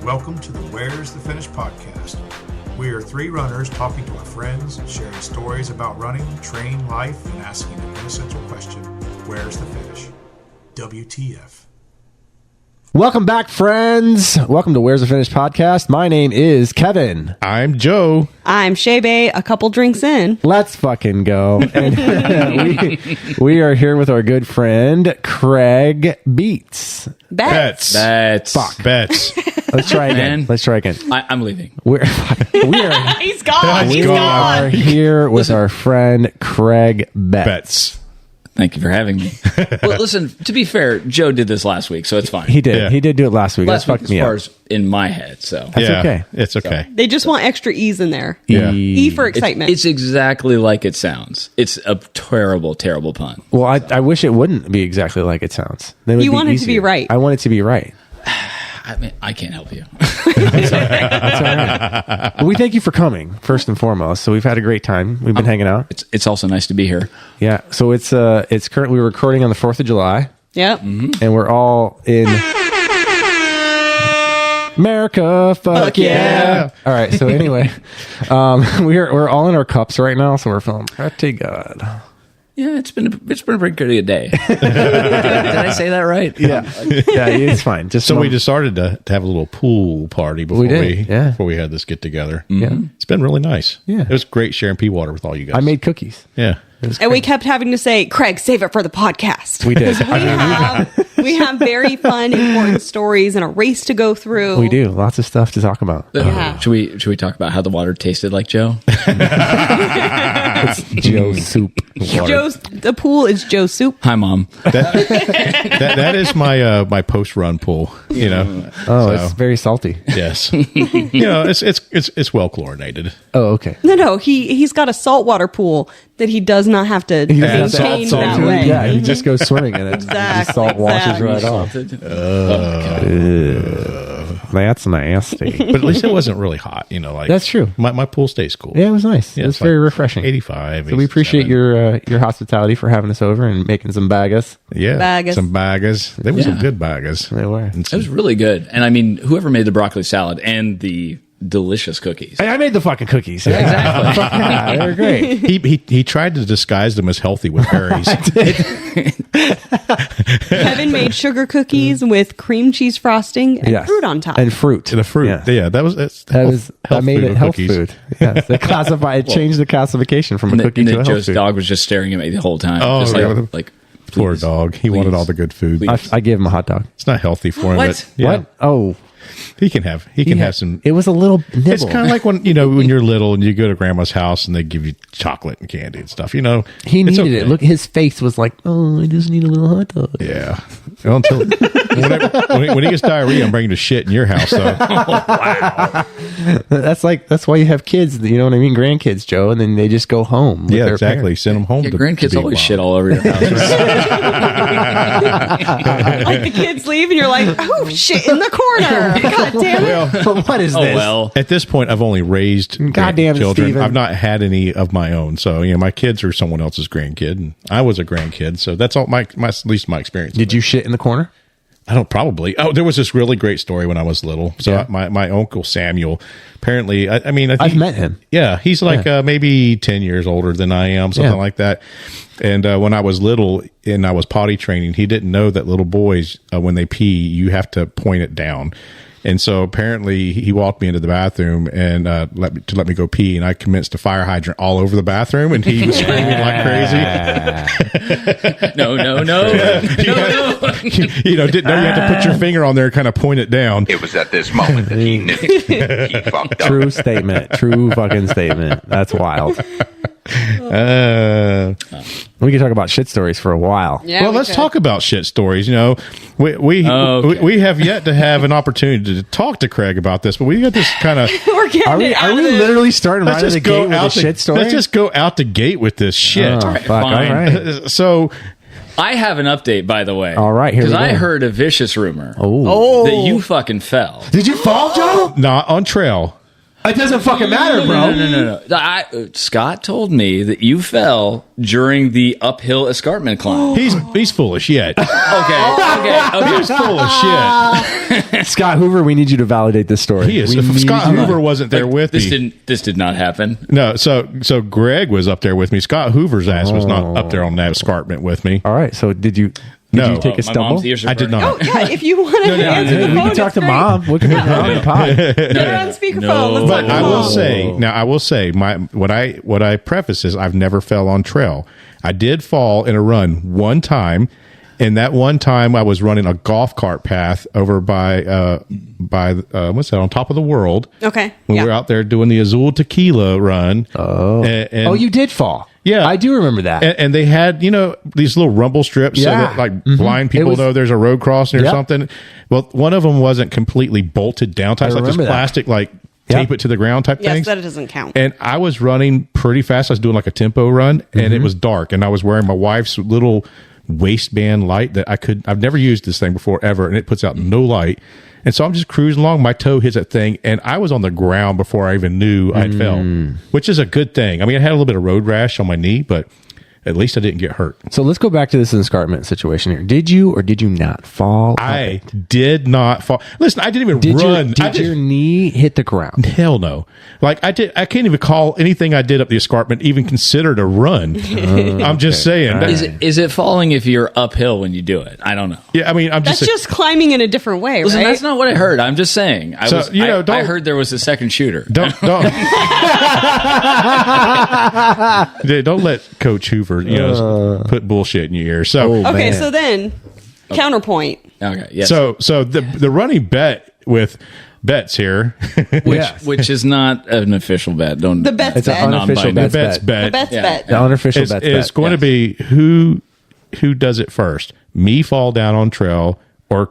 Welcome to the Where's the Finish podcast. We are three runners talking to our friends, sharing stories about running, training, life, and asking the essential question, where's the finish? WTF. Welcome back, friends. Welcome to Where's the Finish podcast. My name is Kevin. I'm Joe. I'm Shae, a couple drinks in. Let's fucking go. And we are here with our good friend, Craig Betz. Betz. Fuck. Betz. Let's try again. Man. Let's try again. I'm leaving. We are He's gone. we He's gone. are here with our friend, Craig Betz. Betz. Thank you for having me. Well, listen, to be fair, Joe did this last week, so it's fine. He did. Yeah. He did do it last week. Last That week, fucked as me far up. as in my head, so. That's okay. It's okay. They just want extra E's in there. Yeah. E for excitement. It's exactly like it sounds. It's a terrible, terrible pun. Well, I wish it wouldn't be exactly like it sounds. Then it would You be want it to be easier. right. I want it to be right. I mean, I can't help you. That's all right. Well, we thank you for coming, first and foremost. So we've had a great time. We've been hanging out. It's also nice to be here. Yeah. So it's currently we're recording on the 4th of July, Yep. and we're all in America. Fuck yeah. All right. So anyway, we're all in our cups right now, so we're feeling pretty good. Yeah, it's been a pretty good day. Did I say that right? Yeah. Yeah. It's fine. Just So we decided to have a little pool party before did, we had this get together. Yeah. It's been really nice. Yeah. It was great sharing pea water with all you guys. I made cookies. Yeah. And we kept having to say, Craig, save it for the podcast. We did. We have very fun, important stories and a race to go through. We do lots of stuff to talk about. Yeah. Should we talk about how the water tasted like Joe? It's Joe soup. The pool is Joe Soup. Hi, Mom. That is my post run pool. You know. Oh, it's very salty. Yes. It's well chlorinated. Oh, okay. No, he's got a saltwater pool that he does not have to He doesn't have maintain salt that to it. way. Yeah, he just goes swimming in it. Exactly, The salt washes right off. That's nasty. But at least it wasn't really hot. That's true. My pool stays cool. Yeah, it was nice. Yeah, it was it's very like refreshing. 85. So we appreciate 87. your hospitality for having us over and making some bagas. Yeah. Baggers. Some baggers. They were some Yeah. good baggers. They were. And It was really good. And I mean, whoever made the broccoli salad and the delicious cookies. I made the fucking cookies. Yeah, Exactly. yeah, they were great. He tried to disguise them as healthy with berries. Kevin made sugar cookies with cream cheese frosting and Yes. fruit on top. And fruit. The fruit. Yeah. Yeah, That made it health cookies. food. Yes, they classified. It changed the classification from a And cookie and to a then health Joe's food. dog was just staring at me the whole time. Oh, just yeah. like Poor please, dog. He wanted all the good food. please. I gave him a hot dog. It's not healthy for him. What? But yeah, What? Oh, He can have some. It was a little nibble. It's kind of like when you're little and you go to grandma's house and they give you chocolate and candy and stuff. He it's needed okay. it. Look, his face was like, "Oh, I just need a little hot dog." Yeah. Well, until when he gets diarrhea, I'm bringing the shit in your house. So That's why you have kids. You know what I mean? Grandkids, Joe, and then they just go home. With yeah, their exactly. parents. Send them home. Your to grandkids be always wild. shit all over your house. Like the kids leave and you're like, oh, shit in the corner. God damn it. Well, What is Oh, this? well. at this point, I've only raised Goddamn, children. Steven. I've not had any of my own. So my kids are someone else's grandkid, and I was a grandkid. So that's all at least my experience. Did you shit in the corner? I don't probably. Oh, there was this really great story when I was little. So Yeah. my uncle Samuel, apparently, I think I've met him. Yeah, he's like maybe 10 years older than I am, something Yeah. like that. And when I was little and I was potty training, he didn't know that little boys, when they pee, you have to point it down. And so apparently he walked me into the bathroom and let me go pee, and I commenced a fire hydrant all over the bathroom, and he was screaming like crazy. No. Didn't know you had to put your finger on there and kind of point it down. It was at this moment that he knew he fucked up. True statement. True fucking statement. That's wild. We could talk about shit stories for a while. Yeah, Well, we let's could. talk about shit stories. We have yet to have an opportunity to talk to Craig about this, but we got this kind of. We're getting Are we? it out Are of we this. literally starting right out of the gate with a the shit story? Let's just go out the gate with this shit. Oh, fuck. fine. All right. So I have an update, by the way. All right, here we Because I go. heard a vicious rumor Oh. that you fucking fell. Did you fall, Joe? not on trail. It doesn't fucking matter, bro. No. Scott told me that you fell during the uphill escarpment climb. He's full of shit. Okay. He's full of shit. Scott Hoover, we need you to validate this story. He is. We If need Scott you- Hoover wasn't there with me. This did not happen. No, so Greg was up there with me. Scott Hoover's ass was not up there on that escarpment with me. All right. So did you No. you take a My stumble? mom's ears are I did burning. not. Oh, yeah. If you want to answer the We phone, can talk it's to great. mom. We can put her on the pod. Get her on speakerphone. No. Let's But talk I to will mom. I will say, what I preface is I've never fell on trail. I did fall in a run one time, and that one time I was running a golf cart path over by what's that, on top of the world. Okay. When yeah. we were out there doing the Azul Tequila run. Oh, and, Oh, you did fall. Yeah. I do remember that. and they had, these little rumble strips so Yeah. that like blind people was- know there's a road crossing or Yep. something. Well, one of them wasn't completely bolted down tight. It's like this remember that. plastic, like Yep. tape it to the ground type Yes, thing. that doesn't count. And I was running pretty fast. I was doing like a tempo run, and it was dark. And I was wearing my wife's little waistband light that I've never used this thing before ever, and it puts out no light. And so I'm just cruising along. My toe hits that thing, and I was on the ground before I even knew I'd fell, which is a good thing. I mean, I had a little bit of road rash on my knee, but at least I didn't get hurt. So let's go back to this escarpment situation here. Did you or did you not fall? I did not fall. Listen, I didn't even Did run. Did your knee hit the ground? Hell no. Like I can't even call anything I did up the escarpment even considered a run. I'm just saying. Is it falling if you're uphill when you do it? I don't know. Yeah, I mean, I'm That's just. just climbing in a different way, Listen, right? that's not what I heard. I'm just saying. I heard there was a second shooter. Don't let Coach Hoover, put bullshit in your ear. So Okay, man. so then counterpoint. Okay, yes. so the running bet with Betz here, which is not an official bet. Don't. The Betz It's an bet. unofficial Non-binding. the Betz Betz bet. The bet Betz Yeah. bet. The unofficial is, bet. is going to be who does it first? Me fall down on trail or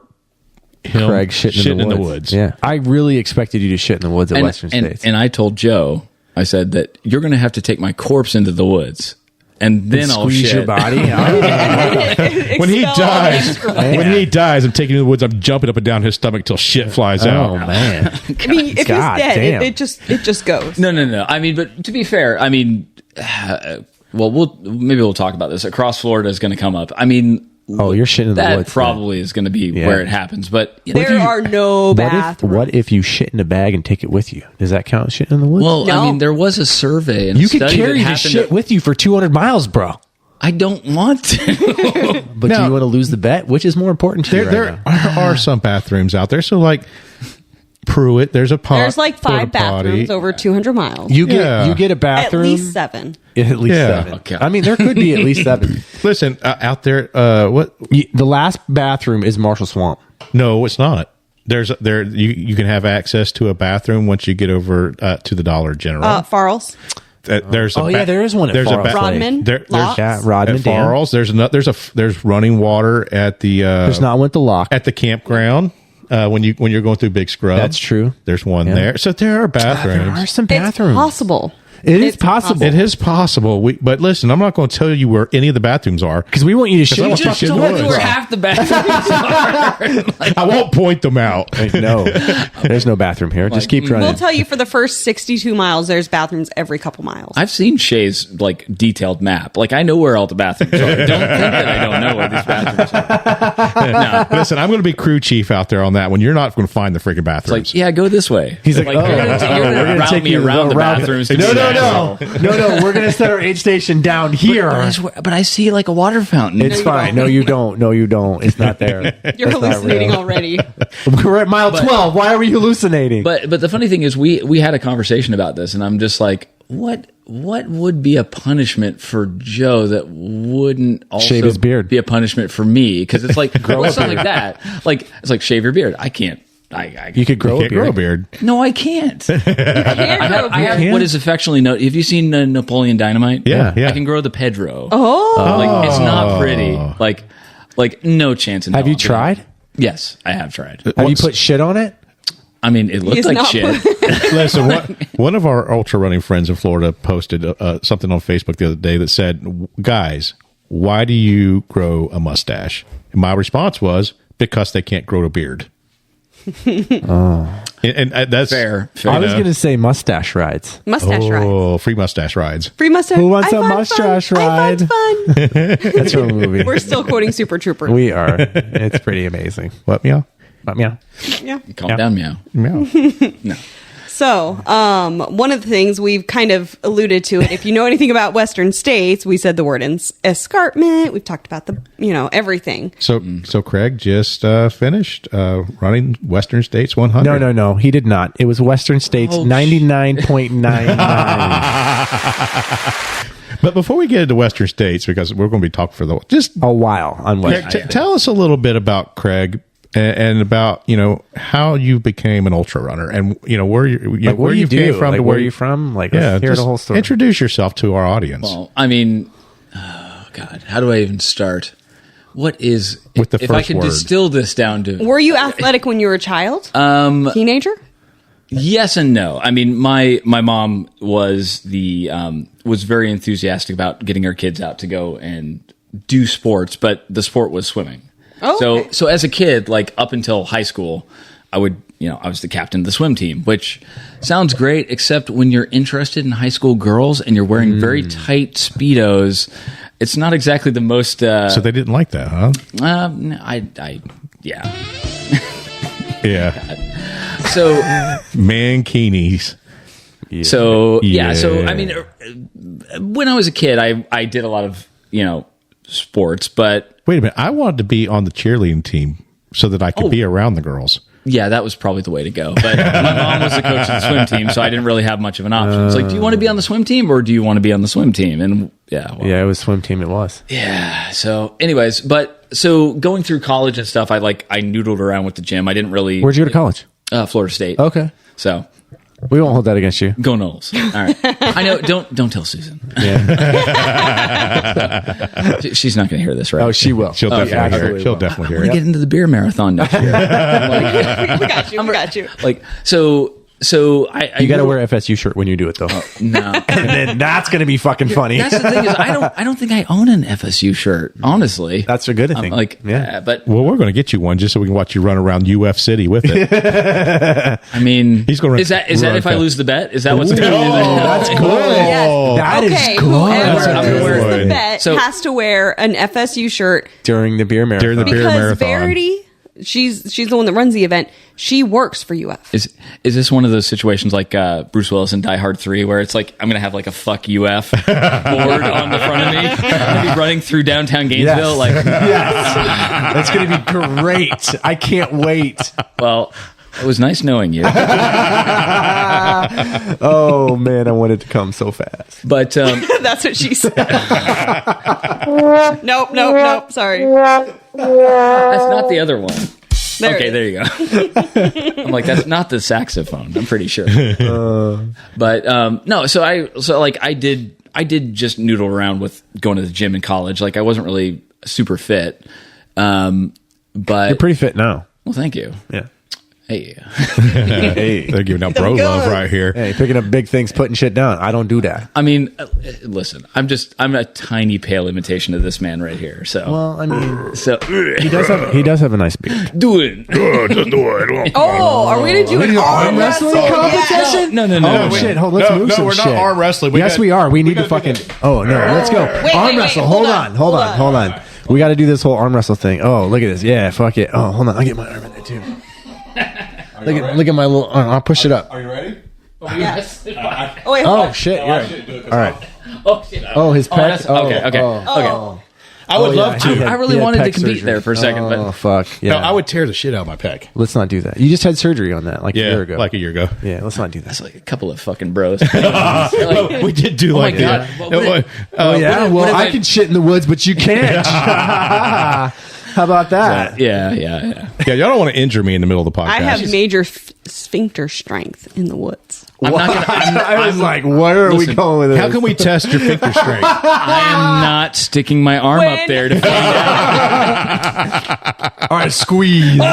him Craig shitting in the woods. Yeah, I really expected you to shit in the woods at Western States. And I told Joe, I said that you're going to have to take my corpse into the woods, and then I'll squeeze shit. your body. when he Expel dies, excrement. when he dies, I'm taking him to the woods. I'm jumping up and down his stomach till shit flies Oh out. man! I mean, if God he's dead, damn. it just goes. No. I mean, but to be fair, I mean, well, we'll talk about this. Across Florida is going to come up. I mean, Oh, you're shitting in the that woods. probably is going to be Yeah. where it happens. But There are no bathrooms. What if you shit in a bag and take it with you? Does that count as shit in the woods? well, No. I mean, there was a survey and you a could study carry that the happened shit to- with you for 200 miles, bro. I don't want to. But do you want to lose the bet? Which is more important to you There right now? are some bathrooms out there. So like Pruitt, there's a pot. There's like 5 porta potty. bathrooms over 200 miles. You get Yeah. you get a At bathroom. least 7. At least Yeah. 7. Okay. I mean, there could be at least 7. Listen, out there. What? The last bathroom is Marshall Swamp. No, it's not. You can have access to a bathroom once you get over to the Dollar General. Farrell's. There's Oh, yeah, there is one at there's Farrell's. Rodman. There's Locks. Yeah, Rodman at Dam. Farrell's. There's running water at the There's not one at the lock. at the campground when you're going through Big Scrub. That's true. There's one Yeah. there. So there are There are bathrooms. some It's bathrooms. possible. It is It's possible. It is possible. But listen, I'm not going to tell you where any of the bathrooms are. Because we want you to I shit. want Just you to don't know do where it. half the bathrooms are. I won't point them out. No, there's no bathroom here. Just keep running. We'll tell you for the first 62 miles, there's bathrooms every couple miles. I've seen Shae's like detailed map. Like I know where all the bathrooms are. Don't think that I don't know where these bathrooms are. No. Listen, I'm going to be crew chief out there on that one. You're not going to find the freaking It's bathrooms. like, yeah, go this way. He's like, you're gonna we're gonna route take me you around the around- bathrooms. to No, do no, that. no. We're gonna set our aid station down here. But I see like a water fountain. It's fine. No, you don't. No, you don't. It's not there. You're That's not hallucinating real. already. We're at mile 12. Why are we hallucinating? But the funny thing is, we had a conversation about this, and I'm just like, what would be a punishment for Joe that wouldn't also Shave his beard. be a punishment for me? Because it's like, well, it's not like that. Like it's like shave your beard. I can't. you could grow You a can't grow a beard. beard. No, I can't. I have can't? what is affectionately known. Have you seen Napoleon Dynamite? Yeah. I can grow the Pedro. Oh. Like it's not pretty. Like no chance in hell. Have you tried? Yes, I have tried. Have you put shit on it? I mean, it looked He's like not shit. Listen, one of our ultra running friends in Florida posted something on Facebook the other day that said, guys, why do you grow a mustache? And my response was, because they can't grow a beard. And that's Fair. I was going to say mustache rides. Mustache ride. Oh, free mustache rides. Free mustache. Who wants I a found mustache fun. ride? I found fun. That's from a movie. We're still quoting Super Troopers. We are. It's pretty amazing. What, meow? But yeah. Yeah. Calm down, meow. Meow. No. So, one of the things we've kind of alluded to it. If you know anything about Western states, we said the word escarpment. We've talked about everything. So Craig just finished running Western States 100. No. He did not. It was Western States 99.99. But before we get into Western States, because we're going to be talking for just A while on Craig, Western. tell us a little bit about Craig and about how you became an ultra runner and where you Like, what where do you came from Like, to where are you from? Like, let's hear just the whole story. Introduce yourself to our audience. Well, I mean, oh God, how do I even start? What is With the if I first could word. distill this down to Were you athletic when you were a child? Teenager? yes and no. I mean, my mom was was very enthusiastic about getting her kids out to go and do sports, but the sport was swimming. Oh, okay. So as a kid, like up until high school, I would, I was the captain of the swim team, which sounds great, except when you're interested in high school girls and you're wearing very tight Speedos, it's not exactly the most. So they didn't like that, huh? Yeah. Yeah. So, Mankinis. So Yeah. I mean, when I was a kid, I did a lot of sports, but Wait a minute. I wanted to be on the cheerleading team so that I could be around the girls. yeah, that was probably the way to go. But my mom was the coach of the swim team, so I didn't really have much of an option. It's like, do you want to be on the swim team or do you want to be on the swim team? And yeah, Yeah, it was swim team. It was. yeah. So, anyways, so going through college and stuff, I noodled around with the gym. I didn't really. Where'd you go to college? Florida State. Okay. So. We won't hold that against you. Go Knowles. All right. I know. Don't tell Susan. Yeah. She's not going to hear this, right? Oh, she will. She'll definitely hear absolutely it. She'll will. definitely I hear want it. to get into the beer marathon next year. We got you. Like so I You got to wear an FSU shirt when you do it, though. no. And then that's going to be fucking funny. That's the thing is I don't think I own an FSU shirt. Honestly, That's a good thing. Yeah, but Well, we're going to get you one just so we can watch you run around UF City with it. I mean, He's gonna is that run if I fast. lose the bet? Is that what's going to be? that's good. Yes. That is Okay, good. whoever I'm gonna wear loses it. the bet So- has to wear an FSU shirt During the beer marathon. During the beer because marathon. Verity, she's the one that runs the event. She works for UF. Is this one of those situations like Bruce Willis in Die Hard 3 where it's like I'm going to have like a fuck UF board on the front of me? I'm going to be running through downtown Gainesville like, Yes. That's going to be great. I can't wait. well, it was nice knowing you. Oh, man. I wanted to come so fast. But That's what she said. Nope. Sorry. that's not the other one. There Okay, it there you go. I'm like, that's not the saxophone. I'm pretty sure. But no, so I did just noodle around with going to the gym in college. Like I wasn't really super fit. But You're pretty fit now. well, thank you. Yeah. Hey, Hey. They're giving out bro love right here. Hey, picking up big things, putting shit down. I don't do that. I mean, listen, I'm a tiny pale imitation of this man right here. So, Well, I mean, so he does have a nice beard. do it. Oh, are we going to do an arm wrestling competition? No. Oh, shit. Hold on. Let's move some we're shit. not arm wrestling. Yes, we are. We need to fucking. Oh, no. Let's go. Arm wait, wrestle. hold Hold on, on. Hold on. We got to do this whole arm wrestle thing. Oh, look at this. Yeah, fuck it. Oh, hold on. I'll get my arm in there, too. Look at my little arm. I'll push it up. Are you ready? Yes. Oh, wait, hold Oh, on. shit. You're right. All right. Oh, shit. Oh, his pec. that's- okay. Oh. I would Oh, love yeah, to. he had- I really he had wanted to pec compete surgery. there for a second, Oh, but fuck. Yeah. No, I would tear the shit out of my pec. Let's not do that. You just had surgery on that like a year ago. like a year ago. Yeah, let's not do that. it's like a couple of fucking bros. We did do my like God. that. What if- Oh, yeah? what Well, if I I- can shit in the woods, but you can't. How about that? Yeah. Yeah, y'all don't want to injure me in the middle of the podcast. I have major sphincter strength in the woods. I'm not gonna. I was like, where are we going with this? How can we test your finger strength? I am not sticking my arm up there to find out. All right, squeeze. My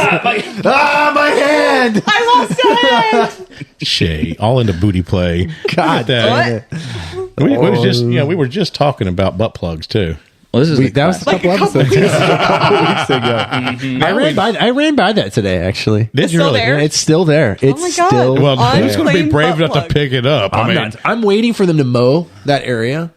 hand. I lost it! Shae, all into booty play. God damn it. We were just talking about butt plugs too. Well, this is That was a couple episodes ago. I ran by that today, actually. Did It's you still really? there? It's still there. It's my God. still. Well, who's going to be Unclaimed brave butt enough to plug. pick it up? I mean, I'm waiting for them to mow that area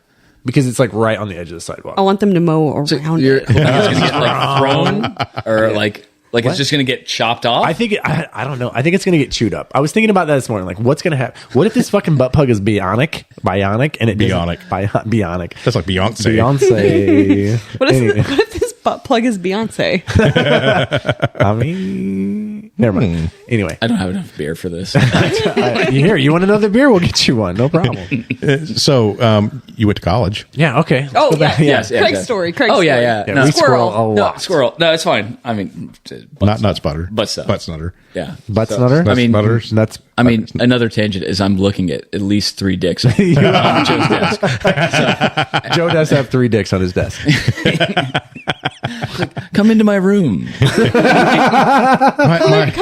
because it's like right on the edge of the sidewalk. I want them to mow around you're it. hoping it's going to get like thrown or like it's just going to get chopped off. I think I don't know. I think it's gonna get chewed up. I was thinking about that this morning. Like, what's gonna happen? What if this fucking butt plug is bionic, and it Bionic. bionic? that's like Beyonce. Beyonce. What if, Anyway, what if this butt plug is Beyonce? I mean, never mind. Anyway, I don't have enough beer for this. you want another beer? We'll get you one. No problem. So, you went to college. Yeah. Okay. Oh, Go back. yeah. Yes, yeah, Craig's yeah. story. Craig's Oh, yeah, story. yeah. Yeah, No, we Squirrel. squirrel a no, lot. squirrel. No, it's fine. I mean, Not nuts butter. butt stuff. Butt snutter. Yeah. Butt So, snutter? I mean, Butters. Nuts. I mean, another tangent is I'm looking at least 3 dicks on Joe's desk. Joe does have 3 dicks on his desk. Come into my room. Come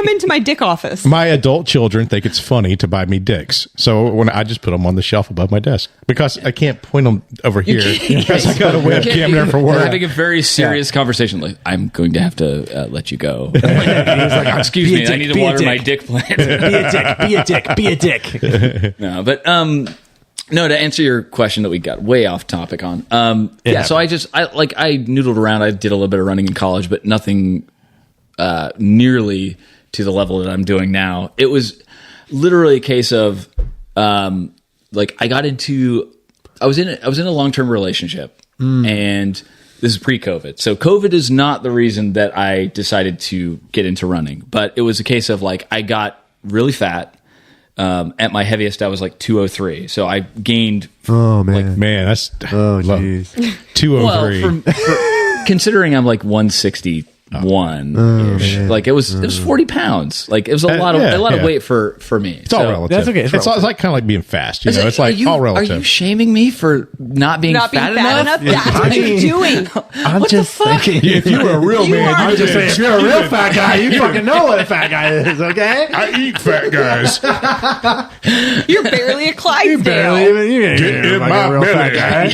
into my dick office. My adult children think it's funny to buy me dicks, so when I just put them on the shelf above my desk because I can't point them over here because I got a webcam there for We're work. having a very serious conversation. Like, I'm going to have to let you go. Excuse "Be a me, I dick, need to be a water dick." my dick plant. Be a dick. Be a dick. Be a dick. No, but no, to answer your question that we got way off topic on. So I noodled around. I did a little bit of running in college, but nothing nearly to the level that I'm doing now. It was literally a case of I was in a long-term relationship, and this is pre-COVID. So COVID is not the reason that I decided to get into running, but it was a case of like I got really fat. At my heaviest, I was like 203. So I gained. Oh man. Man, that's jeez. 203. For considering I'm like 161 ish, like it was 40 pounds. Like it was a lot of weight for me. It's all relative. That's okay. It's It's like kind of like being fast. It's like all relative. Are you shaming me for not being Not being fat fat enough? That's what you're doing. I'm just thinking. If you were a real man, are- I'm just saying. If you're a real fat guy, you fucking know what a fat guy is, okay? I eat fat guys. You're barely a Clydesdale. Barely even you ain't Get in like my a real belly. fat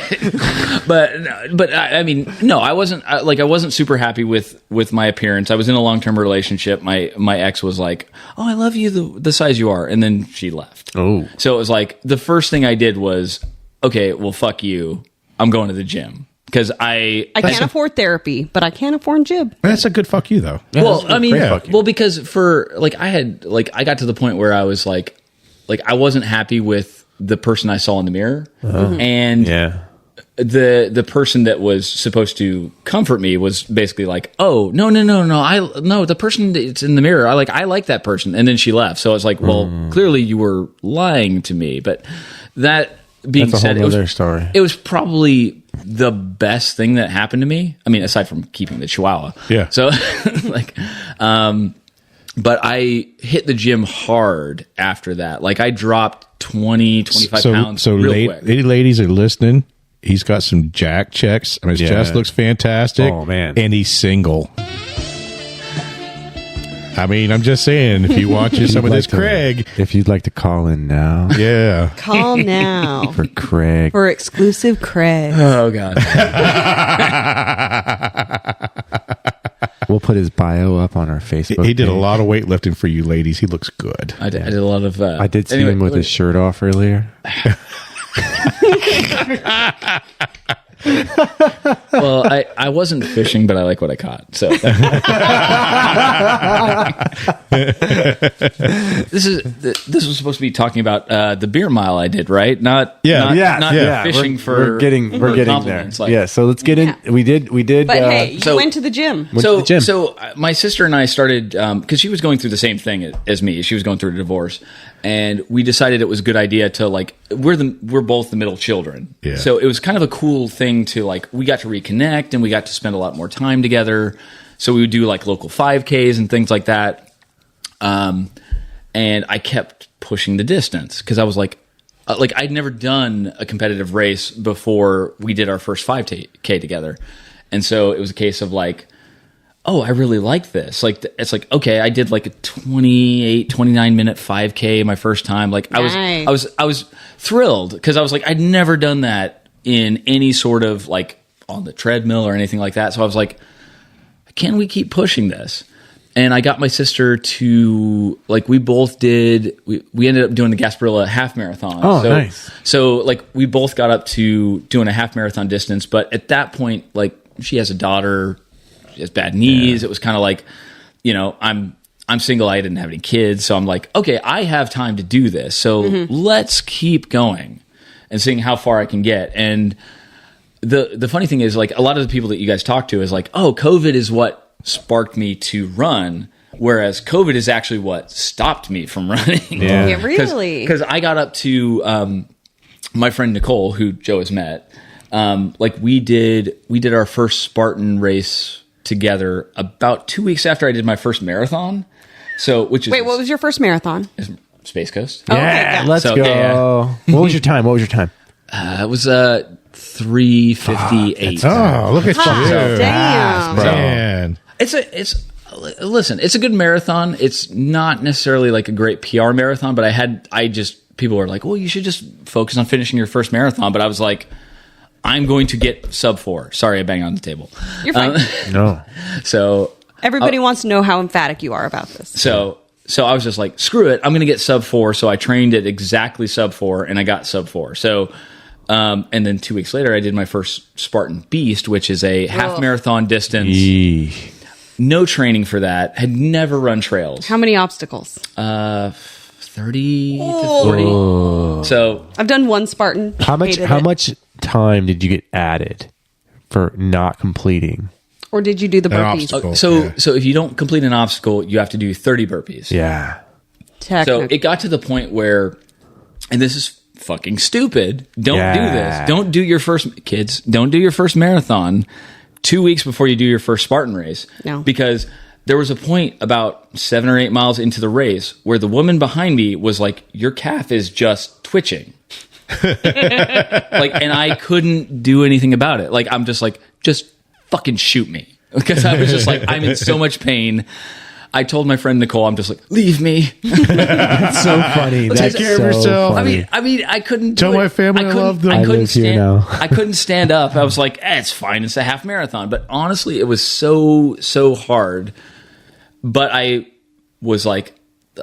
guy. but I mean, no, I wasn't super happy with my appearance. I was in a long-term relationship. My ex was like, "Oh, I love you the size you are," and then she left. Oh. So it was like the first thing I did was, okay, well, fuck you. I'm going to the gym because I can't afford therapy, but I can afford jib. That's a good fuck you though. well, I mean, great fuck you. well, because for like I got to the point where I was like I wasn't happy with the person I saw in the mirror, and Yeah. the person that was supposed to comfort me was basically like, "Oh, no, the person that's in the mirror, I like that person," and then she left. So I was like, "Well, clearly you were lying to me." But that being That's a said, whole other story. it was probably the best thing that happened to me. I mean, aside from keeping the Chihuahua. Yeah. So but I hit the gym hard after that. Like I dropped 20, 25 pounds So real quick. any ladies are listening. He's got some jack checks. I mean, his chest looks fantastic. Oh, man. And he's single. I mean, I'm just saying, if you want you some of this Craig, If you'd like to call in now yeah. Call now for Craig. for exclusive Craig. Oh God. We'll put his bio up on our Facebook. He did a page. lot of weightless for you ladies. He looks good. I did a lot of. I did see anyway, him with his shirt off earlier. Well, I wasn't fishing, but I like what I caught. So this was supposed to be talking about the beer mile I did, right? Not fishing We're getting there. compliments, like- Yeah, so let's get in. We did. But hey, you so- went to the gym. to the gym. So my sister and I started because she was going through the same thing as me. She was going through a divorce, and we decided it was a good idea to we're both the middle children. Yeah. So it was kind of a cool thing to we got to reconnect and we got to spend a lot more time together. So we would do local 5Ks and things like that. And I kept pushing the distance because I was I'd never done a competitive race before we did our first 5K together. And so it was a case of oh, I really like this. It's okay, I did a 28, 29 minute 5K my first time. I was thrilled because I was I'd never done that in any sort of on the treadmill or anything like that. So I was like, can we keep pushing this? And I got my sister to, like, we ended up doing the Gasparilla half marathon. Oh, nice. So, like, we both got up to doing a half marathon distance. But at that point, like, she has a daughter, she has bad knees. It was kind of like, you know, I'm single. I didn't have any kids. So I'm like, okay, I have time to do this. So let's keep going and seeing how far I can get. And the funny thing is, like, a lot of the people that you guys talk to is like, oh, COVID is what sparked me to run, whereas COVID is actually what stopped me from running. Yeah, really? Because I got up to my friend Nicole, who Joe has met. Like, we did our first Spartan race together about 2 weeks after I did my first marathon. So, which is Wait, what was your first marathon? Space Coast. Oh, okay, Yeah, yeah. let's So, go. yeah. What was your time? It was 3:58. Oh, look at you. Damn. Man. Listen, it's a good marathon. It's not necessarily like a great PR marathon, but people were like, well, you should just focus on finishing your first marathon. But I was like, I'm going to get sub 4. Sorry, I bang on the table. You're fine. No. So Everybody wants to know how emphatic you are about this. So I was just like, screw it. I'm going to get sub 4. So I trained at exactly sub 4 and I got sub 4. So, and then 2 weeks later, I did my first Spartan Beast, which is a half marathon distance. No training for that. Had never run trails. How many obstacles? 30 to 40. So I've done one Spartan. How Hated it. much time did you get added for not completing? Or did you do the burpees? obstacle. so if you don't complete an obstacle, you have to do 30 burpees. Yeah. So Technically. it got to the point where, and this is fucking stupid. Don't do Yeah. this. Don't do your first marathon 2 weeks before you do your first Spartan race. No. Because there was a point about 7 or 8 miles into the race where the woman behind me was like, your calf is just twitching. And I couldn't do anything about it. Like, I'm just like, just fucking shoot me. Because I was just like, I'm in so much pain. I told my friend Nicole, I'm just like, leave me. That's so funny. That's care of so yourself. funny. I mean, I couldn't Tell do it. my family I love them. I I couldn't live here stand. now. I couldn't stand up. I was like, it's fine. It's a half marathon. But honestly, it was so hard. But I was like,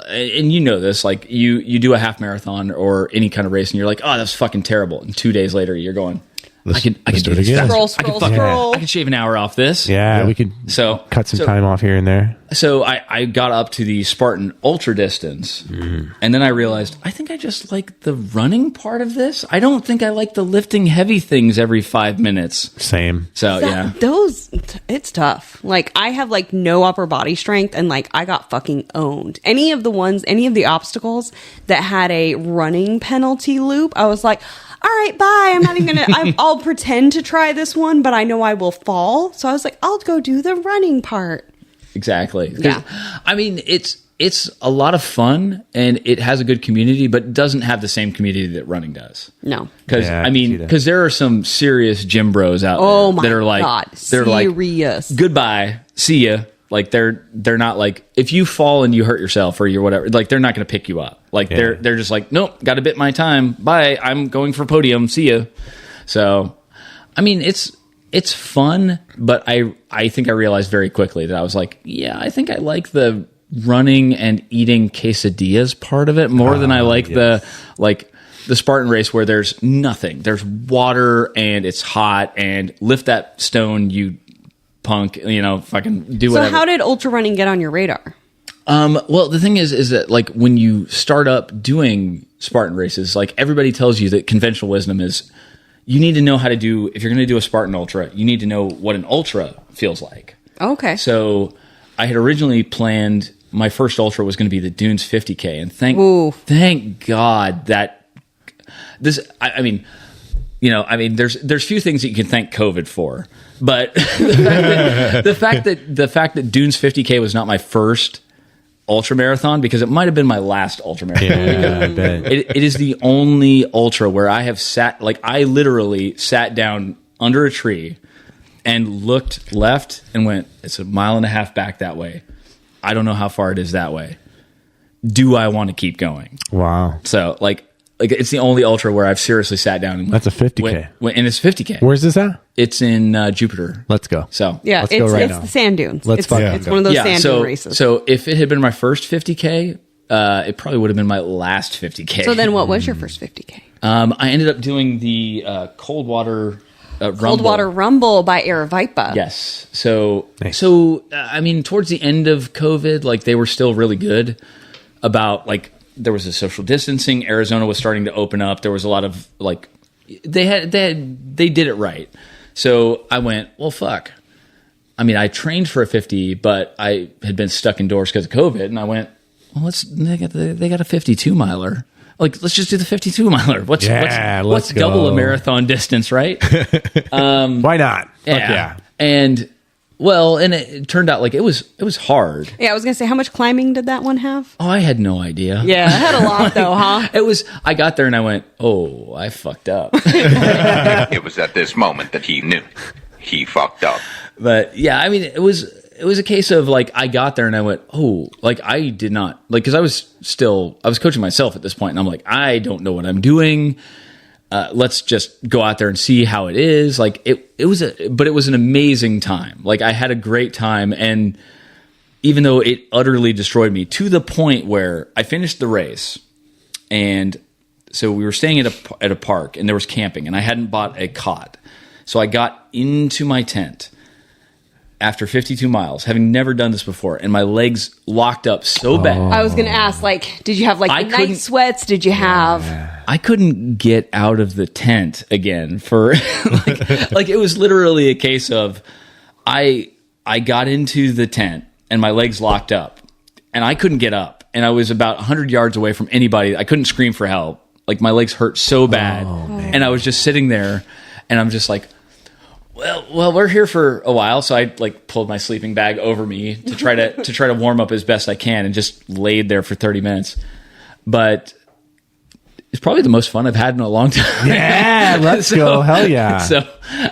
and you know this, like you do a half marathon or any kind of race, and you're like, oh, that's fucking terrible. And 2 days later, you're going, I can let's do do it this again. faster. Scroll. I can shave an hour off this. Yeah, we could So cut some time off here and there. So I got up to the Spartan ultra distance, and then I realized I think I just like the running part of this. I don't think I like the lifting heavy things every 5 minutes. Same. So yeah, It's tough. Like, I have like no upper body strength, and like I got fucking owned. Any of the obstacles that had a running penalty loop, I was like, all right, bye. I'm not even gonna. I'll pretend to try this one, but I know I will fall. So I was like, I'll go do the running part. exactly. 'Cause, Yeah. I mean, it's a lot of fun and it has a good community, but it doesn't have the same community that running does. No. Because Yeah, I I can see mean, that. because there are some serious gym bros out Oh there my that are like, God. they're Serious. like, goodbye, see ya. Like they're not like, if you fall and you hurt yourself or you're whatever, like they're not going to pick you up. Like they're just like, nope, got to bit my time. Bye. I'm going for podium. See ya. So, I mean, it's fun, but I think I realized very quickly that I was like, yeah, I think I like the running and eating quesadillas part of it more than I like the Spartan race where there's nothing. There's water and it's hot and lift that stone, you punk, fucking do whatever. So how did ultra running get on your radar? Well, the thing is that like when you start up doing Spartan races, like everybody tells you that conventional wisdom is you need to know how to do, if you're going to do a Spartan ultra, you need to know what an ultra feels like. Okay. So I had originally planned my first ultra was going to be the Dunes 50K, and thank God that this. I mean, there's few things that you can thank COVID for, but the fact that Dunes 50K was not my first ultra marathon, because it might have been my last ultra marathon. Yeah, I bet. It is the only ultra where I have sat, like I literally sat down under a tree and looked left and went, it's 1.5 miles back that way. I don't know how far it is that way. Do I want to keep going? Wow. So like like it's the only ultra where I've seriously sat down and That's a 50K. and it's 50K. Where's this at? It's in Jupiter. Let's go. So Yeah, Let's it's, go right it's now. the sand dunes. Let's it's fucking it's go. one of those sand so dune races. so if it had been my first 50K, it probably would have been my last 50K. So then, what was your first 50K? I ended up doing the cold water rumble. Cold Water Rumble by Aravaipa. Yes. So Nice. I mean, towards the end of COVID, like they were still really good about like there was a social distancing. Arizona was starting to open up. There was a lot of like they did it right. So I went, well, fuck. I mean, I trained for a 50, but I had been stuck indoors because of COVID, and I went, well, they got a 52 miler. Like, let's just do the 52 miler. What's let's go. double a marathon distance, right? Why not? Fuck yeah. And well, and it turned out like it was hard. Yeah, I was gonna say, how much climbing did that one have? Oh, I had no idea. Yeah, it had a lot though, huh? I got there and I went, oh, I fucked up. It was at this moment that he knew he fucked up. But yeah, I mean, it was a case of like I got there and I went, oh, like I did not like because I was coaching myself at this point and I'm like, I don't know what I'm doing. Let's just go out there and see how it is. Like it was an amazing time. Like I had a great time, and even though it utterly destroyed me to the point where I finished the race, and so we were staying at a park and there was camping, and I hadn't bought a cot, so I got into my tent after 52 miles, having never done this before, and my legs locked up so bad. I was gonna ask, like, did you have like the night sweats? Did you have? I couldn't get out of the tent again for like it was literally a case of I got into the tent and my legs locked up and I couldn't get up, and I was about 100 yards away from anybody. I couldn't scream for help. Like my legs hurt so bad, and I was just sitting there, and I'm just like, well, we're here for a while, so I like pulled my sleeping bag over me to try to warm up as best I can, and just laid there for 30 minutes. But it's probably the most fun I've had in a long time. Yeah, let's go. Hell yeah. So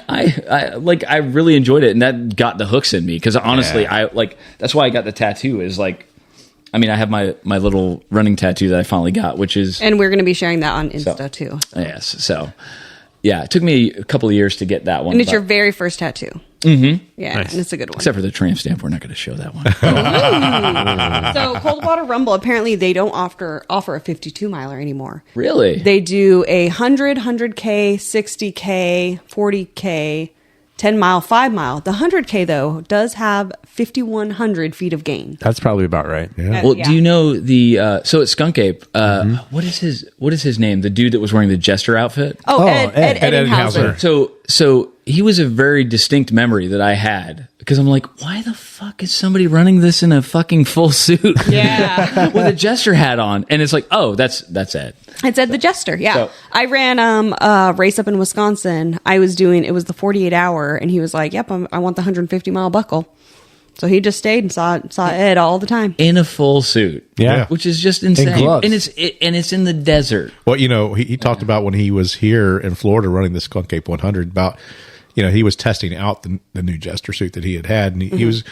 I really enjoyed it, and that got the hooks in me because honestly, I like that's why I got the tattoo. Is like, I mean, I have my little running tattoo that I finally got, which is, And we're gonna be sharing that on Insta too. yes. So yeah, it took me a couple of years to get that one, And it's but- your very first tattoo. Mm-hmm. Yeah, and it's a good one. except for the tramp stamp. We're not going to show that one. So Cold Water Rumble, apparently they don't offer a 52 miler anymore. Really? They do a 100, 100K, 60K, 40K, 10 mile, 5 mile. The 100K though does have 5,100 feet of gain. That's probably about right. Yeah. Well, Yeah. do you know the so at Skunk Ape? What is his name? The dude that was wearing the jester outfit. Oh, Ed Ed Eddinghauser. So he was a very distinct memory that I had because I'm like, why the fuck is somebody running this in a fucking full suit? Yeah. With a jester hat on, and it's like, oh, that's Ed. It said the Jester. Yeah. So- I ran a race up in Wisconsin. It was the 48 hour, and he was like, yep, I want the 150 mile buckle. So he just stayed and saw Ed all the time. In a full suit, Yeah. which is just insane. gloves. And it's in the desert. Well, he talked about when he was here in Florida running the Skunk Ape 100 about, he was testing out the new Jester suit that he had, and he was,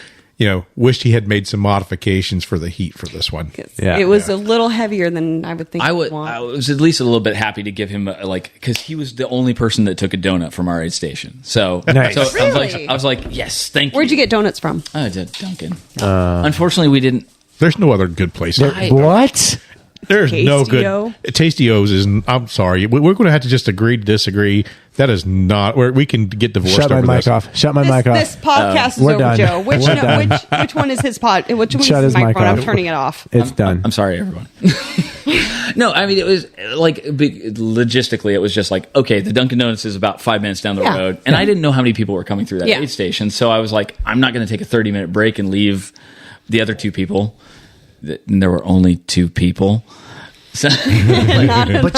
wished he had made some modifications for the heat for this one. Yeah. It was a little heavier than I would think. I you'd was want. at least a little bit happy to give him because he was the only person that took a donut from our aid station. So, Nice. so Really? I was like, yes, thank you. Where'd you get donuts from? I did Duncan. Unfortunately, we didn't. There's no other good place. What? There's no good. Tastio? Tasty-O's is. I'm sorry. We're going to have to just agree to disagree. That is not where we can get divorced. Shut my over mic this. off. Shut my mic off. This podcast is We're over, done. Joe. Which We're done. which one is his pod? Which one Shut is his his mic microphone? I'm off. turning it off. It's done. I'm sorry, everyone. No, I mean, it was like logistically, it was just like, okay, the Dunkin' Donuts is about 5 minutes down the Yeah. road. And I didn't know how many people were coming through that Yeah. aid station. So I was like, I'm not going to take a 30-minute break and leave the other two people. And there were only two people. So, But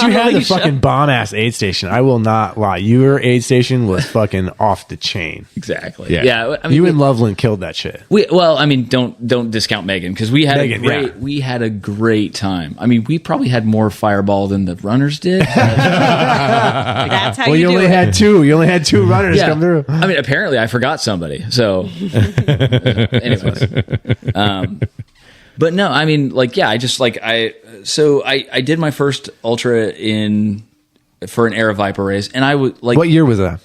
you had the fucking bomb ass aid station. I will not lie. Your aid station was fucking off the chain. exactly. Yeah. Yeah. I mean, You and Loveland killed that shit. don't discount Megan because we had we had a great time. I mean, we probably had more Fireball than the runners did. That's how Well, you do only it. had two. You only had two runners come through. I mean, apparently I forgot somebody. So, anyways, But no, I mean, like, yeah, I did my first ultra for an Era Viper race, and I would like. What year was that?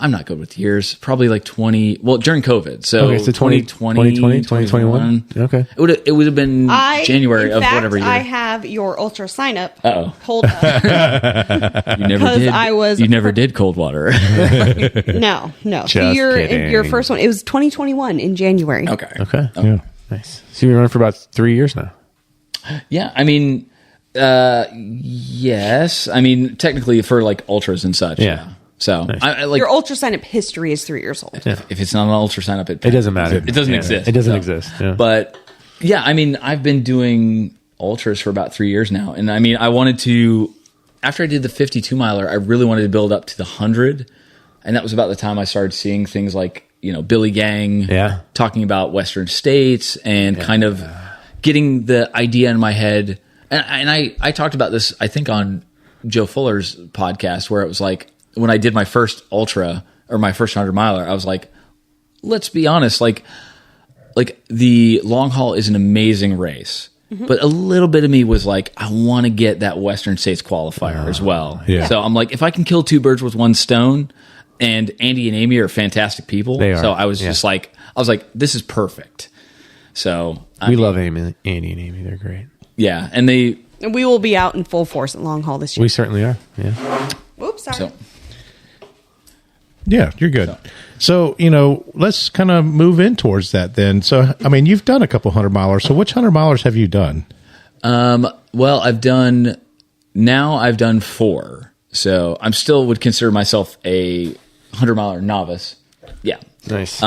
I'm not good with years. Probably like 20. Well, during COVID, so, Okay, so 2020, 2021. Okay, it would have been January in of fact, whatever year. I have your ultra sign up. Hold up. You never did. You never did cold water. No. Just your kidding. first one. It was 2021 in January. Okay. Yeah. Nice. So you've been running for about 3 years now. Yeah, I mean, yes. I mean, technically for like ultras and such. Yeah. So Nice. I like Your ultra sign up history is 3 years old. if it's not an ultra sign up, It doesn't matter. It doesn't Yeah. exist. It doesn't So, exist. Yeah. But yeah, I mean, I've been doing ultras for about 3 years now, and I mean, I wanted to. After I did the 52 miler, I really wanted to build up to the 100, and that was about the time I started seeing things like Billy Gang, talking about Western states, and kind of getting the idea in my head. And I talked about this, I think, on Joe Fuller's podcast, where it was like, when I did my first ultra or my first 100 miler, I was like, let's be honest, like the long haul is an amazing race. Mm-hmm. But a little bit of me was like, I want to get that Western States qualifier as well. Yeah. So I'm like, if I can kill two birds with one stone, and Andy and Amy are fantastic people. They are. So I was just like, this is perfect. So We love Andy and Amy. They're great. Yeah. And we will be out in full force at long haul this year. We certainly are. Yeah. Whoops, sorry. So, Yeah, you're good. So, let's kind of move in towards that then. So, I mean, you've done a couple 100 milers. So which 100 milers have you done? well, I've done 4. So I'm still would consider myself a 100 miler novice. Yeah. Nice.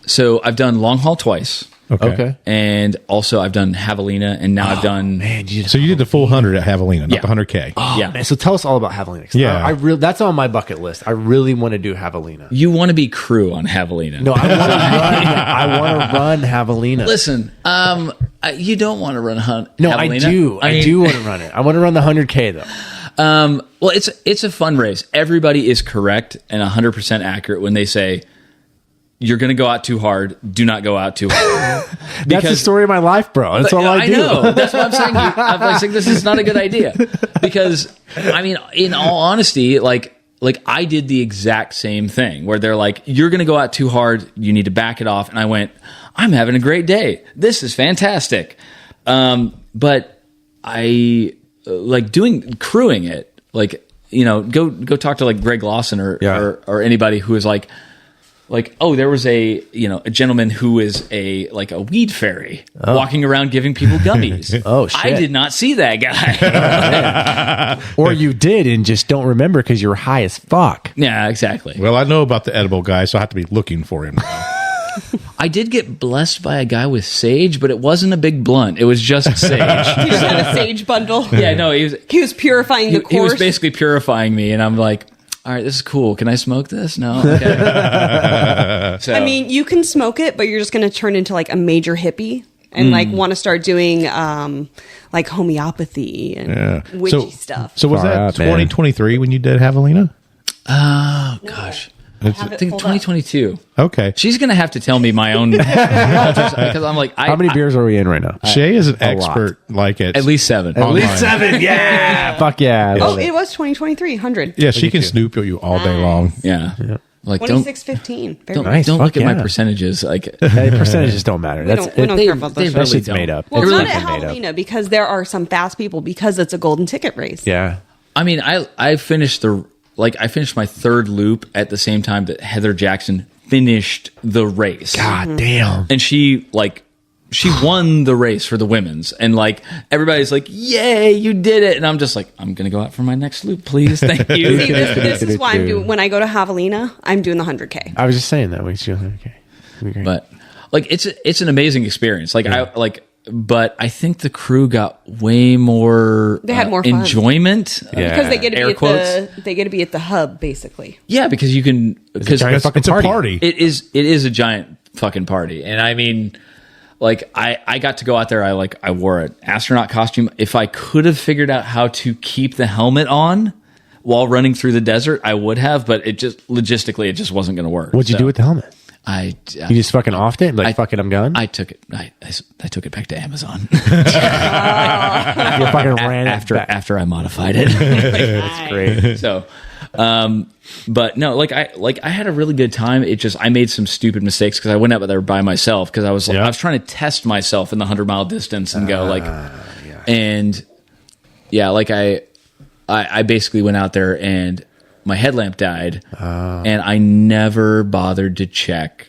So I've done long haul twice. Okay. And also I've done Javelina, and now I've done. Man, So you did the full 100 at Javelina, not Yeah. the 100K. Yeah. Man, so tell us all about Javelina. 'Cause Yeah. that's on my bucket list. I really want to do Javelina. You want to be crew on Javelina. No, I want to run Javelina. Listen, you don't want to run Javelina. No, I do. I do want to run it. I want to run the 100K though. Well, it's a fun race. Everybody is correct and 100% accurate when they say you're going to go out too hard. Do not go out too hard. That's the story of my life, bro. That's all I do. know. That's what I'm saying. I'm saying this is not a good idea because, I mean, in all honesty, like I did the exact same thing where they're like, you're going to go out too hard. You need to back it off. And I went, I'm having a great day. This is fantastic. But I like crewing it. Like, go talk to like Greg Lawson or anybody who is like, oh, there was a gentleman who is a weed fairy walking around giving people gummies. Oh, shit. I did not see that guy. Or you did and just don't remember because you were high as fuck. Yeah, exactly. Well, I know about the edible guy, so I have to be looking for him now. I did get blessed by a guy with sage, but it wasn't a big blunt. It was just sage. He just had a sage bundle. Yeah, no, He was purifying the course. He was basically purifying me, and I'm like, all right, this is cool. Can I smoke this? No. Okay. So, I mean, you can smoke it, but you're just going to turn into like a major hippie and want to start doing like homeopathy and witchy stuff. So was Far that out, man. 2023 when you did Javelina? oh gosh, I think 2022. Okay. She's gonna have to tell me my own because I'm like, How many beers are we in right now? Shae is an A lot. expert like it. at least 7. At least 7. Yeah. Fuck yeah. I Oh, love it. it was 2023, 100. Yeah, she can snoop you all day long. Yeah. Like 2615. Very don't Nice, don't fuck look at my yeah. percentages. Like Hey, percentages don't matter. We don't care about those. that shit's made up. Well, It's not fucking at made up. Javelina because there are some fast people because it's a golden ticket race. Yeah. I mean, I finished my third loop at the same time that Heather Jackson finished the race. God damn. And she won the race for the women's, and like everybody's like, yay, you did it. And I'm just like, I'm gonna go out for my next loop, please. Thank you. See, this is why I'm doing, when I go to Javelina, I'm doing the 100K. I was just saying that. We should go. Okay. But like it's an amazing experience. Like but I think the crew got way more They had more fun. enjoyment. Yeah. Because they get to Air be quotes. they get to be at the hub basically. Yeah, because you can because giant fucking It's a party. it is a giant fucking party. And I mean, like I got to go out there. I wore an astronaut costume. If I could have figured out how to keep the helmet on while running through the desert, I would have, but it just logistically it just wasn't going to work. What'd you do with the helmet? I You just fucking offed it? Like, fuck it, I'm done? I took it. I took it back to Amazon You fucking ran it back. after I modified it. That's great. So, but no, I had a really good time. It just I made some stupid mistakes because I went out there by myself because I was I was trying to test myself in the 100-mile distance and go and I basically went out there and my headlamp died and I never bothered to check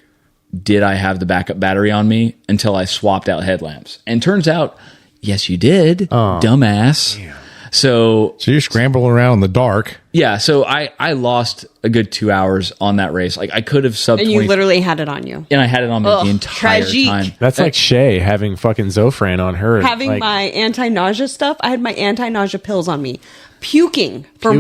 did I have the backup battery on me until I swapped out headlamps. And turns out, yes, you did, dumbass. Yeah. So you're scrambling around in the dark. Yeah, so I lost a good 2 hours on that race. Like I could have sub 20. And you literally had it on you. And I had it on me the entire tragique. time. That's like Shae having fucking Zofran on her. Having my anti-nausea stuff. I had my anti-nausea pills on me. Puking for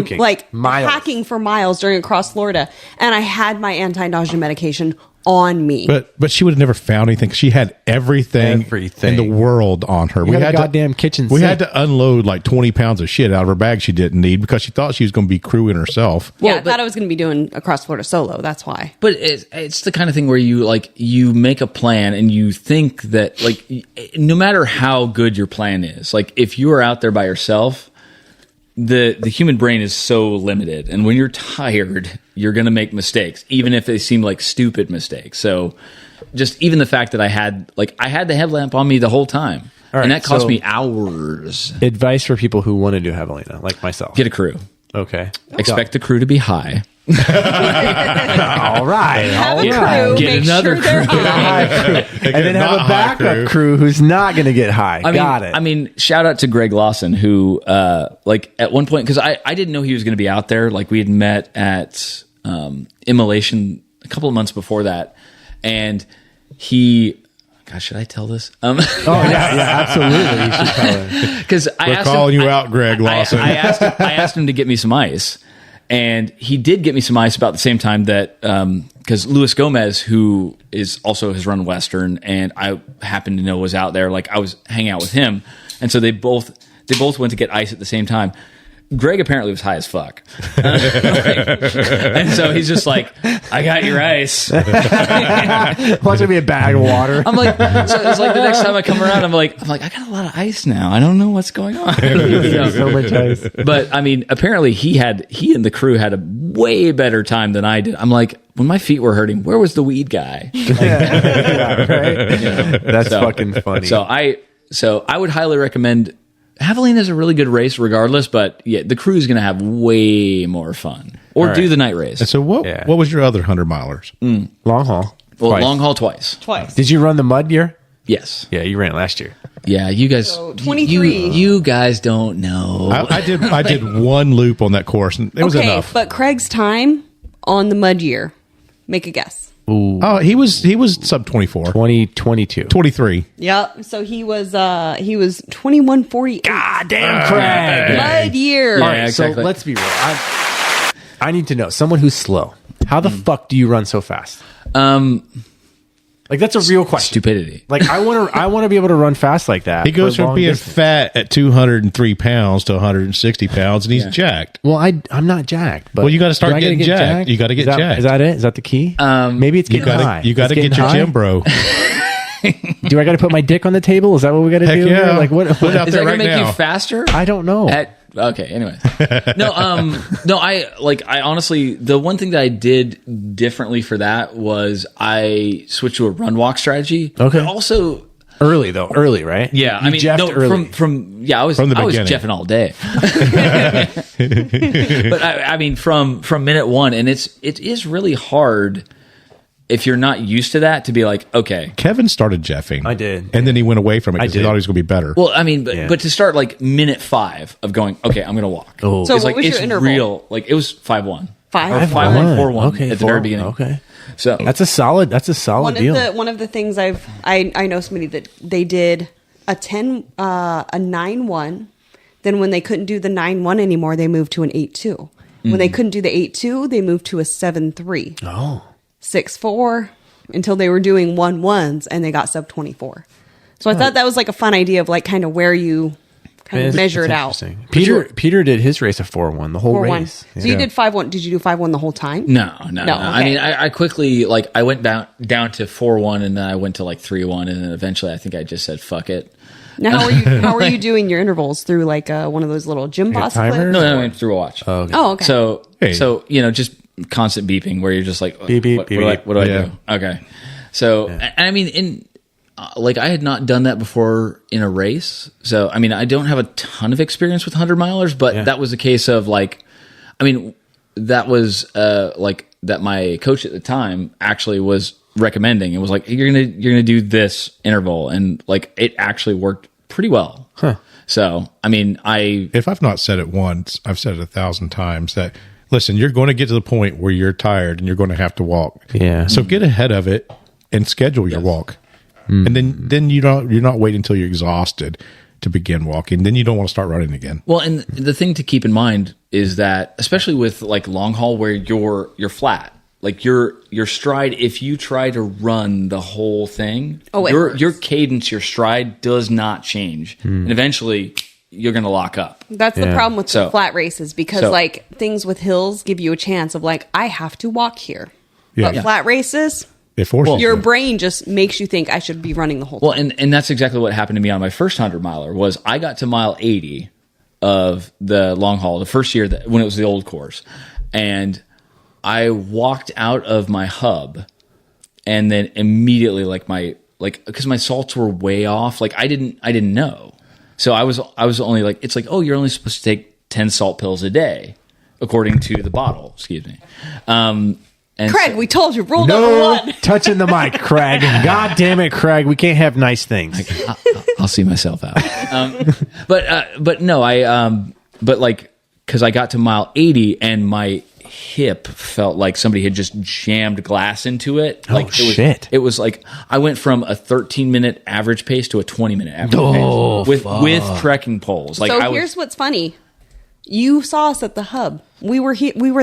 miles. hacking for miles during across Florida. And I had my anti-nausea medication on me. But she would have never found anything. She had everything in the world on her. We had a goddamn kitchen We sink. had to unload like 20 pounds of shit out of her bag she didn't need because she thought she was going to be crewing herself. I thought I was going to be doing across Florida solo. That's why. But it's the kind of thing where you make a plan and you think that no matter how good your plan is, like if you are out there by yourself, the human brain is so limited, and when you're tired, you're going to make mistakes, even if they seem like stupid mistakes. So, just even the fact that I had the headlamp on me the whole time, and that cost me hours. Advice for people who want to do javelina, like myself: get a crew. Okay. Expect the crew to be high. All right. Get another crew. And then have a backup crew who's not going to get high. Got it. I mean, shout out to Greg Lawson, who, at one point, because I didn't know he was going to be out there. Like, we had met at Immolation a couple of months before that. And he... Gosh, should I tell this? Absolutely. You should tell it. Because We're calling you out, Greg Lawson. I asked him to get me some ice. And he did get me some ice about the same time that, because Luis Gomez, who is also has run Western, and I happened to know was out there. Like I was hanging out with him, and so they both went to get ice at the same time. Greg apparently was high as fuck, and so he's just like, "I got your ice." Watch it be a bag of water. I'm like, so it's like the next time I come around, I'm like, I got a lot of ice now. I don't know what's going on. So much ice. But I mean, apparently he and the crew had a way better time than I did. I'm like, when my feet were hurting, where was the weed guy? That's fucking funny. So I would highly recommend. Javelina is a really good race regardless, but yeah, the crew is going to have way more fun. Or do the night race. And so what was your other 100-milers? Long haul. Well, Twice. long haul twice. Did you run the mud year? Yes. Yeah, you ran it last year. Yeah, you guys. So, 23. You guys don't know. I did one loop on that course, and it was enough. But Craig's time on the mud year, make a guess. Ooh. Oh, he was sub 24. 2022. 23. Yep. So he was 21:48. God damn, Craig. Mud year. Yeah, All right, exactly. so let's be real. I need to know, someone who's slow, how the fuck do you run so fast? Like, that's a real question. Stupidity. Like, I want to be able to run fast like that. He goes for from long being distance. fat at 203 pounds to 160 pounds, and he's jacked. Well, I'm not jacked. But Well, you gotta start do I gotta getting get jacked. You gotta get jacked. Is that it? Is that the key? Maybe it's getting high. You got to It's get your getting high? gym bro. Do I got to put my dick on the table? Is that what we got to do? yeah. Here? Like, what? Put it out Is there that going right to make now. you faster? I don't know. Okay. Anyway, no. I honestly, the one thing that I did differently for that was I switched to a run walk strategy. Okay. But also, early, right? yeah. You jeffed early. I was From the I was beginning. jeffing all day. But I mean, from minute one, and it is really hard if you're not used to that to be like, okay. Kevin started jeffing. I did. And then he went away from it because he did. thought he was going to be better. Well, I mean, but to start like minute 5 of going, okay, I'm going to walk. Oh. So it's what like was your it's interval? real. Like it was 5-1. 5-1. 5-1, 4-1 Okay, at the very beginning. Okay, So that's a solid deal. One of the things I know somebody that they did a 9-1. Then when they couldn't do the 9-1 anymore, they moved to an 8-2. When they couldn't do the 8-2, they moved to a 7-3. Oh. 6-4 until they were doing 1-1s and they got sub 24. So I thought that was like a fun idea of like kind of where you kind of measure it out. Peter did his race of 4-1, the whole 4-1. race. So you did 5-1. Did you do 5-1 the whole time? No. Okay. I mean, I quickly, like, I went down to 4-1, and then I went to like 3-1, and then eventually I think I just said fuck it. Now, how are you doing your intervals through like one of those little gym boss timer? clips? No, I went through a watch. Oh, okay. Oh, okay. So just constant beeping where you're just like, Beep, beep, what beep, do I beep. do? Okay. So, and I mean, like I had not done that before in a race. So, I mean, I don't have a ton of experience with 100 milers, but that was a case of like, I mean, that was like that my coach at the time actually was recommending. It was like, you're going to do this interval. And like, it actually worked pretty well. Huh. So, I mean, if I've not said it once, I've said it 1,000 times that, listen, you're going to get to the point where you're tired and you're going to have to walk. Yeah. So get ahead of it and schedule your walk. And then you're not waiting until you're exhausted to begin walking. Then you don't want to start running again. Well, and the thing to keep in mind is that, especially with like long haul where you're flat, like your stride, if you try to run the whole thing, your cadence, your stride does not change. And eventually you're going to lock up. That's the problem with the flat races because like things with hills give you a chance of like, I have to walk here. Yeah. But flat races, It forces your you. brain just makes you think I should be running the whole time. Well, and that's exactly what happened to me on my first 100 miler was I got to mile 80 of the long haul, the first year when it was the old course. And I walked out of my hub and then immediately because my salts were way off. Like I didn't know. So I was only like, it's like, oh, you're only supposed to take 10 salt pills a day, according to the bottle, excuse me. And Craig, we told you, rule number one. Touching the mic, Craig. God damn it, Craig. We can't have nice things. I'll see myself out. But no, but like, cause I got to mile 80 and my hip felt like somebody had just jammed glass into it. Oh, Like shit. It was like, I went from a 13-minute average pace to a 20-minute average pace with trekking poles. Like So here's what's funny. You saw us at the hub. We were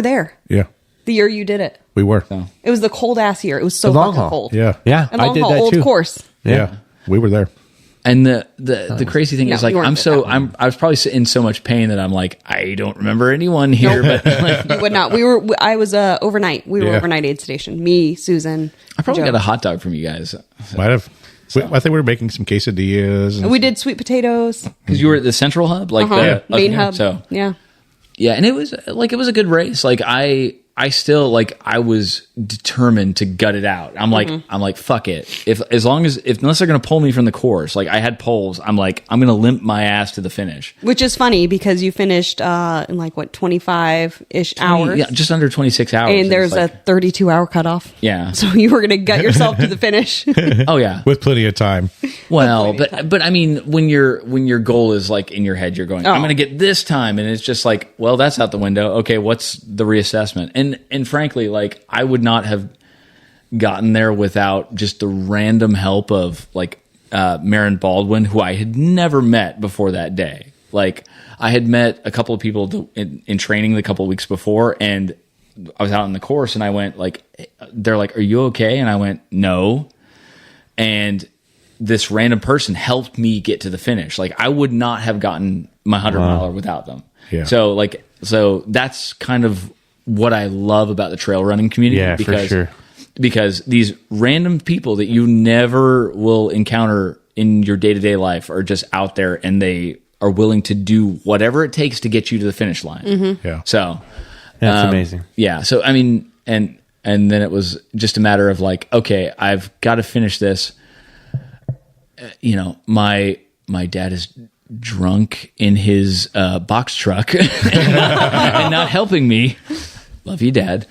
there Yeah, the year you did it. we were. It was the cold ass year. It was so The long fucking haul. cold. Yeah. Yeah, And I long did haul, that old too. course. Yeah. We were there. And the crazy thing is No, like, you weren't there. I was probably in so much pain that I'm like, I don't remember anyone here, but like, You would not. I was overnight. We were Yeah. overnight aid station. Me, Susan. I probably Joe. got a hot dog from you guys. Might have. I think we were making some quesadillas. And We did sweet potatoes. Because you were at the central hub, like the Main hub. So Yeah. yeah, and it was a good race. Like I still like I was determined to gut it out. I'm like fuck it. Unless they're gonna pull me from the course, like I had poles. I'm like I'm gonna limp my ass to the finish. Which is funny because you finished in like what 25-ish hours. Yeah, just under 26 hours. And there's It's like, a 32-hour cutoff. Yeah. So you were going to gut yourself to the finish. Oh yeah. with plenty of time. Well, but I mean, when your goal is like in your head, you're going, I'm going to get this time, and it's just like, well, that's out the window. Okay, what's the reassessment? And frankly, like I would not have gotten there without just the random help of like Marin Baldwin, who I had never met before that day. Like I had met a couple of people in training the couple of weeks before, and I was out on the course, and I went like, they're like, "Are you okay?" And I went, "No," and this random person helped me get to the finish. Like I would not have gotten my 100 miler without them. Yeah. So that's kind of what I love about the trail running community. Yeah, for sure. Because these random people that you never will encounter in your day-to-day life are just out there, and they are willing to do whatever it takes to get you to the finish line. Yeah. So That's amazing. yeah. So I mean, and then it was just a matter of like, okay, I've got to finish this. You know, my dad is drunk in his box truck and not helping me. Love you, Dad.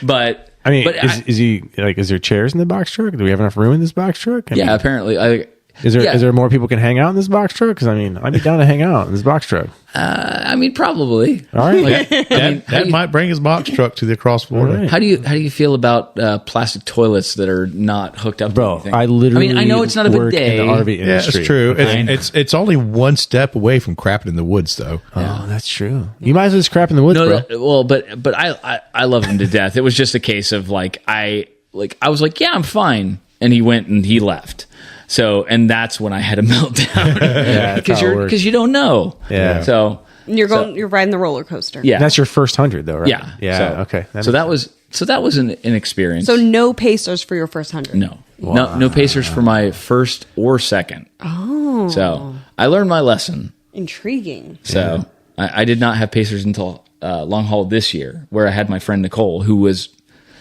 But I mean, but is he like? Is there chairs in the box truck? Do we have enough room in this box truck? I mean, yeah, apparently. Is there more people can hang out in this box truck? Because I mean, I'd be down to hang out in this box truck. I mean, probably. All right. That might bring his box truck to the cross border. Right. How do you feel about plastic toilets that are not hooked up? to Bro, anything? I literally. I know it's not a good work day. in the RV Yeah, industry. it's true. I know. It's only one step away from crapping in the woods, though. Oh, that's true. You might as well just crap in the woods, bro. But I love him to death. It was just a case of like I was like, yeah, I'm fine, and he went and he left. So, and that's when I had a meltdown. that's how it works. Because you don't know. Yeah. So You're riding the roller coaster. yeah. That's your first 100 though, right? Yeah. Yeah. So, Okay. So that was an experience. So no pacers for your first 100. No. No pacers for my first or second. Oh. So I learned my lesson. Intriguing. So I did not have pacers until long haul this year, where I had my friend Nicole, who was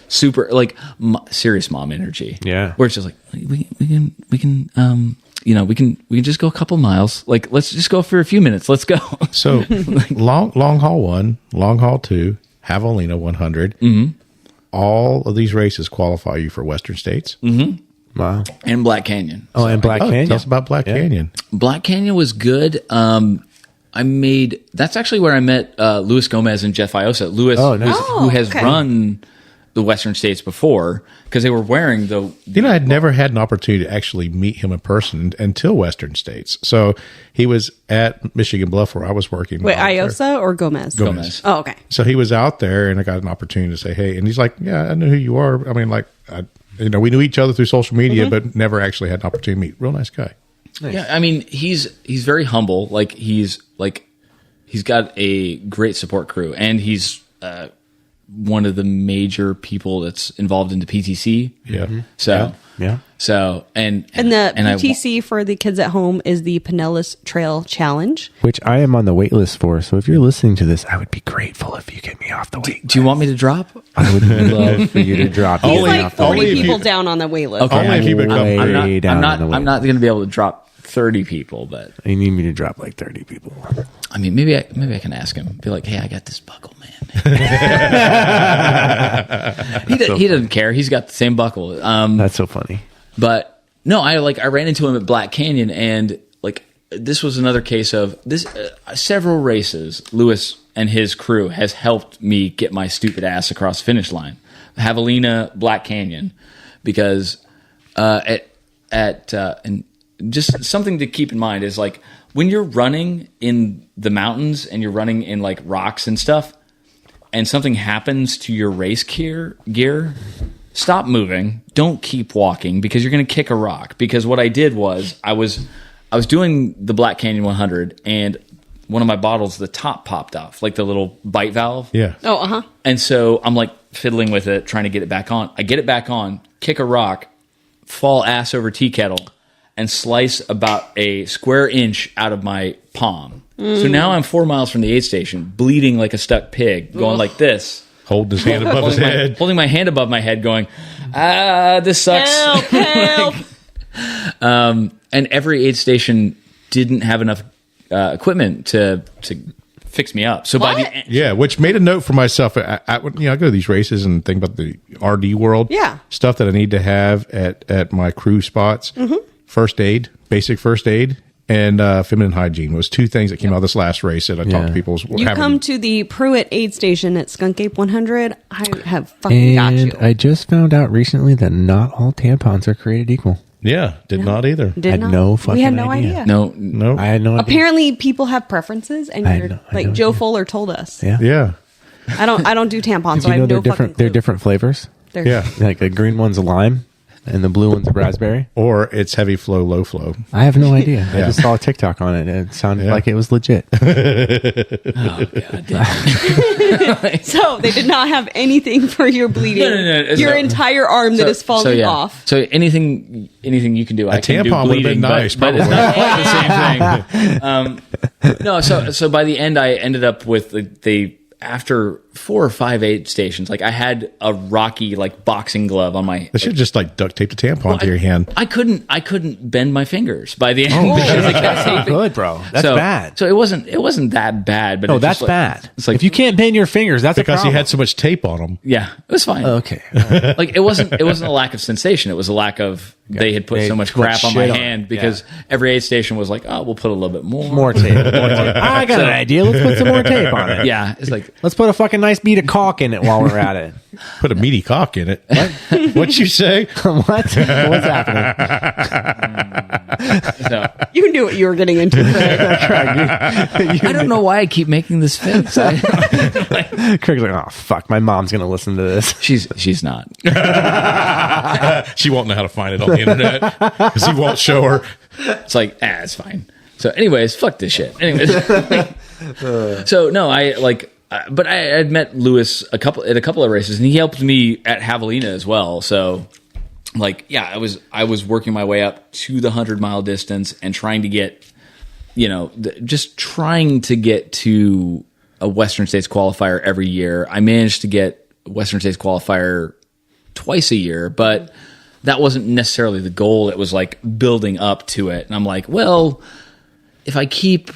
super like serious mom energy. Yeah. Where it's just like we can just go a couple miles. Like let's just go for a few minutes. Let's go. So long haul 1, long haul 2, Javelina 100. Mm-hmm. All of these races qualify you for Western States. Mm-hmm. Wow. And Black Canyon. Oh, and Black Canyon. Tell us about Black Canyon. Black Canyon was good. That's actually where I met Luis Gomez and Jeff Iosa. Luis, nice. who has run the Western States before, because they were wearing the. You know, I'd never had an opportunity to actually meet him in person until Western States. So he was at Michigan Bluff where I was working. Wait, Iosa or Gomez? Gomez. Oh, okay. So he was out there, and I got an opportunity to say, "Hey," and he's like, "Yeah, I know who you are." I mean, like, we knew each other through social media, but never actually had an opportunity to meet. Real nice guy. Nice. Yeah, I mean, he's very humble. Like he's got a great support crew, and he's one of the major people that's involved in the PTC. Yeah. So Yeah. So and the PTC for the kids at home is the Pinellas Trail Challenge, Which I am on the wait list for. So if you're listening to this, I would be grateful if you get me off the wait list. Do you want me to drop? I would love for you to drop he's me like off the wait 30 list. people down on the wait list. Okay. Only if you become. I'm not going to be able to drop 30 people, but You need me to drop like 30 people. I mean, maybe I can ask him. Be like, hey, I got this buckle, man. He doesn't care. He's got the same buckle. That's so funny. But no, I ran into him at Black Canyon, and like this was another case of this. Several races, Lewis and his crew has helped me get my stupid ass across the finish line. Javelina, Black Canyon, because and just something to keep in mind is like when you're running in the mountains and you're running in like rocks and stuff, and something happens to your race gear, stop moving. Don't keep walking because you're going to kick a rock. Because what I did was I was doing the Black Canyon 100 and one of my bottles, the top popped off, like the little bite valve. Yeah. Oh, uh-huh. And so I'm like fiddling with it, trying to get it back on. I get it back on, kick a rock, fall ass over tea kettle, and slice about a square inch out of my palm. So now I'm 4 miles from the aid station, bleeding like a stuck pig, going like this. Holding his hand above his head. Holding my hand above my head, going, this sucks. Help. And every aid station didn't have enough equipment to fix me up. So by the end, Yeah, which made a note for myself. I go to these races and think about the RD world. Yeah. Stuff that I need to have at my crew spots. First aid, basic first aid, and feminine hygiene was two things that came out of this last race that I talked to people. You come to the Pruitt aid station at Skunk Ape 100, I have fucking got you. I just found out recently that not all tampons are created equal. Yeah, did not either. Did had not. no We fucking had no idea. idea. no, I had no idea. Apparently, people have preferences, and I you're know- I like know. Joe Fuller told us. Yeah. Yeah, I don't do tampons, Did so I you know have they're no different? fucking They're clue. different flavors. They're- yeah. Like the green one's a lime, and the blue one's a raspberry. Or it's heavy flow, low flow. I have no idea. I Yeah. just saw a TikTok on it, and it sounded Yeah. like it was legit. Oh, God damn. So they did not have anything for your bleeding. No, Your entire arm that is falling off. So anything you can do, I can do tampon would've bleeding, been nice, but it's probably. not quite the same thing. No, so by the end, I ended up with the after 4 or 5 aid stations, like I had a rocky like boxing glove on my. They should just like duct tape the tampon to your hand. I couldn't bend my fingers by the end. Oh, because I kept taping. Good, bro. That's So- bad. So it wasn't that bad, but No, it's that's just like, bad. It's like if you can't bend your fingers, that's Because a he problem. had so much tape on him. yeah, it was fine. Okay. Like it wasn't a lack of sensation. It was a lack of they had put They so much put crap on my shit on hand it. because every aid station was like, oh, we'll put a little bit more. More tape. More tape. I got an idea. Let's put some more tape on it. Yeah, it's like Let's put a fucking nice bead of caulk in it while we're at it. Put a meaty cock in it. What'd you say? What? What's happening? So, You knew what you were getting into, Craig. I don't know why I keep making this face. Craig's like, oh fuck, my mom's gonna listen to this. She's not. She won't know how to find it on the internet because he won't show her. It's like, it's fine. So, anyways, fuck this shit. Anyways, so no, but I had met Lewis at a couple of races, and he helped me at Javelina as well. So, like, yeah, I was working my way up to the 100-mile distance and trying to get, just trying to get to a Western States qualifier every year. I managed to get Western States qualifier twice a year, but that wasn't necessarily the goal. It was like building up to it. And I'm like, well, if I keep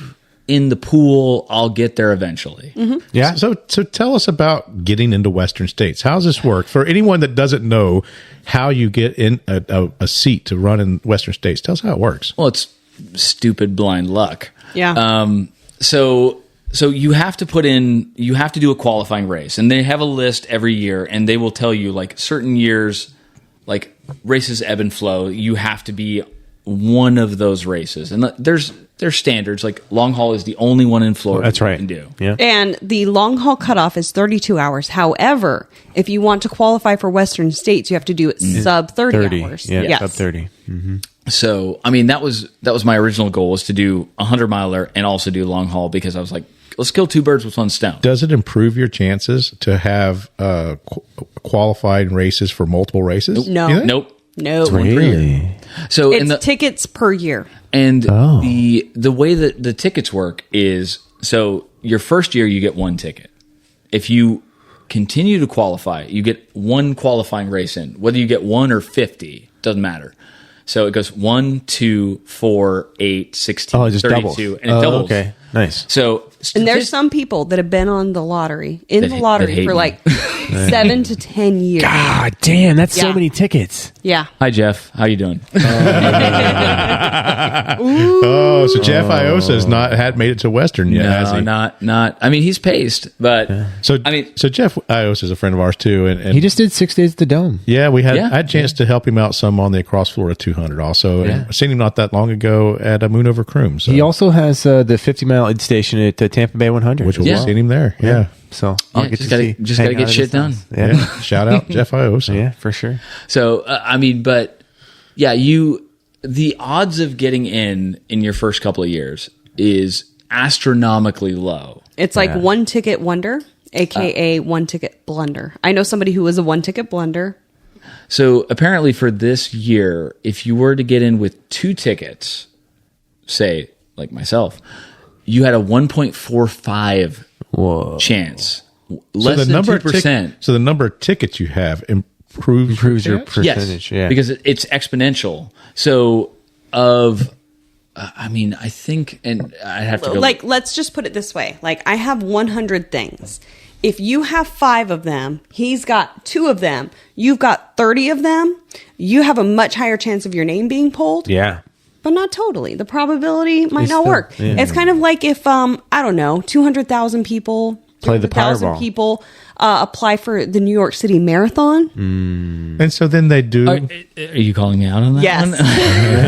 in the pool, I'll get there eventually. Mm-hmm. Yeah. So tell us about getting into Western States. How does this work for anyone that doesn't know how you get in a seat to run in Western States? Tell us how it works. Well, it's stupid blind luck. Yeah. So you have to do a qualifying race, and they have a list every year, and they will tell you like certain years, like races ebb and flow. You have to be one of those races, and there's standards. Like long haul is the only one in Florida. That's right. You can do. Yeah. And the long haul cutoff is 32 hours. However, if you want to qualify for Western States, you have to do it sub 30 hours. Yeah, Yes. sub 30. Mm-hmm. So, I mean, that was my original goal, was to do a 100-miler and also do long haul, because I was like, let's kill two birds with one stone. Does it improve your chances to have qualified races for multiple races? No. You think? Nope. No. Really? So It's tickets per year. And the way that the tickets work is, so your first year you get one ticket. If you continue to qualify, you get one qualifying race in. Whether you get 1 or 50, doesn't matter. So it goes 1, 2, 4, 8, 16, Oh, it just 32, doubles. and it doubles. Okay, nice. So And there's some people that have been on the lottery, That hate for me. like 7 to 10 years. God damn, that's so Yeah. many tickets. Yeah. Hi, Jeff. How you doing? Oh, so Jeff Iosa has not made it to Western yet, has No, he? not. I mean, he's paced, but So I mean, so Jeff Iosa is a friend of ours too, and He just did 6 days at the Dome. yeah, I had a chance Yeah. to help him out some on the Across Florida 200 also. And I seen him not that long ago at a Moon Over Croom. So He also has the 50-mile aid station at Tampa Bay 100. which we'll Yeah. seen him there. Yeah. So Yeah, I'll get just to gotta- see. just hang gotta get out at shit his done. house. Yeah. Shout out Jeff Iosa. Yeah, for sure. so I mean, but yeah, the odds of getting in your first couple of years is astronomically low. It's like one ticket wonder, aka one ticket blunder. I know somebody who was a one ticket blunder. So apparently for this year, if you were to get in with 2 tickets, say like myself, you had a 1.45 Whoa. chance. So Less the than number 2%. so the number of tickets you have Improves your chance? percentage. Yes, Yeah. because it's exponential. So I mean, I think, and I'd have to go. Like, let's just put it this way. Like, I have 100 things. If you have 5 of them, he's got 2 of them, you've got 30 of them, you have a much higher chance of your name being pulled. Yeah. But not totally. The probability might It's not still- work. yeah. It's kind of like if, I don't know, 200,000 people, Play the 300,000 Powerball. people apply for the New York City Marathon. And so then they do. Are you calling me out on that? Yes. one?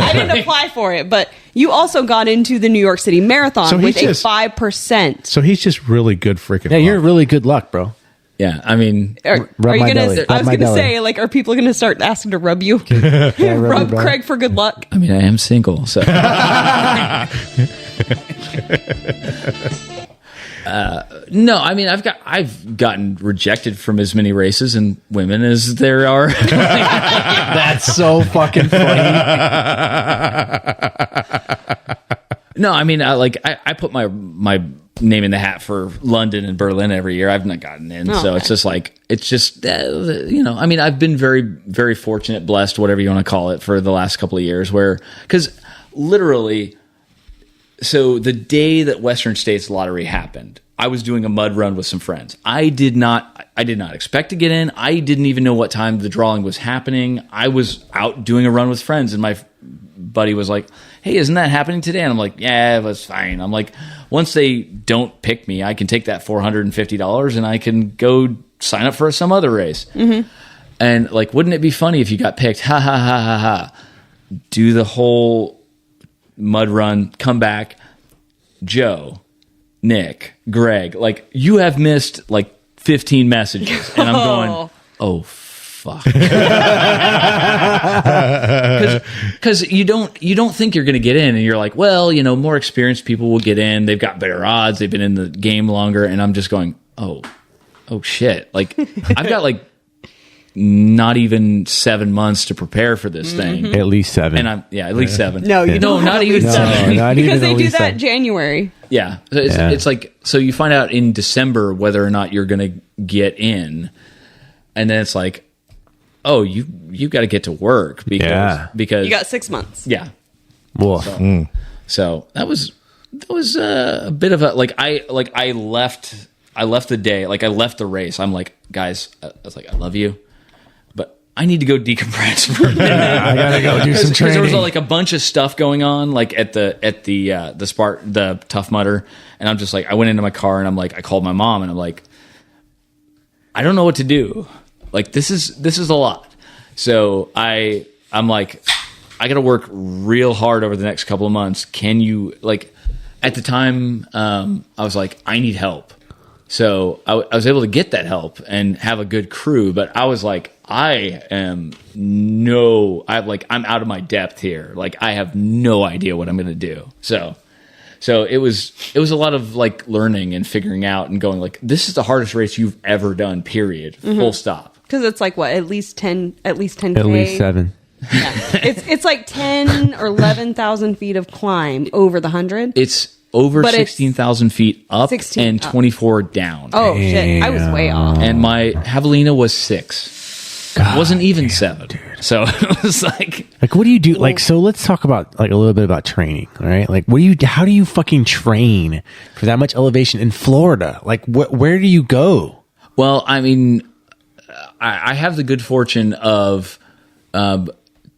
I didn't apply for it, but you also got into the New York City Marathon So he's with just- a 5%. So he's just really good freaking. Yeah, you're luck. really good luck, bro. Yeah, I mean, Are Rub you my gonna? belly. I Rub was my gonna belly. say, like, are people gonna start asking to rub you? Can I rub Rub your belly? Craig for good luck. I mean, I am single, so. No, I mean, I've gotten rejected from as many races and women as there are. That's so fucking funny. No, I mean, I put my name in the hat for London and Berlin every year. I've not gotten in, so Okay. it's just like I mean, I've been very, very fortunate, blessed, whatever you want to call it, for the last couple of years. Because literally, so the day that Western States Lottery happened, I was doing a mud run with some friends. I did not expect to get in. I didn't even know what time the drawing was happening. I was out doing a run with friends, and my buddy was like, "Hey, isn't that happening today?" And I'm like, "Yeah, that's fine." I'm like, once they don't pick me, I can take that $450 and I can go sign up for some other race. Mm-hmm. And like, wouldn't it be funny if you got picked? Ha ha ha ha ha. Do the whole mud run, come back, Joe, Nick, Greg, like you have missed like 15 messages, and I'm going, oh fuck, because you don't think you're going to get in, and you're like, well, more experienced people will get in, they've got better odds, they've been in the game longer, and I'm just going, oh shit, like I've got like not even 7 months to prepare for this thing. At least 7. And at least 7. No, you don't. Not even No, 7. not because even they at do least that 7. January. Yeah. So it's like, so you find out in December whether or not you're going to get in. And then it's like, oh, you got to get to work because You got 6 months. Yeah. Woof. So that was a bit of a, I left the day, like I left the race. I'm like, guys, I was like, I love you, but I need to go decompress for a minute. I gotta go do some training. There was like a bunch of stuff going on, like at the Tough Mudder, and I'm just like, I went into my car and I'm like, I called my mom and I'm like, I don't know what to do. Like this is a lot. So I'm like, I got to work real hard over the next couple of months. Can you, like, at the time, I was like, I need help. So I was able to get that help and have a good crew, but I was like, I'm out of my depth here. Like I have no idea what I'm going to do. So it was a lot of like learning and figuring out and going like, this is the hardest race you've ever done, period. Full stop. Because it's like what, at least 10 At least 7. Yeah. it's like 10 or 11,000 feet of climb over the 100. It's over But it's 16,000 feet up 16 and up. 24 down. Oh shit, I was way off. And my javelina was 6. It wasn't even 7. Dude. So it was like what do you do? Like, so let's talk about like a little bit about training, all right? Like, how do you fucking train for that much elevation in Florida? Like, where do you go? Well, I mean, I have the good fortune of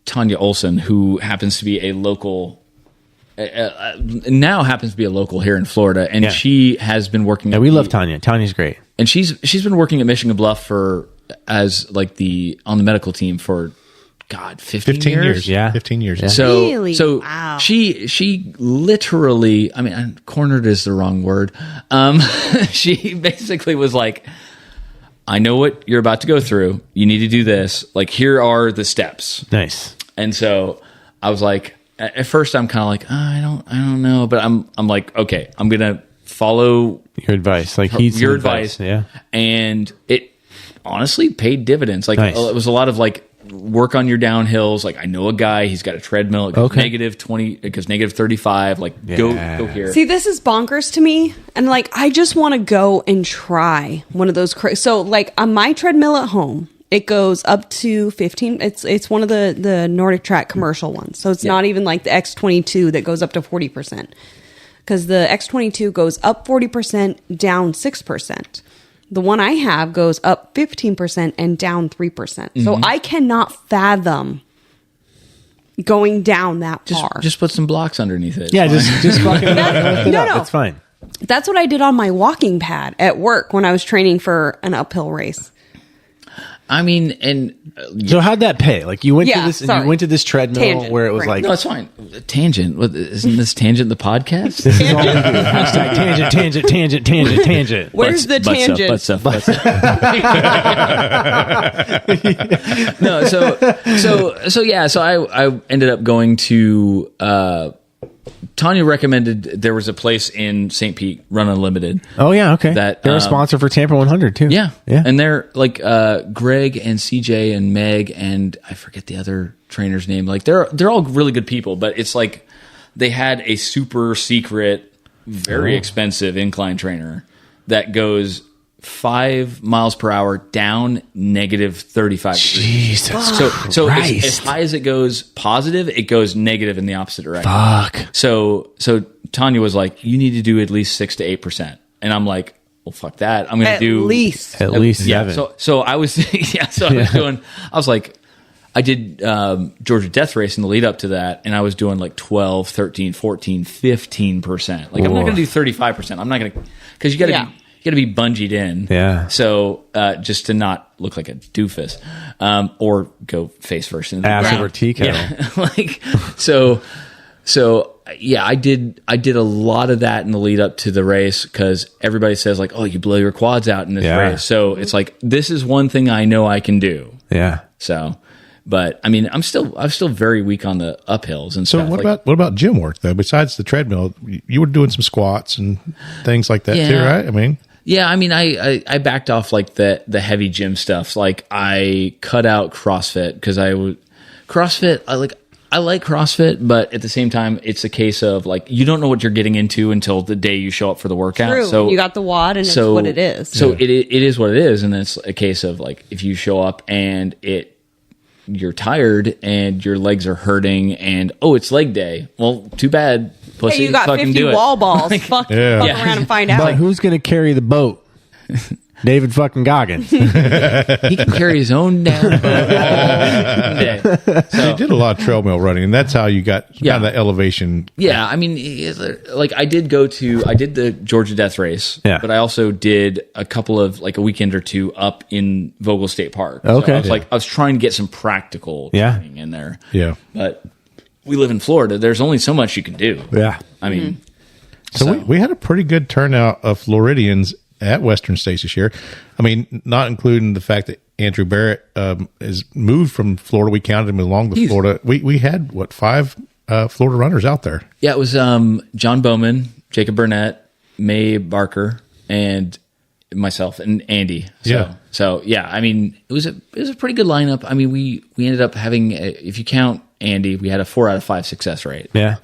Tanya Olson, who happens to be a local, now happens to be a local here in Florida, and she has been working. Yeah, we love Tanya. Tanya's great, and she's been working at Michigan Bluff as like on the medical team for 15 years. Yeah, 15 years. Yeah. So, Really? Wow. she literally, I mean, cornered is the wrong word. She basically was like, I know what you're about to go through. You need to do this. Like, here are the steps. Nice. And so I was like, at first I'm kind of like, I don't know, but I'm like, okay, I'm going to follow Your advice, like he's your advice. Yeah. And it honestly paid dividends. Like Nice. it was a lot of like work on your downhills. Like I know a guy, he's got a treadmill. It goes negative 20, it goes negative 35. Like go here. See, this is bonkers to me, and like I just want to go and try one of those. So like on my treadmill at home, it goes up to 15. It's one of the Nordic Track commercial ones, so it's not even like the X22 that goes up to 40%. Because the X22 goes up 40%, down 6%. The one I have goes up 15% and down 3%. So I cannot fathom going down that far. Just put some blocks underneath it. Yeah, just fucking No. That's fine. That's what I did on my walking pad at work when I was training for an uphill race. I mean, and So how'd that pay? Like you went to this, sorry. you went to this treadmill Tangent, where it was right. like, no, it's fine. Tangent. Isn't this Tangent the podcast? this is all we do. Hashtag tangent. Where's the tangent? Butts up. No, so yeah. So I ended up going to. Tanya recommended there was a place in St. Pete, Run Unlimited. Oh yeah, okay. That, they're a sponsor for Tampa 100 too. Yeah. yeah. And they're like Greg and CJ and Meg and I forget the other trainer's name. Like they're all really good people, but it's like they had a super secret, very expensive incline trainer that goes 5 miles per hour down negative 35 degrees. Jesus. So Christ. as high as it goes positive, it goes negative in the opposite direction. Fuck. So Tanya was like, you need to do at least 6 to 8%. And I'm like, well, fuck that. I'm going to do At least 7. So I was, I was like, I did Georgia Death Race in the lead up to that, and I was doing like 12, 13, 14, 15%. Like, I'm not going to do 35%. I'm not going to, because you got to be bungeed in. Yeah. So just to not look like a doofus, or go face first into the Ass ground. over tea kettle. Yeah. Like, so yeah, I did a lot of that in the lead up to the race because everybody says like, oh, you blow your quads out in this race. So it's like, this is one thing I know I can do. Yeah. So, but I mean, I'm still very weak on the uphills and So stuff. what about gym work though? Besides the treadmill, you were doing some squats and things like that too, right? I mean, yeah, I mean, I backed off like the heavy gym stuff. Like I cut out CrossFit because I like CrossFit, but at the same time, it's a case of like you don't know what you're getting into until the day you show up for the workout. True. So You got the WOD, and it's what it is. So it is what it is, and it's a case of like if you show up and you're tired and your legs are hurting, and it's leg day. Well, too bad, pussy. Hey, you got fucking 50 do it. wall balls. Fuck around and find out. But who's going to carry the boat? David fucking Goggins. He can carry his own damn boat all day. so you did a lot of treadmill running, and that's how you got kind of that elevation. Yeah, I mean, like I did the Georgia Death Race, but I also did a couple of like a weekend or two up in Vogel State Park. Okay, so I was trying to get some practical training in there. Yeah, but we live in Florida. There's only so much you can do. Yeah, I mean, so we had a pretty good turnout of Floridians at Western States this year. I mean, not including the fact that Andrew Barrett has moved from Florida. We counted him along with Florida. We had, 5 Florida runners out there? Yeah, it was John Bowman, Jacob Burnett, May Barker, and myself and Andy. So yeah, I mean, it was a pretty good lineup. I mean, we ended up having, if you count Andy, we had a 4 out of 5 success rate. Yeah.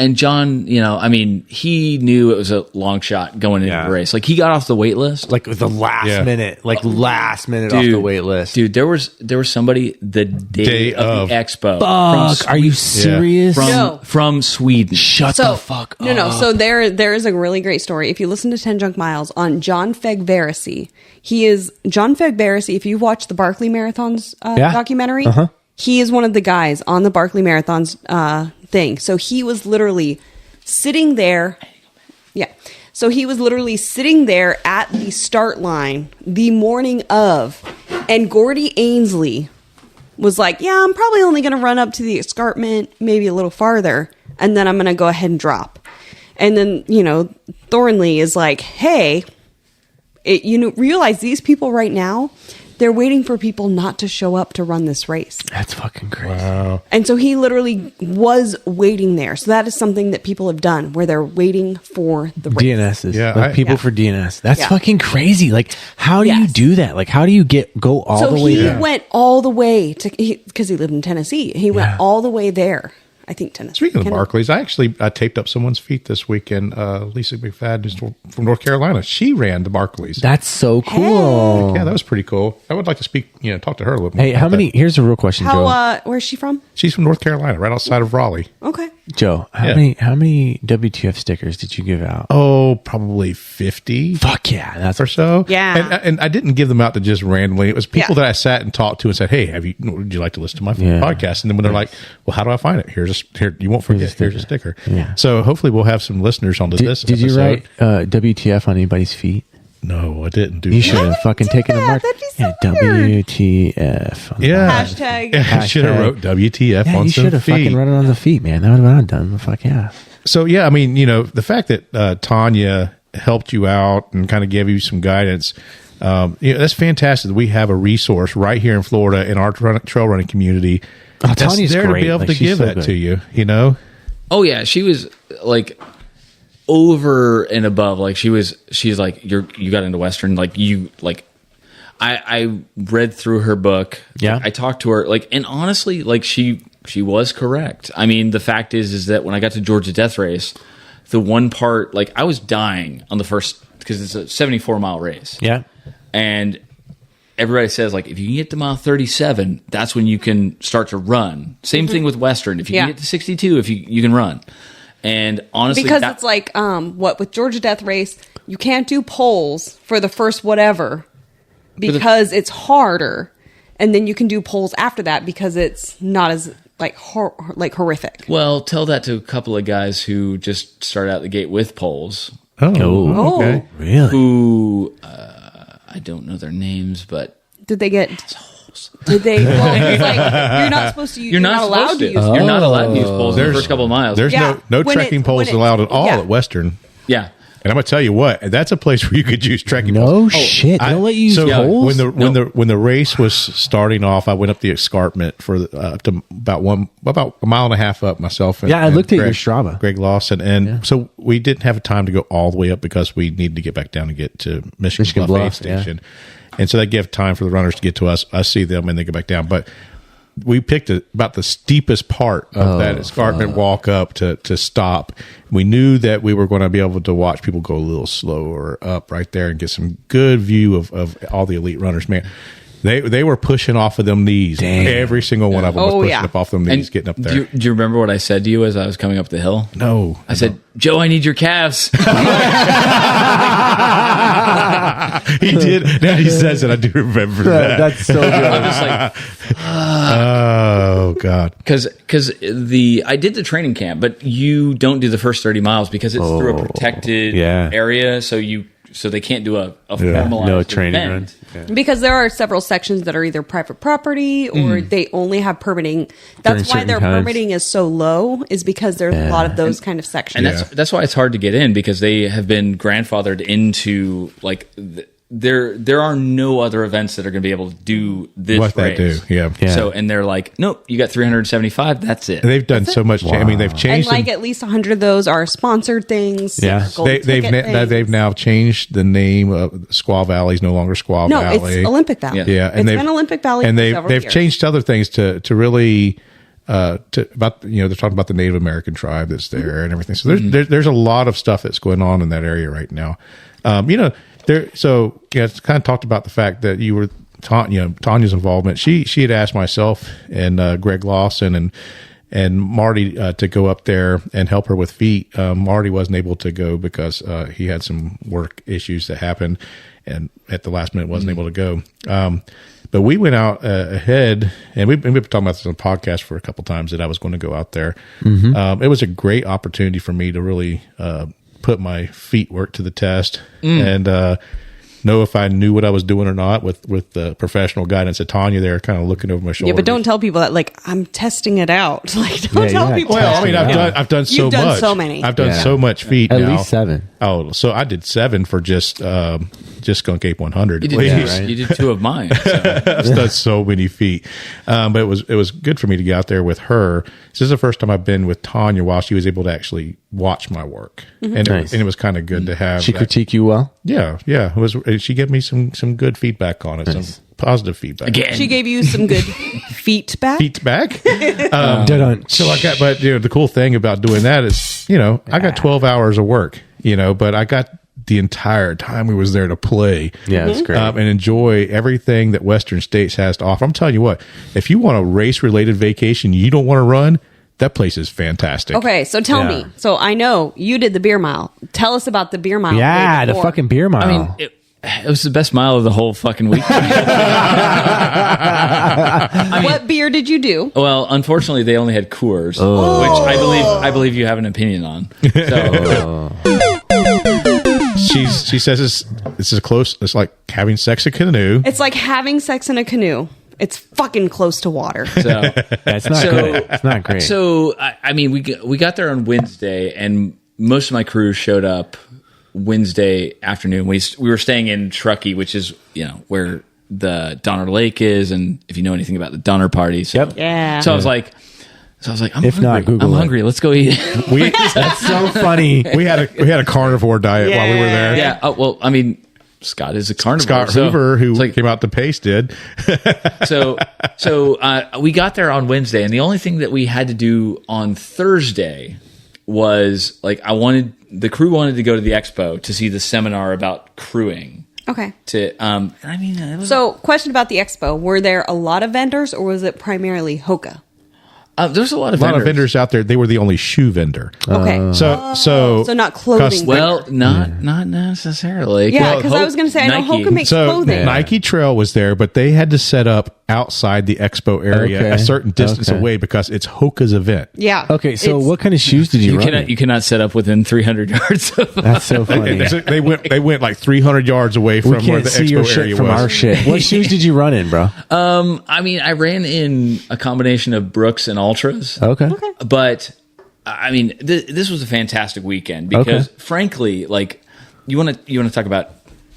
And John, I mean, he knew it was a long shot going into the race. Like he got off the wait list, like the last minute, off the wait list. Dude, there was somebody the day of the expo. Fuck, are you serious? From Sweden. Shut the fuck up. No. So there is a really great story. If you listen to 10 Junk Miles on John Fegvaresi, John Fegvaresi. If you watch the Barkley Marathons documentary, he is one of the guys on the Barkley Marathons thing. So he was literally sitting there. Yeah. So he was literally sitting there at the start line the morning of, and Gordy Ainsley was like, yeah, I'm probably only going to run up to the escarpment, maybe a little farther, and then I'm going to go ahead and drop. And then, Thornley is like, hey, realize these people right now, they're waiting for people not to show up to run this race. That's fucking crazy. Wow. And so he literally was waiting there. So that is something that people have done where they're waiting for the race. DNSs. Yeah, people for DNS. That's fucking crazy. Like, how do you do that? Like, how do you go all the way there? So he went all the way because he lived in Tennessee. He went all the way there. I think Tennessee. Speaking of Barclays, I taped up someone's feet this weekend. Lisa McFadden is from North Carolina. She ran the Barclays. That's so cool. Yeah, that was pretty cool. I would like to talk to her a little more. Hey, here's a real question, Joe. Where's she from? She's from North Carolina, right outside of Raleigh. Okay. Joe, how many WTF stickers did you give out? Oh, probably 50. Fuck yeah, that's or so. Yeah. And I didn't give them out to just randomly. It was people that I sat and talked to and said, "Hey, would you like to listen to my podcast?" And then when they're like, "Well, how do I find it?" Here, you won't forget. Here's a sticker. Yeah. So hopefully we'll have some listeners on this. Did you write WTF on anybody's feet? No, I didn't do You that. should have fucking taken a mark. That'd be so weird. WTF. Yeah. Hashtag. I should have wrote WTF Yeah, on you some should have feet. fucking run it on the feet, man. That would have been done. Fuck yeah. So, yeah, I mean, the fact that Tanya helped you out and kind of gave you some guidance, that's fantastic that we have a resource right here in Florida in our trail running community. That's Tanya's there great. to be able to She's give so that good. to you, Oh yeah, she was like over and above. Like she's like, you got into Western. I read through her book. Yeah. I talked to her and honestly, she was correct. I mean, the fact is that when I got to Georgia Death Race, the one part, I was dying on the first, because it's a 74-mile race. Yeah. And everybody says, if you can get to mile 37, that's when you can start to run. Same thing with Western. If you can get to 62, if you can run. And honestly, because it's with Georgia Death Race, you can't do polls for the first whatever because it's harder, and then you can do polls after that because it's not as horrific. Well, tell that to a couple of guys who just started out the gate with polls. Oh, okay. Really? Who I don't know their names, but Did they get assholes. Did they? Well, it's like you're not supposed to. You're not allowed to use. You're not allowed to use poles in the first couple of miles. There's no trekking poles allowed at all at Western. Yeah. And I'm gonna tell you what, that's a place where you could use trekking No poles. shit. They don't let you use poles? When the race was starting off, I went up the escarpment for up to about a mile and a half up myself. And, I looked at your Greg, Strava. Greg Lawson, and so we didn't have time to go all the way up because we needed to get back down and get to Michigan Bluff aid station, and so they give time for the runners to get to us. I see them and they go back down, but we picked about the steepest part of that escarpment walk up to stop. We knew that we were going to be able to watch people go a little slower up right there and get some good view of all the elite runners. Man, they were pushing off of them knees. Damn. Every single one of them was pushing up off them knees, getting up there. Do you remember what I said to you as I was coming up the hill? No. I said, Joe, I need your calves. He did. Now he says it. I do remember that. That's so good. I'm just like, oh God. Because I did the training camp, but you don't do the first 30 miles because it's through a protected area, so they can't do a formalized training event. run. Yeah. Because there are several sections that are either private property or they only have permitting. That's why their permitting is so low, is because there's a lot of those kind of sections. And that's why it's hard to get in, because they have been grandfathered into like there are no other events that are going to be able to do this What race. they do, yeah. So, and they're like, nope, you got 375. That's it. And they've done so much. I mean, they've And changed. like at least 100 of those are sponsored things. Yeah. They've now changed the name of Squaw Valley. Is no longer Squaw No, Valley. it's Olympic Valley. Yeah, and it's been Olympic Valley, and for they've several they've years. changed other things to really about they're talking about the Native American tribe that's there and everything. So there's a lot of stuff that's going on in that area right now. It's kind of talked about the fact that you were Tanya's involvement. She had asked myself and Greg Lawson and Marty to go up there and help her with feet. Marty wasn't able to go because he had some work issues that happened, and at the last minute wasn't able to go. But we went out ahead, and we've been talking about this on the podcast for a couple times that I was going to go out there. It was a great opportunity for me to really put my feet work to the test and know if I knew what I was doing or not with the professional guidance of Tanya there, kind of looking over my shoulder. Yeah, but don't tell people that, like, I'm testing it out. Like, don't tell people. Well, I mean, I've done so You've much. done so many. I've done so much feet At now. least 7. Oh, so I did 7 for just Skunk Ape 100. You did, you did 2 of mine. So. I've done so many feet, but it was good for me to get out there with her. This is the first time I've been with Tanya while she was able to actually watch my work, and it was kind of good to have. She critique you well? Yeah. It was. She gave me some good feedback on it, some positive feedback. Again. She gave you some good feedback. Feedback. Dun-dun. So I got, but the cool thing about doing that is, I got 12 hours of work, but I got the entire time we was there to play. Yeah, that's great. And enjoy everything that Western States has to offer. I'm telling you what, if you want a race related vacation, you don't want to run, that place is fantastic. Okay, so tell me. So I know you did the beer mile. Tell us about the beer mile. Yeah, the fucking beer mile. I mean, it was the best mile of the whole fucking week. What beer did you do? Well, unfortunately, they only had Coors, which I believe you have an opinion on. So, She says this is close. It's like having sex in a canoe. It's like having sex in a canoe. It's fucking close to water. so that's not good. It's not great. So, I mean, we got there on Wednesday, and most of my crew showed up Wednesday afternoon. We were staying in Truckee, which is where the Donner Lake is, and if you know anything about the Donner Party, so, Yeah. So I was like, I'm If hungry. not, Google I'm it. hungry. Let's go eat. That's so funny. We had a carnivore diet while we were there. Yeah. Well, I mean, Scott is a carnivore. Scott so Hoover, who it's like, came out to pace, did. So we got there on Wednesday, and the only thing that we had to do on Thursday was like the crew wanted to go to the expo to see the seminar about crewing. Okay. It was So, question about the expo. Were there a lot of vendors, or was it primarily Hoka? there's a lot of A lot of vendors out there. They were the only shoe vendor. Okay. So not clothing. Well, not necessarily. Yeah, Well, because I was going to say, I know Nike. Hoka makes So clothing. Nike Trail was there, but they had to set up outside the expo area, Okay. a certain distance Okay. away, because it's Hoka's event. Yeah. Okay, so It's- what kind of shoes did you run? in? You cannot set up within 300 yards of them. That's so funny. They went like 300 yards away from We where can't the see your expo shit area from was. our shit. What shoes did you run in, bro? I mean, I ran in a combination of Brooks and Ultras. Okay. But I mean, this was a fantastic weekend because, Okay. frankly, like you want to talk about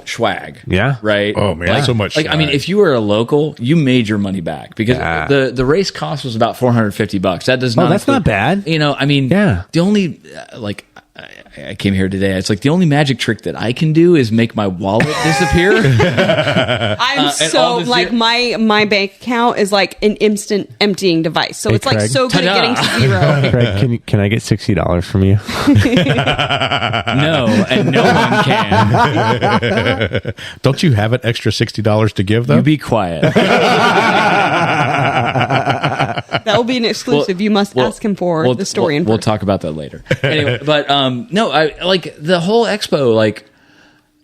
swag, Yeah. right? Oh, man, like, so much Like I mean, swag. if you were a local, you made your money back because Yeah. the race cost was about $450. That does not. that's include- not bad. You know, I mean, Yeah. The only like. I came here today. It's like the only magic trick that I can do is make my wallet disappear. I'm and so all the like my bank account is like an instant emptying device. So Hey, it's like Craig. so good at getting Ta-da. to zero. Craig, can I get $60 from you? No, and no one can. Don't you have an extra $60 to give them? You be quiet. That will be an exclusive. You must ask him for the story. We'll talk about that later. Anyway, but no, I like the whole expo. Like,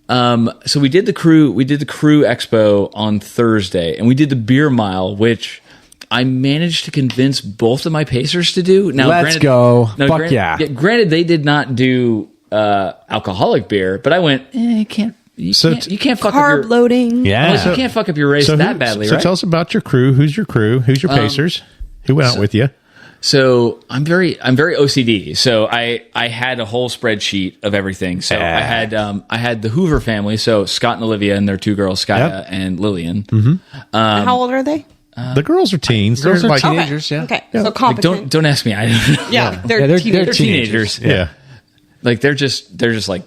so we did the crew expo on Thursday, and we did the beer mile, which I managed to convince both of my pacers to do. Now, Let's go. Fuck yeah. Granted, they did not do alcoholic beer, but I went. You can't fuck up Carb your loading. Yeah. You can't fuck up your race that badly, so right? tell us about your crew. Who's your crew? Who's your pacers? Who went out with you? So I'm very OCD. So I had a whole spreadsheet of everything. So I had the Hoover family. So Scott and Olivia and their two girls, Skya and Lillian. And how old are they? The girls are teens. girls They're are like, teenagers. Yeah. Okay. So Like, competent. don't ask me. I don't know. Yeah. Yeah, They're they're teenagers. teenagers. yeah, Like they're just like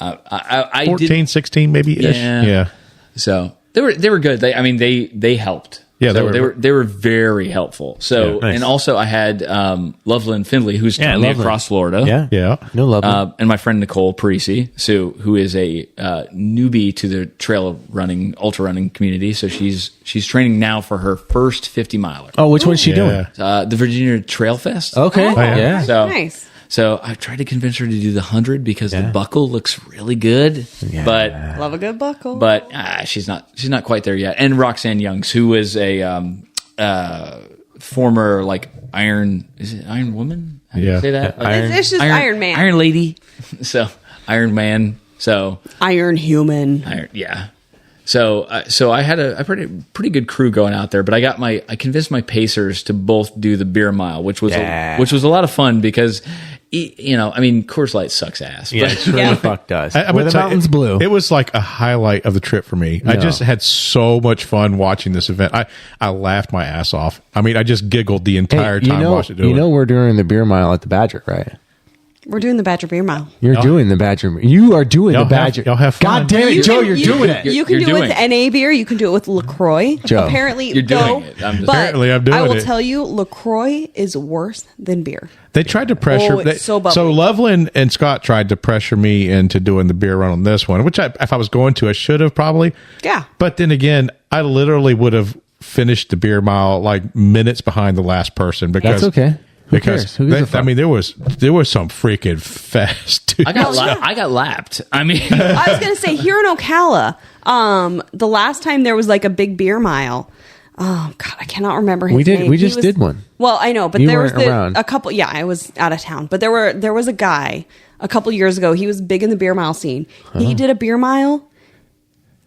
I 14, did. 16 maybe ish. Yeah. Yeah. So they were good. They helped. Yeah, So they were- they were very helpful. So Yeah, nice. and also I had Loveland Findlay, who's telling me Loveland. across Florida. Yeah. Yeah. No love. And my friend Nicole Parisi, who is a newbie to the ultra running community. So she's training now for her first 50 miler, Oh, which one's she doing? the Virginia Trail Fest. Okay. yeah. Yeah. So Nice. So I tried to convince her to do the 100 because the buckle looks really good, but Love a good buckle. she's not quite there yet. And Roxanne Youngs, who was a former like Iron Woman? How do you Yeah. say that? it's just Iron Man. Iron Lady. So Iron Man. So Iron Human. yeah. So I had a pretty good crew going out there, but I convinced my pacers to both do the beer mile, which was a lot of fun because Coors Light sucks ass. Yeah, But, it really fuck does. I'm Where gonna the tell you, mountain's blue. It was like a highlight of the trip for me. I just had so much fun watching this event. I laughed my ass off. I mean, I just giggled the entire time watching it. we're doing the beer mile at the Badger, right? We're doing the Badger Beer Mile. You're doing the Badger. You are doing the Badger. y'all have fun. God damn it, Joe! You're doing it. You can You're do it doing with it. NA beer. You can do it with LaCroix. Joe. Apparently, You're doing it. I'm just- but Apparently I'm doing I will it. tell you, LaCroix is worse than beer. They tried to pressure. Oh, it's so bubbly. so Loveland and Scott tried to pressure me into doing the beer run on this one, which if I was going to, I should have probably. Yeah. But then again, I literally would have finished the beer mile like minutes behind the last person because That's okay. Who because cares? Who gives a fuck? I mean, there was some freaking fast. Dude. I got lapped. I mean, I was going to say here in Ocala, the last time there was like a big beer mile. Oh God, I cannot remember his name. We He just was- did one. Well, I know, but You there was weren't around. a couple. Yeah, I was out of town, but there was a guy a couple years ago. He was big in the beer mile scene. He did a beer mile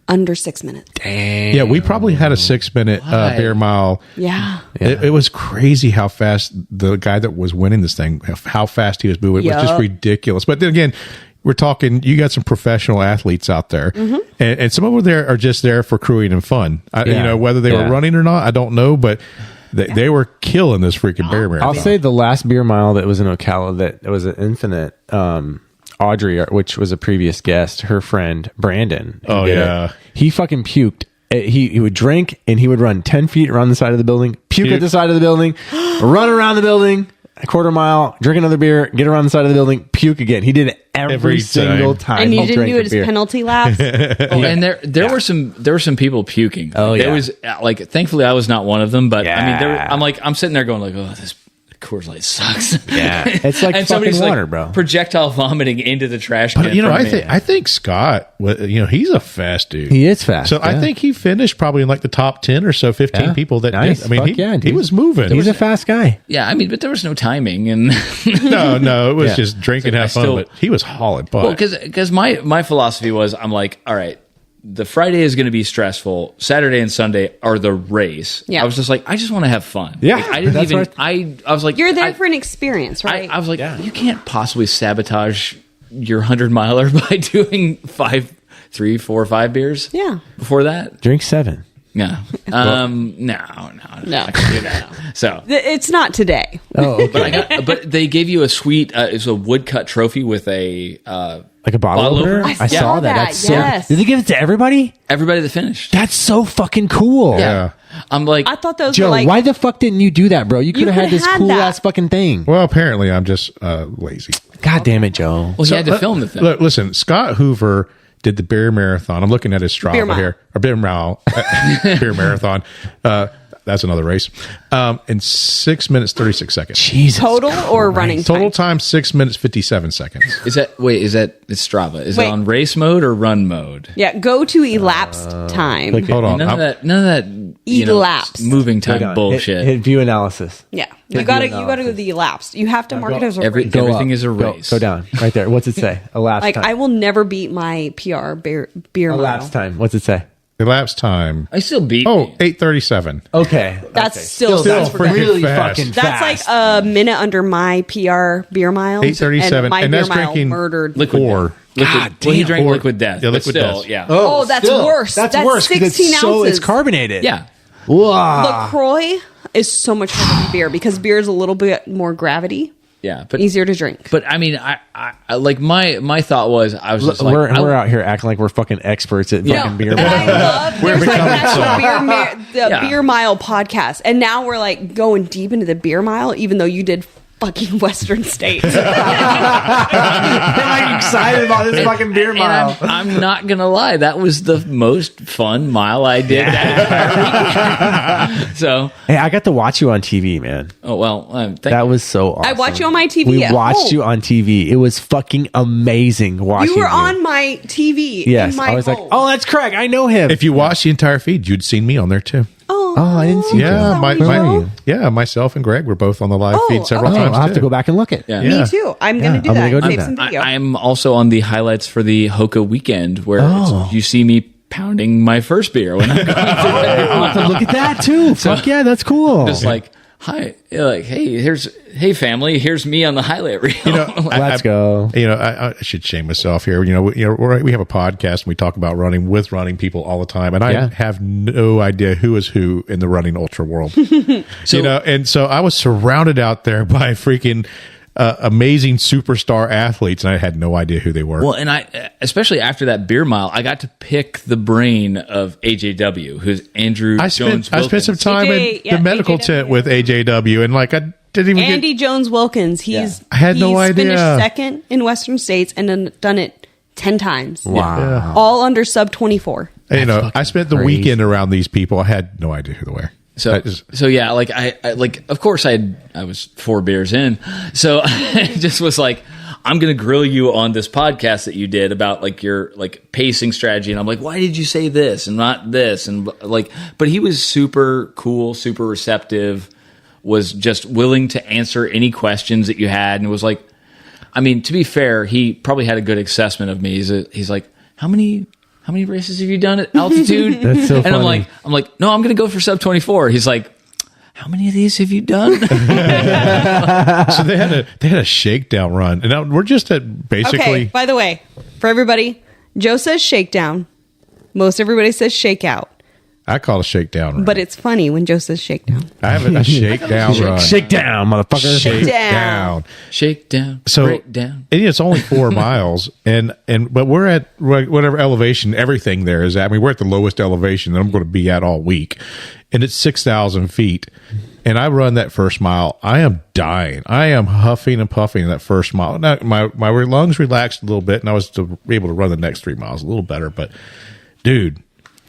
under 6 minutes. Dang. Yeah, we probably had a 6-minute Why? beer mile. Yeah. It was crazy how fast the guy that was winning this thing, how fast he was moving. It was just Yup. ridiculous. But then again, we're talking, you got some professional athletes out there, and some of them there are just there for crewing and fun. Yeah. Whether they were running or not, I don't know, but they were killing this freaking bear marathon. I'll say the last beer mile that was in Ocala that was an infinite. Audrey, which was a previous guest, her friend Brandon. who Oh, did yeah. it. He fucking puked. He would drink and he would run 10 feet around the side of the building, puke at the side of the building, run around the building, a quarter mile, drink another beer, get around the side of the building, puke again. He did it every Every single time. time. And you he didn't drank do a it as beer. penalty laps. and there were some people puking. Oh, There yeah. was like, thankfully I was not one of them, but I mean, Yeah. I'm sitting there going like, oh, this Coors Light sucks. Yeah, it's like And fucking somebody's water, like bro. projectile vomiting into the trash can. But, you know, from me. I think Scott, he's a fast dude. He is fast. So I yeah. think he finished probably in like the top 10 or so, 15 Yeah. people that Nice. did. I mean, Fuck yeah, he dude. was moving. He's a fast guy. Yeah, I mean, but there was no timing, and no, it was Yeah. just drink and I have fun. still- But he was hauling butt. well, because my philosophy was, I'm like, all right, the Friday is going to be stressful. Saturday and Sunday are the race. Yeah. I was just like, I just want to have fun. Yeah, Like, I didn't that's even. what I was like, You're there I, for an experience, right? I was like, you can't possibly sabotage your 100-miler by doing 3, 4, 5 beers. Yeah. Before that, Drink 7. yeah. No. I can do that. So. It's not today. Oh, okay. But they gave you a sweet, it's a woodcut trophy with a Like a bottle Bottle opener? opener? I saw that, That's yes. so. Did they give it to everybody? everybody that finished. That's so fucking cool. yeah. I'm like, I thought those Joe, were like. why the fuck didn't you do that, bro? You could have had could've this had cool that. ass fucking thing. Well, apparently I'm just lazy. God damn it, Joe. well, he had to film the thing. Look, listen, Scott Hoover did the beer marathon. I'm looking at his Beer Strava mile. here. Or beer mile. Beer marathon. That's another race. In 6 minutes, 36 seconds. Jesus. total or running Total time? time, 6 minutes, 57 seconds. Is that it's Strava? Is Wait. it on race mode or run mode? Yeah, go to elapsed time. Hold on. None of that. Elapsed. Moving Go time down. bullshit. Hit view analysis. Yeah, you gotta go to the elapsed. You have to mark it as a race. Go Everything up. is a Go- race. Go down. Right there. What's it say? Elapsed Like time. I will never beat my PR beer mile. Elapsed time. What's it say? Elapsed time. I still beat. Oh, me. 8:37. Okay. That's okay. still that's freaking really fast. fucking That's fast. like a minute under my PR beer miles. 8:37, and my and beer that's mile drinking murdered. Liquid Four. Death. Liquid, God well, he damn. drank Four. Liquid Death. Yeah, but Liquid still, Death. yeah. Oh, that's worse. That's, That's worse 'cause 16 it's so ounces. it's carbonated. Yeah. Wow. LaCroix is so much better than beer because beer is a little bit more gravity, Yeah. But easier to drink. But I mean, I like my thought was I was just like we're out here acting like we're fucking experts at fucking beer. And I love there's like National Beer, Yeah. Beer Mile podcast, and now we're like going deep into the beer mile, even though you did fucking Western States. I'm like excited about this fucking beer And mile. I'm not gonna lie, that was the most fun mile I did. That week. So, Hey, I got to watch you on TV, man. oh well, thank That you. was so awesome. I watch you on my TV. We at watched home. you on TV. It was fucking amazing watching You were on my TV. Yes, in my I was like, home. oh, that's Craig. I know him. If you watch the entire feed, you'd seen me on there too. oh, I didn't see Yeah, you. my, Where my, were you? yeah, myself and Greg were both on the live Oh, feed several Oh, times. I'll have to too. go back and look at. Yeah. Yeah. Me too. I'm gonna do I'm that. gonna go do Save that. some video. I'm also on the highlights for the Hoka weekend where Oh. you see me pounding my first beer when I'm going through it. I'll have to look at that too. Fuck yeah, that's cool. Just like, hi, like, hey family, here's me on the highlight reel. Let's go. I should shame myself here. We have a podcast and we talk about running with running people all the time, and Yeah. I have no idea who is who in the running ultra world. So- and so I was surrounded out there by freaking amazing superstar athletes, and I had no idea who they were. Well, and I, especially after that beer mile, I got to pick the brain of AJW, who's Andrew I Jones. spent some time AJ, in yeah, the medical AJW. tent with AJW, and like I didn't even Andy Jones Wilkins. He's I had no he's idea. Finished second in Western States and then done it 10 times. Wow. All under sub 24. I spent the crazy. weekend around these people. I had no idea who they were. So, I just- so yeah, like I like, of course I was 4 beers in. So I just was like, I'm going to grill you on this podcast that you did about like your like pacing strategy. And I'm like, why did you say this and not this? And like, but he was super cool, super receptive, was just willing to answer any questions that you had. And it was like, I mean, to be fair, he probably had a good assessment of me. He's like, how many races have you done at altitude? That's so And funny. I'm like, no, I'm going to go for sub 24. He's like, how many of these have you done? So they had a shakedown run, and now we're just at basically. Okay, by the way, for everybody, Joe says shakedown. Most everybody says shakeout. I call it a shakedown run. But it's funny when Joe says shakedown. I have a shakedown run. Shake down, motherfucker. Shakedown. Shake down, So break down. and it's only 4 miles, but we're at whatever elevation everything there is at. I mean, we're at the lowest elevation that I'm going to be at all week, and it's 6,000 feet. And I run that first mile. I am dying. I am huffing and puffing that first mile. Now, my lungs relaxed a little bit, and I was able to run the next 3 miles a little better. But dude,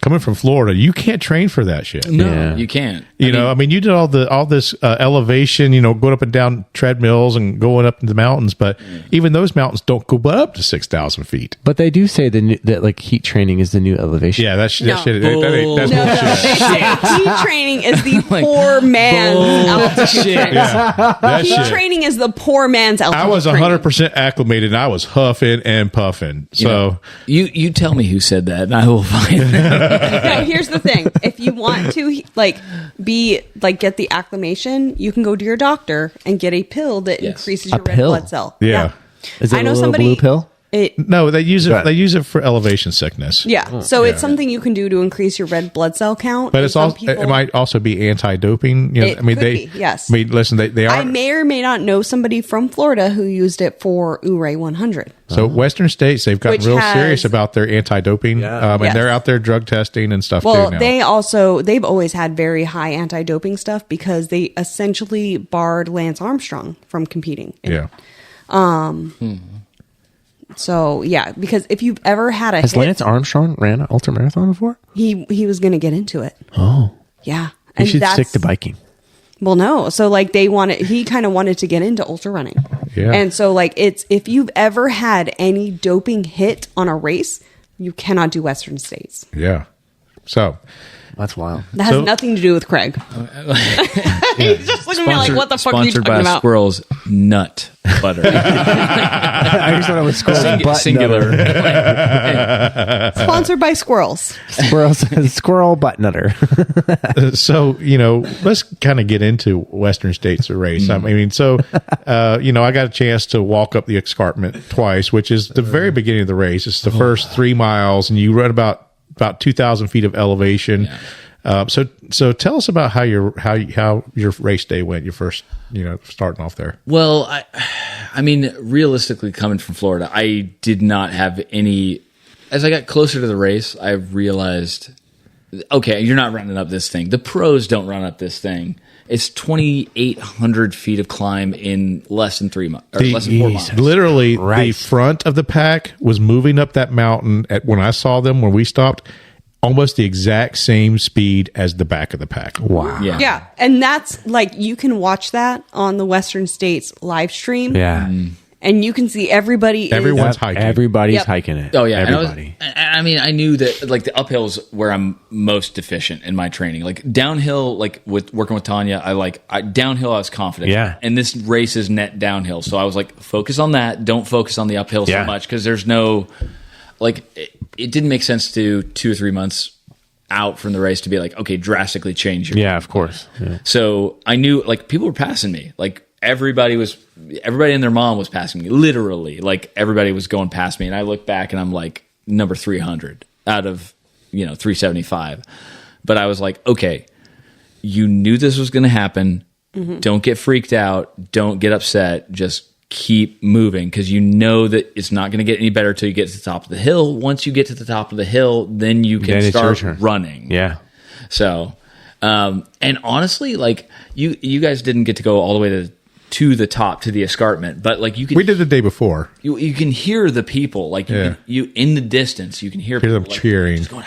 coming from Florida, you can't train for that shit. No, Yeah. you can't. You know, I mean, you did all this elevation, going up and down treadmills and going up in the mountains, but even those mountains don't go up to 6,000 feet. But they do say that like heat training is the new elevation. Yeah, that's No. shit. That's bullshit. They say heat training is the poor man's altitude training. That Heat shit. training is the poor man's altitude I was training. 100% acclimated, and I was huffing and puffing. So You tell me who said that, and I will find it. No, here's the thing. If you want to get the acclimation, you can go to your doctor and get a pill that Yes. increases A your red pill? blood cell. Yeah. Is it I know a little somebody- blue pill? no, they use it. Right. They use it for elevation sickness. Yeah. So it's something you can do to increase your red blood cell count. But And it's some also people- it might also be anti-doping. It could be, yes. I mean, listen, they are. I may or may not know somebody from Florida who used it for Uray 100. So Western states, they've gotten Which real has- serious about their anti-doping, Yeah. and Yes. they're out there drug testing and stuff Well, too now. they've always had very high anti-doping stuff because they essentially barred Lance Armstrong from competing. Yeah. So yeah, because if you've ever had a Has hit, Lance Armstrong ran an ultramarathon before? he was going to get into it. Oh. Yeah, He should stick to biking. Well, no. So he kind of wanted to get into ultra running. Yeah. And so if you've ever had any doping hit on a race, you cannot do Western States. Yeah. So That's wild. That has So- nothing to do with Craig. He's just looking at me like, what the fuck are you Sponsored talking by about? Squirrel's Nut Butter. I just thought it was Singular. Sponsored by Squirrels. Squirrel butt nutter. so let's kind of get into Western States race. I mean, so I got a chance to walk up the escarpment twice, which is the very beginning of the race. It's the first 3 miles, and you run about 2,000 feet of elevation. So tell us about how your race day went. Your first, starting off there. Well, I mean, realistically, coming from Florida, I did not have any. As I got closer to the race, I realized, okay, you're not running up this thing. The pros don't run up this thing. It's 2,800 feet of climb in less than 3 months, or less than 4 miles. Literally, the Right. front of the pack was moving up that mountain when I saw them when we stopped, almost the exact same speed as the back of the pack. Wow. Yeah. Yeah. And that's you can watch that on the Western States live stream. Yeah. And you can see everybody. Everyone's hiking. Everybody's Yep. hiking it. Oh yeah, and Everybody. I mean, I knew that the uphills where I'm most deficient in my training. Like downhill, with working with Tanya, downhill I was confident. Yeah. And this race is net downhill, so I was like, focus on that. Don't focus on the uphill Yeah. so much because there's no it didn't make sense to 2 or 3 months out from the race to be okay, drastically change your Yeah, of course. Yeah. So I knew people were passing me. Everybody and their mom was passing me. Literally, everybody was going past me. And I look back and I'm number 300 out of 375. But I was okay, you knew this was going to happen. Mm-hmm. Don't get freaked out. Don't get upset. Just keep moving because you know that it's not going to get any better till you get to the top of the hill. Once you get to the top of the hill, then you can Then it's your start turn. running. Yeah. So, and honestly, you guys didn't get to go all the way to the top to the escarpment, but you can We did the day before. you can hear the people you in the distance you can hear Hear people them cheering. just going,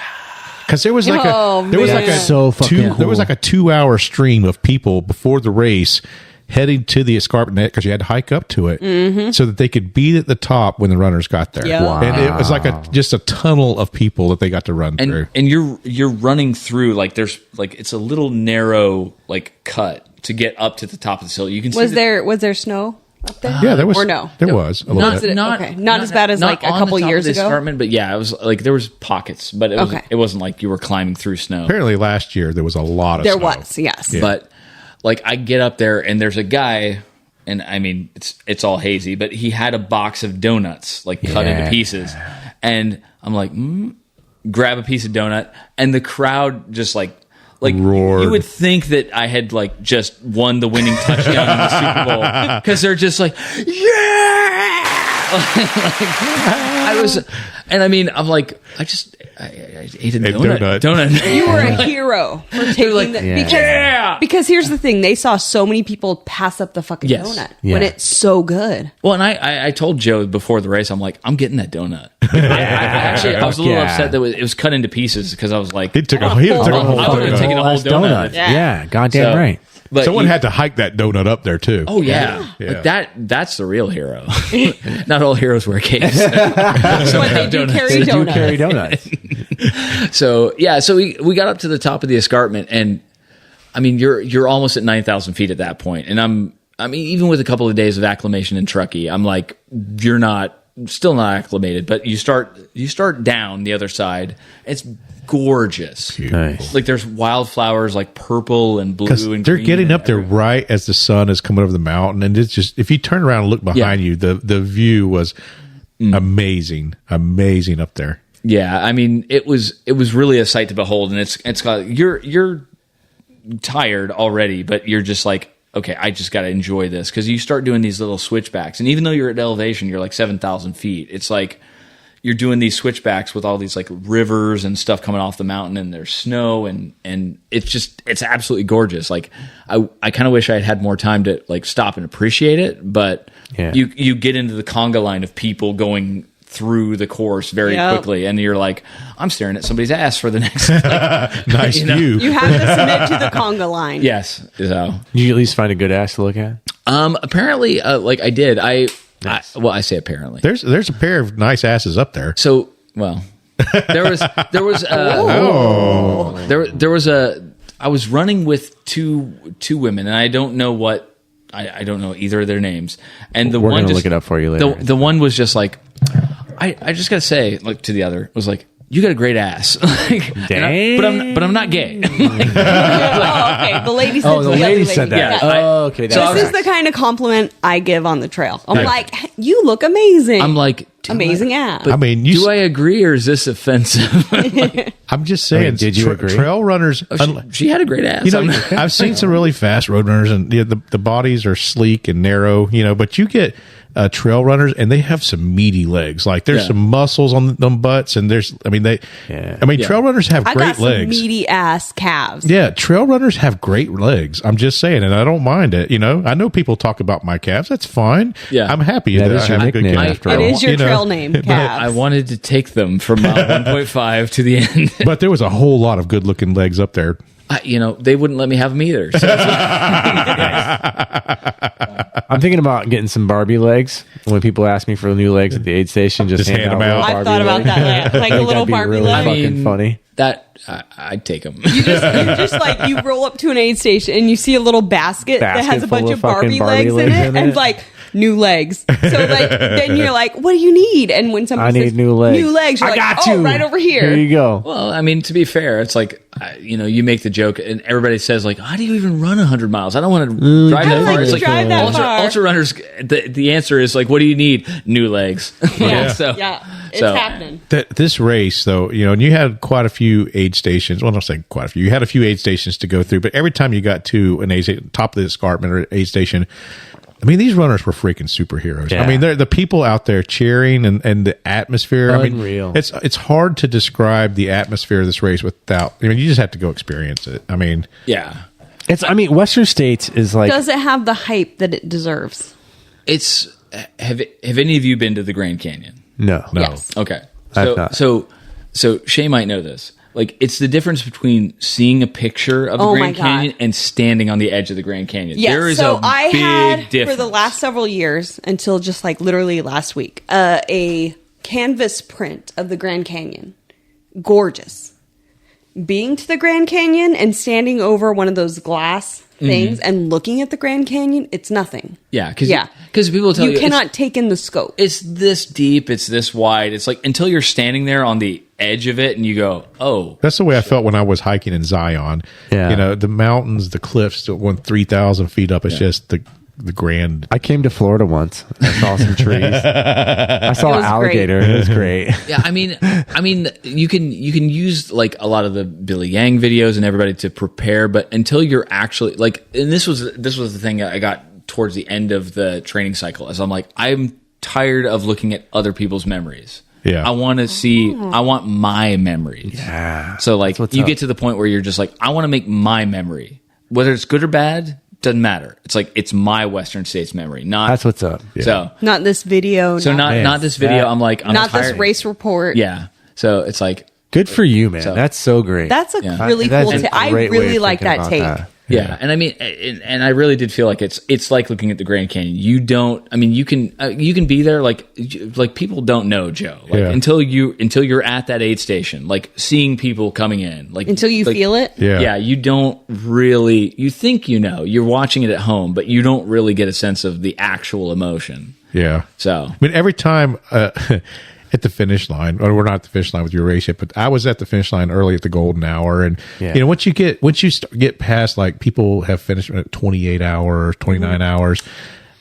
Because there was Oh, there was man. a So fucking two, cool. there was a 2-hour stream of people before the race heading to the escarpment because you had to hike up to it so that they could be at the top when the runners got there. Yeah. Wow. And it was just a tunnel of people that they got to run through. and you're running through there's it's a little narrow cut to get up to the top of the hill. You can see Was there snow up there? Yeah, there was. Or no? There was a little bit. Not as bad as, a on the couple top years of the ago? escarpment, but yeah, it was there was pockets, but it wasn't like you were climbing through snow. Apparently, last year there was a lot of There snow. was, yes. Yeah. But I get up there and there's a guy, and I mean it's all hazy, but he had a box of donuts cut into pieces, and I'm grab a piece of donut, and the crowd just roared. you would think that I had just won the winning touchdown in the Super Bowl because they're just yeah. I was, and I mean, I'm like, I ate a donut. You were a hero for taking because here's the thing: they saw so many people pass up the fucking donut when it's so good. Well, and I told Joe before the race, I'm like, I'm getting that donut. I was a little upset that it was cut into pieces because I was like, he took a whole I would have taken a whole donut. Yeah, goddamn right. But someone had to hike that donut up there too. Oh yeah. Like that's the real hero. Not all heroes wear capes. But they do carry donuts. So we got up to the top of the escarpment, and I mean you're almost at 9,000 feet at that point, and I mean even with a couple of days of acclimation in Truckee, I'm like, you're still not acclimated, but you start down the other side. It's gorgeous. Nice. Like there's wildflowers like purple and blue and they're green getting up there everywhere. right as the sun is coming over the mountain, and it's just, if you turn around and look behind you, the view was amazing up there. Yeah, I mean it was really a sight to behold, and it's got, you're tired already, but you're just like, okay, I just got to enjoy this, because you start doing these little switchbacks, and even though you're at elevation, you're like 7,000 feet. It's like you're doing these switchbacks with all these like rivers and stuff coming off the mountain, and there's snow, and it's absolutely gorgeous. Like I kind of wish I had more time to like stop and appreciate it, but you get into the conga line of people going through the course very quickly, and you're like, I'm staring at somebody's ass for the next nice view. You have to submit to the conga line. Yes. So Did you at least find a good ass to look at? Apparently, like I did. Nice. I say apparently. There's a pair of nice asses up there. So, well, there was I was running with two women, and I don't know what, I don't know either of their names. And the We're one gonna just look it up for you later. The one was just like, I just gotta say, like, to the other, was like, you got a great ass. Like, Dang. but I'm not gay. Oh, okay. The lady said the lady said that. Yeah. Okay. This is the kind of compliment I give on the trail. I'm like, you look amazing. I'm like, amazing ass. I mean, do I agree, or is this offensive? I'm just saying. Did you agree? Trail runners. She had a great ass. You know, I've seen some really fast road runners, and the bodies are sleek and narrow. You know, but you get trail runners, and they have some meaty legs. Like there's some muscles on them butts, and trail runners have I great got some legs. meaty ass calves. Yeah, trail runners have great legs. I'm just saying, and I don't mind it. You know, I know people talk about my calves. That's fine. Yeah. I'm happy That that is I your have good nickname calves. after It all. is your You know, trail name, calves. I wanted to take them from mile 1.5 to the end. But there was a whole lot of good looking legs up there. They wouldn't let me have them either. So I'm thinking about getting some Barbie legs. When people ask me for new legs at the aid station, just hand them out. I've thought about that, like a little Barbie really leg. fucking funny. that I'd take them. You just like, you roll up to an aid station and you see a little basket that has a full bunch of of Barbie fucking legs in it, and like, new legs. So like, then you're like, what do you need? And when somebody says new legs. you're I like, got oh, you. right over here. Here you go. Well, I mean, to be fair, it's like, you make the joke, and everybody says like, how do you even run 100 miles? I don't want to drive that far. It's like drive that far. ultra runners. The answer is like, what do you need? New legs. Yeah, So, it's happening. This race, though, and you had quite a few aid stations. Well, I'm not saying quite a few. You had a few aid stations to go through, but every time you got to an top of the escarpment or aid station, I mean, these runners were freaking superheroes. Yeah. I mean, they're the people out there cheering and the atmosphere. Unreal. I mean, it's hard to describe the atmosphere of this race without. I mean, you just have to go experience it. I mean, yeah. Western States is like. Does it have the hype that it deserves? It's have any of you been to the Grand Canyon? No. Yes. Okay. I've not. So Shae might know this. Like, it's the difference between seeing a picture of the Oh my Grand God. Canyon and standing on the edge of the Grand Canyon. Yes. There is so a I big had difference. for the last several years, until just like literally last week, a canvas print of the Grand Canyon. Gorgeous. Being to the Grand Canyon and standing over one of those glass things and looking at the Grand Canyon, it's nothing. Yeah, because people tell you You cannot take in the scope. it's this deep, it's this wide. It's like until you're standing there on the edge of it and you go, oh, that's the way I felt when I was hiking in Zion. Yeah. The mountains, the cliffs that went 3,000 feet up. It's just the grand. I came to Florida once. I saw some trees. I saw an was alligator. It was great. yeah. I mean, you can use like a lot of the Billy Yang videos and everybody to prepare, but until you're actually like, and this was the thing I got towards the end of the training cycle, as I'm like, I'm tired of looking at other people's memories. Yeah. I want to see. I want my memories. Yeah. So like what's you up. get to the point where you're just like, I want to make my memory, whether it's good or bad, doesn't matter. It's like it's my Western States memory, not That's what's up. so. Not this video. So not this video. that- I'm like I'm not this tired. race report. Yeah. So it's like Good for you, man. So- That's so great. That's a Yeah. really That's cool a take. I great way really of like thinking that about take. that. yeah. And I mean, and I really did feel like it's like looking at the Grand Canyon. You don't. I mean, you can be there. Like people don't know Joe. Like Yeah. until you're at that aid station, like seeing people coming in, like Until you like, feel it. Yeah. you don't really. You think you know. You're watching it at home, but you don't really get a sense of the actual emotion. Yeah. So I mean, every time at the finish line, or we're not at the finish line with your race yet, but I was at the finish line early at the golden hour. And, Yeah. you know, once you get past, like, people have finished at 28 hours, 29 hours,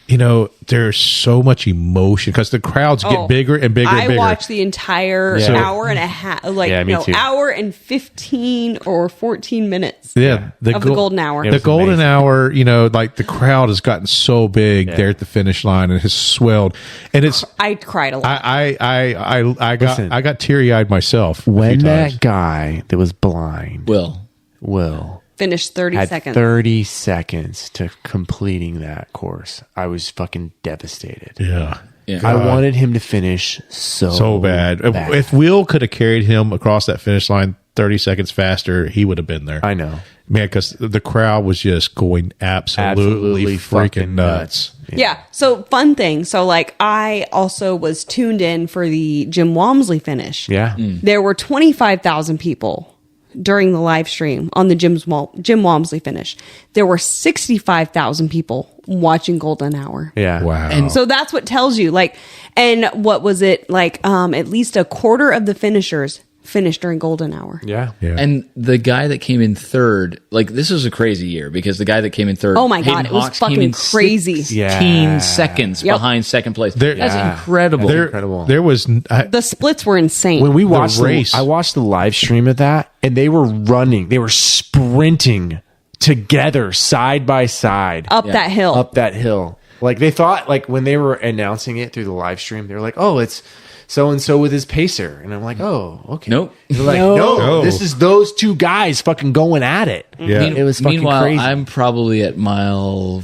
you know, there's so much emotion because the crowds get bigger and bigger and I bigger. watched the entire Yeah. hour and a half, Yeah, me too. hour and 15 or 14 minutes. Yeah, of the golden hour. It The was golden amazing. hour, you know, like the crowd has gotten so big there at the finish line and has swelled, and it's I cried a lot. I Listen. got teary eyed myself when a few times. that guy that was blind, Will, Finished 30 had seconds. 30 seconds to completing that course, I was fucking devastated. Yeah. Yeah. I wanted him to finish so bad. If Will could have carried him across that finish line 30 seconds faster, he would have been there. I know. Man, because the crowd was just going absolutely freaking fucking nuts. Yeah. So fun thing. So like I also was tuned in for the Jim Walmsley finish. Yeah. There were 25,000 people during the live stream on the Jim Walmsley finish. There were 65,000 people watching Golden Hour. Yeah. Wow. And So that's what tells you, like, and what was it like? At least a quarter of the finishers finished during Golden Hour. Yeah. Yeah. And the guy that came in third, like this was a crazy year because the guy that came in third, Oh my God, Hayden it was Hawks, came fucking in crazy. 16 Yeah. seconds Yep. behind second place. There- That's Yeah. incredible. incredible. There was The splits were insane. When we watched race. I watched the live stream of that, and they were running, they were sprinting together, side by side, up that hill. up that hill. Like they thought, like when they were announcing it through the live stream, they were like, "Oh, it's so and so with his pacer," and I'm like, "Oh, okay." Nope. They're like, No. no, this is those two guys fucking going at it. Yeah. It was fucking Meanwhile, crazy. I'm probably at mile.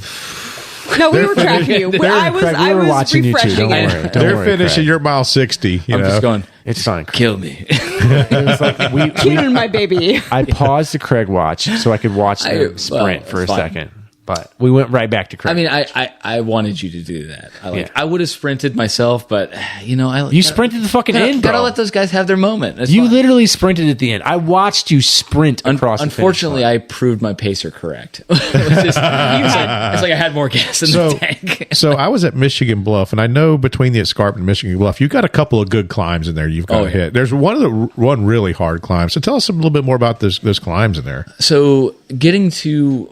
No, we were tracking you. I was, Craig, we I were was watching you too. refreshing Don't it. worry. Don't they're worry, finishing Craig. your mile 60. You I'm know? just going. It's fine. Kill me. It was like Tune my baby. I paused the Craig watch so I could watch them sprint well, for a it's fine. second, but we went right back to Craig. I mean, I wanted you to do that. Yeah. I would have sprinted myself, but you know, you sprinted the fucking end, Gotta bro. let those guys have their moment. That's You fine. literally sprinted at the end. I watched you sprint across. Unfortunately, the finish I proved my pacer correct. It's like I had more gas in the tank. So I was at Michigan Bluff, and I know between the escarpment and Michigan Bluff, you've got a couple of good climbs in there. You've got to yeah. hit. There's one really hard climb. So tell us a little bit more about those climbs in there. So getting to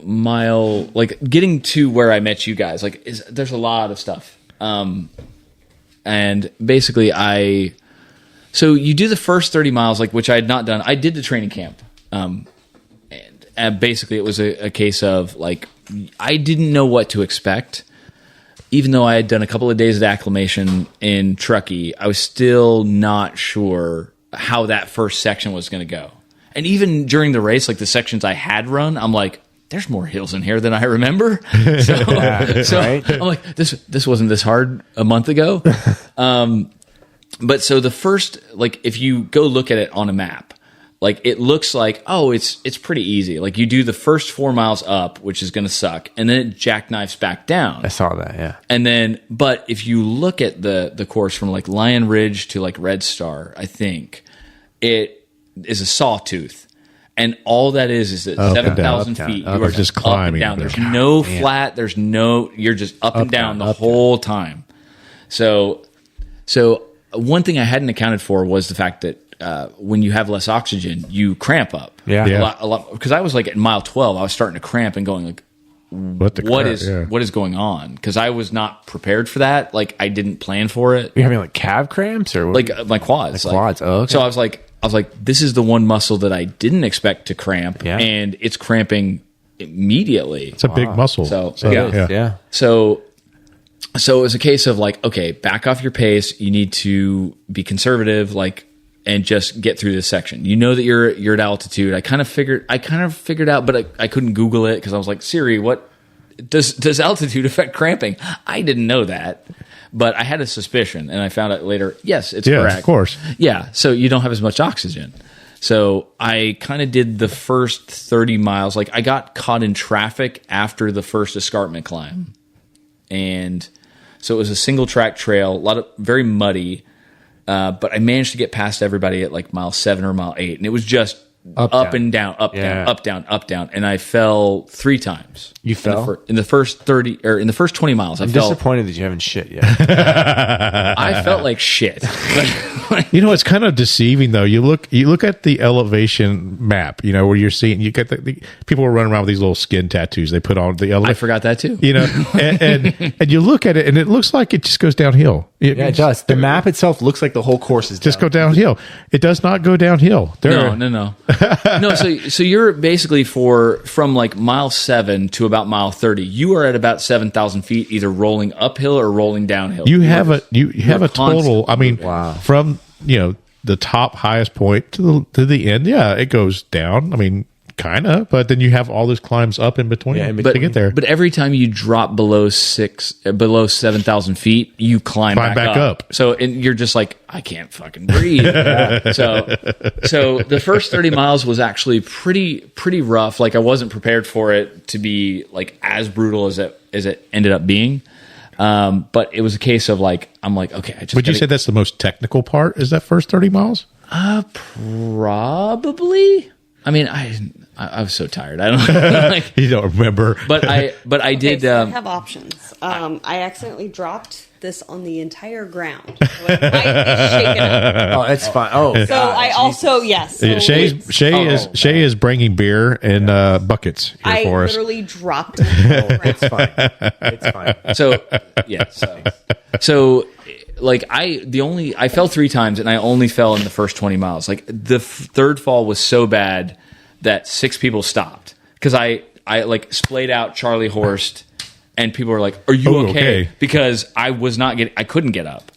where I met you guys, there's a lot of stuff. And basically so you do the first 30 miles, which I had not done. I did the training camp. And basically it was a case of I didn't know what to expect. Even though I had done a couple of days of acclimation in Truckee, I was still not sure how that first section was going to go. And even during the race, the sections I had run, I'm like, there's more hills in here than I remember. So right? I'm like, this wasn't this hard a month ago. But so the first, if you go look at it on a map, it looks like, oh, it's pretty easy. You do the first 4 miles up, which is going to suck, and then it jackknifes back down. I saw that. Yeah. And then, but if you look at the course from Lion Ridge to Red Star, I think it is a sawtooth. And all that is at Up and down, 7,000 up, down, feet. up, You are just just climbing. up and down. There's no flat. You're just up and down the whole time. So one thing I hadn't accounted for was the fact that when you have less oxygen, you cramp up. Yeah. Yeah. A lot. Because I was at mile 12, I was starting to cramp and going what is going on? Because I was not prepared for that. I didn't plan for it. You're having calf cramps or what? My quads. Quads. Oh, okay. So I was like, this is the one muscle that I didn't expect to cramp, Yeah. and it's cramping immediately. It's a big muscle. So, So yeah. yeah. So So it was a case of like, okay, back off your pace. You need to be conservative, like, and just get through this section. You know that you're at altitude. I kind of figured out, but I couldn't Google it because I was like, Siri, what does altitude affect cramping? I didn't know that, but I had a suspicion, and I found out later. Yes, it's correct. Of course. Yeah, so you don't have as much oxygen. So I kind of did the first 30 miles. Like I got caught in traffic after the first escarpment climb, and so it was a single track trail, very muddy. But I managed to get past everybody at like mile 7 or mile 8, and it was just up and down, up, down, up, down, up, down. And I fell 3 times. You fell? In the first 20 miles. I'm disappointed that you haven't shit yet. I felt like shit. You know, it's kind of deceiving though. You look at the elevation map, you know, where you're seeing, you get the people are running around with these little skin tattoos they put on the I forgot that too. You know, and you look at it and it looks like it just goes downhill. It does. The map itself looks like the whole course is just go downhill. It does not go downhill. No. No, so you're basically from like mile 7 to about mile 30. You are at about 7,000 feet, either rolling uphill or rolling downhill. You have a total. I mean, wow. From the top highest point to the end. Yeah, it goes down. I mean, kind of, but then you have all those climbs up in between to get there. But every time you drop below 7,000 feet, you climb back up. So and you're just like, I can't fucking breathe. So the first 30 miles was actually pretty rough. Like I wasn't prepared for it to be like as brutal as it ended up being. But it was a case of like, I'm like, okay. Would you say that's the most technical part? Is that first 30 miles? Probably. I mean, I was so tired. I don't like, you don't remember, but I did. Okay, so I have options. I accidentally dropped this on the entire ground. So it might be shaken up. Oh, it's fine. Oh, so God, I also yes. So Shae is bringing beer and buckets here for us. I literally dropped it. It's fine. It's fine. So yeah. So like I fell 3 times and I only fell in the first 20 miles. Like the third fall was so bad that 6 people stopped because I like splayed out Charlie Horst and people were like, "Are you okay?" Because I couldn't get up.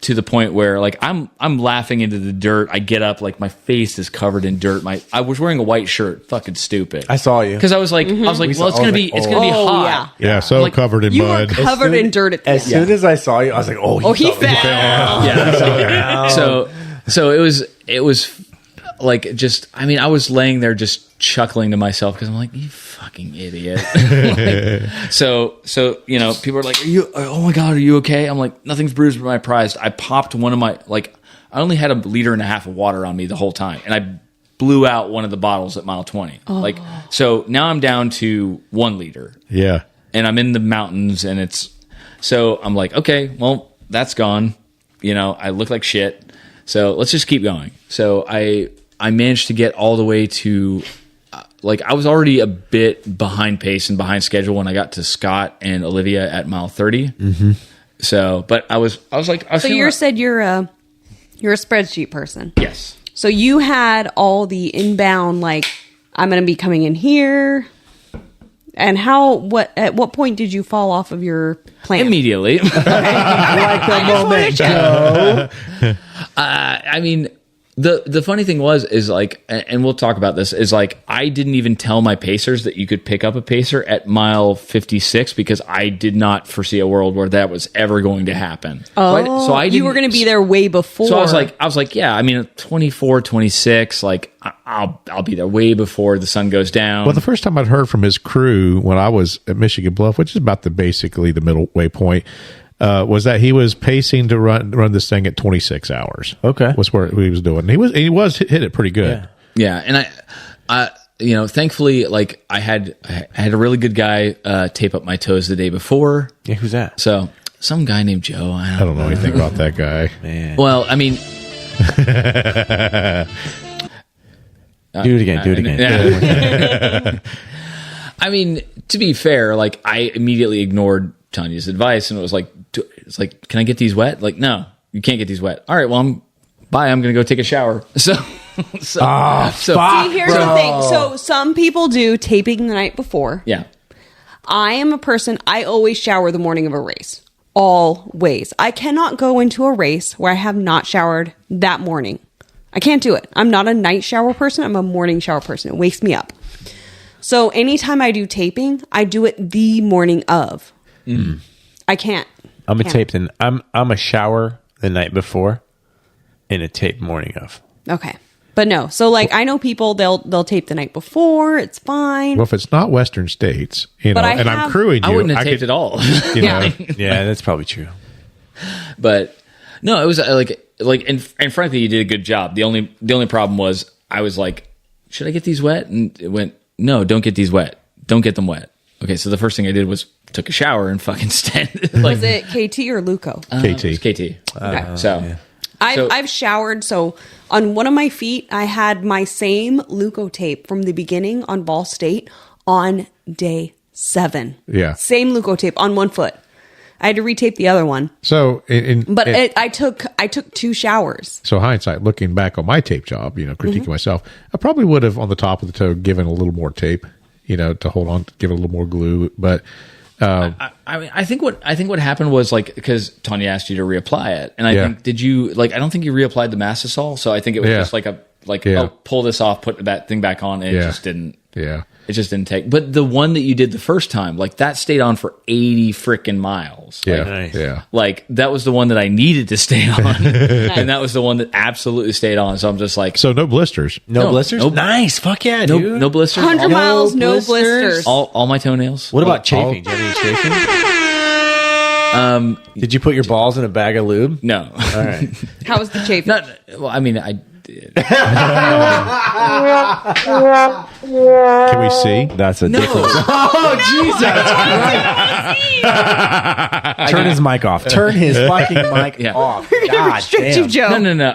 To the point where like I'm laughing into the dirt. I get up, like my face is covered in dirt. I was wearing a white shirt, fucking stupid. I saw you because I was like, well, it's gonna be hot. Yeah, so like, covered in mud. You were covered in dirt at the As soon as I saw you, I was like, he fell. Yeah. So it was like just. I mean, I was laying there just chuckling to myself because I'm like, you fucking idiot. So people are like, oh my God, are you okay? I'm like, nothing's bruised but my pride. I popped one of my, like, I only had 1.5 liters of water on me the whole time. And I blew out one of the bottles at mile 20. Oh. Like, so now I'm down to 1 liter. Yeah. And I'm in the mountains and so I'm like, okay, well, that's gone. I look like shit. So let's just keep going. So I managed to get all the way to, like, I was already a bit behind pace and behind schedule when I got to Scott and Olivia at mile 30. Mm-hmm. So, but I was like, so you said you're a spreadsheet person. Yes. So you had all the inbound, like, I'm going to be coming in here. And at what point did you fall off of your plan? Immediately. Like the moment, Joe. I mean, the funny thing is like, and we'll talk about this, is like, I didn't even tell my pacers that you could pick up a pacer at mile 56 because I did not foresee a world where that was ever going to happen. Oh, so you were going to be there way before. So I was like, yeah, I mean, 24, 26, like, I'll be there way before the sun goes down. Well, the first time I'd heard from his crew when I was at Michigan Bluff, which is about basically the middle way point, was that he was pacing to run this thing at 26 hours. Okay, was what he was doing. He was hit it pretty good. Yeah, and I thankfully, like I had a really good guy tape up my toes the day before. Yeah, who's that? So some guy named Joe. I don't know anything about that guy. Man. Well, I mean, do it again. I mean, to be fair, like I immediately ignored Tanya's advice and it was like, can I get these wet? Like, no, you can't get these wet. All right, well, I'm going to go take a shower. So see, here's the thing. So some people do taping the night before. Yeah. I am a person, I always shower the morning of a race. Always. I cannot go into a race where I have not showered that morning. I can't do it. I'm not a night shower person. I'm a morning shower person. It wakes me up. So anytime I do taping, I do it the morning of. I can't. I'm a tape. I'm a shower the night before, and a tape morning of. Okay. But no. So like I know people they'll tape the night before. It's fine. Well, if it's not Western states, you know, But and I'm crewing you, I wouldn't have taped at all. You know, Yeah, that's probably true. But no, it was and frankly, you did a good job. The only problem was I was like, should I get these wet? And it went, no, don't get these wet. Don't get them wet. Okay, so the first thing I did was took a shower and fucking stand. Was it KT or Luco? KT. It was KT. Okay. So I've showered. So on one of my feet, I had my same Luco tape from the beginning on Ball State on day 7. Yeah. Same Luco tape on one foot. I had to retape the other one. So, I took 2 showers. So hindsight, looking back on my tape job, you know, critiquing myself, I probably would have on the top of the toe given a little more tape, you know, to hold on, give it a little more glue. But I think what happened was like because Tanya asked you to reapply it, and I think did you like I don't think you reapplied the Mastisol, so I think it was just like oh, pull this off, put that thing back on, and it just didn't. Yeah. It just didn't take. But the one that you did the first time, like that stayed on for 80 freaking miles. Yeah. Like, Nice. Yeah. like that was the one that I needed to stay on, and that was the one that absolutely stayed on. So I'm just like, So no blisters. No blisters? no- Nice. Fuck yeah, no, dude. no blisters. 100 miles, no blisters. blisters. All my toenails. What about chafing? Do you have any chafing? Did you put your balls in a bag of lube? No. All right. How was the chafing? Not, well, I mean, I did. Can we see? That's a difference. Oh, Jesus. Turn his mic off. Turn his fucking mic Yeah. off. God Restrictive damn. Joe. No.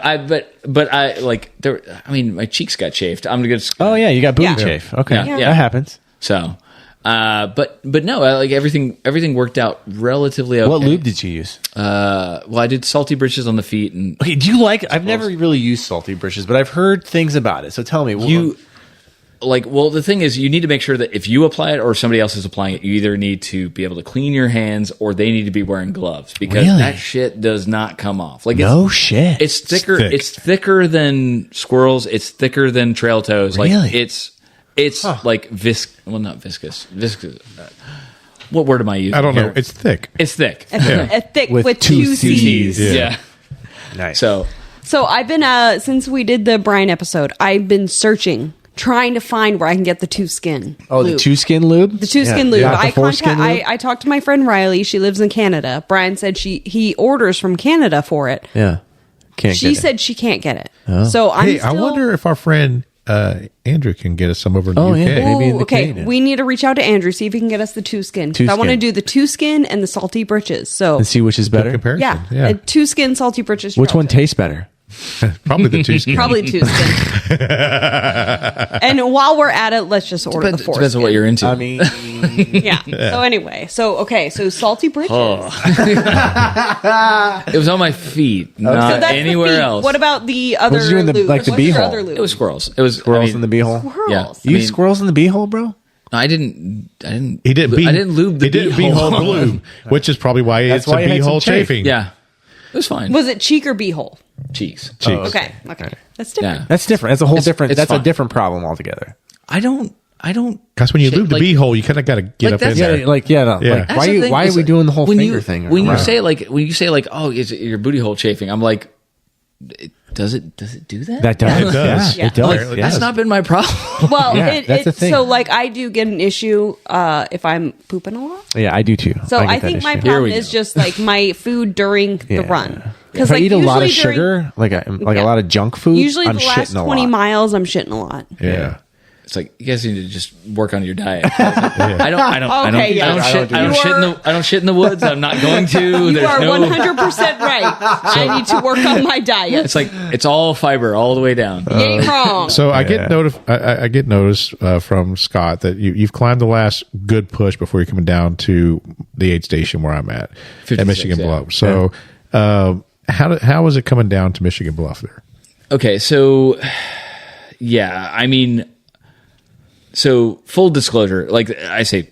But I like there. I mean, my cheeks got chafed. I'm gonna just Oh, yeah. You got booty Yeah. chafe. Okay. Yeah. That happens. so. But no, like everything worked out relatively okay. What lube did you use? Well, I did salty britches on the feet, and Okay, do you like? I've never really used salty britches, but I've heard things about it. So tell me, you like. Well, the thing is, you need to make sure that if you apply it or somebody else is applying it, you either need to be able to clean your hands or they need to be wearing gloves because Really? that shit does not come off. Like no shit. it's thicker. thick. It's thicker than squirrels. It's thicker than trail toes. Like Really? it's like well, not viscous. Viscous. What word am I using? I don't know. here? It's thick. It's thick. A thick With with, two 2 C's. C's. Yeah. Nice. So So I've been since we did the Brian episode, I've been searching, trying to find where I can get the 2 Skin. the lube. 2 Skin lube? The 2 Skin lube. Not the 4 Skin lube? I talked to my friend Riley. She lives in Canada. Brian said he orders from Canada for it. Yeah. Can't She get it. said she can't get it. So I'm Hey, still, I wonder if our friend Andrew can get us some over in the Oh, UK. yeah. Maybe in the okay, Canadian. we need to reach out to Andrew, see if he can get us the 2 Skin. 2 I want to Skin. do the 2 Skin and the salty britches. So And see which is Good better. comparison. yeah, a 2 Skin salty britches. Which one trail tastes better? Probably the 2 skin. Probably 2 Skin. And while we're at it, let's just order the 4 depends on what you're into. I mean, Yeah. So anyway, so salty britches. It was on my feet, So not that's the anywhere feet. else. What about the other What'd you do in the- lube? like the What's your beehole? other lube? It was squirrels. It was squirrels in the beehole. Squirrels. Yeah. You use squirrels in the beehole, bro? I didn't. He didn't. I didn't lube the He didn't beehole. beehole lube, which is probably why That's it's why a you had some beehole chafe. chafing. Yeah, it was fine. Was it cheek or beehole? Cheeks. Cheeks. Okay. That's different. Yeah. That's different. That's a whole different. it's That's a fine. different problem altogether. I don't. Because when you Shit, lube the like- beehole, you kind of got to get Like up in that's- there. Yeah, like yeah, no, Yeah. like That's why the you, thing, why is are we doing the whole when finger you, thing? When you around? say like, oh, is it your booty hole chafing? I'm like, does it do that? that does, It does. Yeah, it does. Apparently yes. That's not been my problem. Well, Yeah, that's the thing. so like I do get an issue if I'm pooping a lot. Yeah, I do too. So get I that think my issue. problem we is go. just like my food during Yeah. the run. If I eat a lot of usually sugar, like a Yeah. lot of junk food, Usually I'm the last shitting a 20 lot. miles, I'm shitting a lot. Yeah. It's like you guys need to just work on your diet. I Okay, yeah. don't shit in the woods. I'm not going to. You There's are no. 100% right. I need to work on my diet. It's like it's all fiber all the way down. You ain't wrong. So I get I get notice from Scott that you've climbed the last good push before you're coming down to the aid station where I'm at 56, Michigan yeah. Bluff. So how was it coming down to Michigan Bluff there? Okay, so yeah, I mean, so full disclosure, like I say,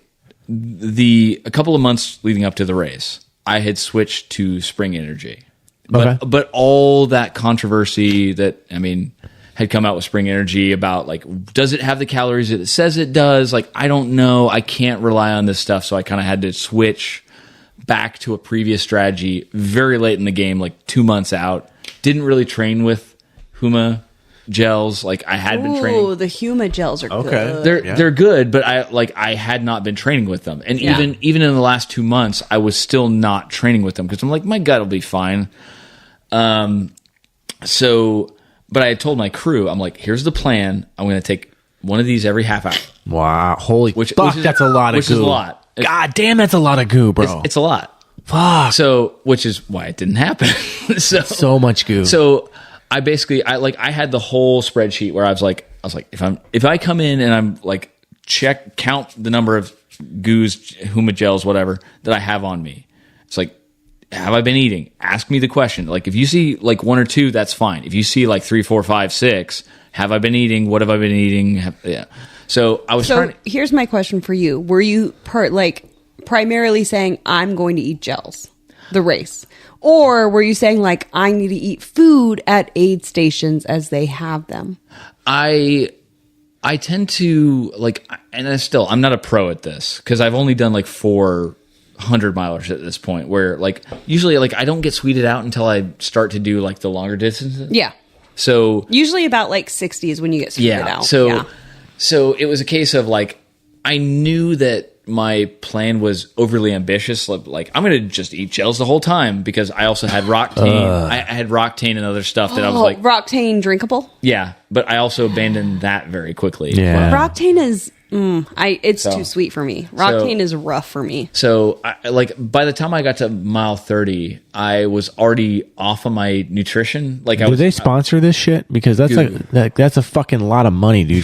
a couple of months leading up to the race, I had switched to Spring Energy. But all that controversy that, had come out with Spring Energy about, like, does it have the calories that it says it does? Like, I don't know. I can't rely on this stuff. So I kind of had to switch back to a previous strategy very late in the game, like 2 months out. Didn't really train with Huma gels. Like, I had been training. Oh, the Huma gels are good. They're good, but I had not been training with them. And even in the last 2 months, I was still not training with them because I'm like, my gut will be fine. But I had told my crew, I'm like, here's the plan. I'm going to take one of these every half hour. Wow. Holy fuck, that's a lot of goo. Which is a lot. God damn, that's a lot of goo, bro. It's a lot. Fuck. So, which is why it didn't happen. So much goo. So I basically, I had the whole spreadsheet where I was like, if I come in and I'm like, count the number of goos, Huma gels, whatever, that I have on me. It's like, have I been eating? Ask me the question. Like, if you see like 1 or 2, that's fine. If you see like 3, 4, 5, 6, have I been eating? What have I been eating? So I was trying. Here's my question for you: were you primarily saying I'm going to eat gels, the race, or were you saying like I need to eat food at aid stations as they have them? I tend to like, and I'm not a pro at this because I've only done like 400 milers at this point, where like usually like I don't get sweeted out until I start to do like the longer distances. Yeah. So usually about like 60 is when you get sweeted out. So it was a case of like I knew that my plan was overly ambitious. Like I'm going to just eat gels the whole time because I also had Roctane. I had Roctane and other stuff that I was like, Roctane drinkable. Yeah, but I also abandoned that very quickly. Yeah. Roctane is. It's too sweet for me. Roctane is rough for me. So, by the time I got to mile 30, I was already off of my nutrition. Like, do they sponsor this shit? Because that's that's a fucking lot of money, dude.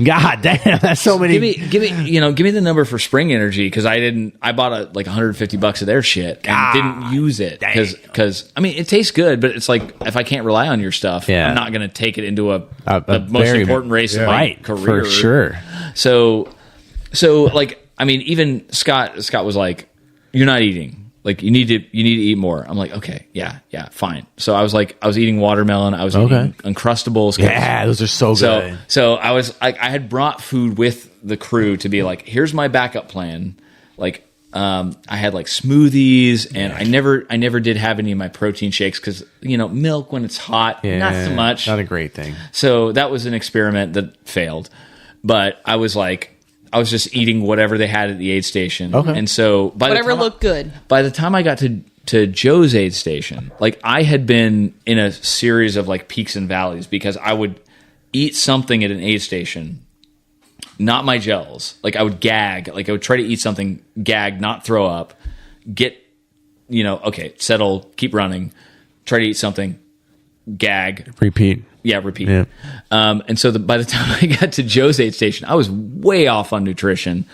God damn, that's so many. Give me the number for Spring Energy because I bought like $150 of their shit and didn't use it because it tastes good, but it's like if I can't rely on your stuff, I'm not going to take it into the most important race of my career for sure. So like even Scott was like, you're not eating, like you need to eat more. I'm like, okay, yeah, fine. So I was eating watermelon, I was eating Uncrustables. Yeah, those are so good. So I was like, I had brought food with the crew to be like, here's my backup plan. Like I had like smoothies, and I never did have any of my protein shakes because milk when it's hot, not so much. Not a great thing. So that was an experiment that failed. But I was just eating whatever they had at the aid station. Okay. And so whatever looked good. By the time I got to Joe's aid station, like I had been in a series of like peaks and valleys because I would eat something at an aid station. Not my gels. Like I would gag. Like I would try to eat something, gag, not throw up, get, okay, settle, keep running, try to eat something, gag. Repeat. Yeah, repeat. Yeah. And so by the time I got to Joe's aid station, I was way off on nutrition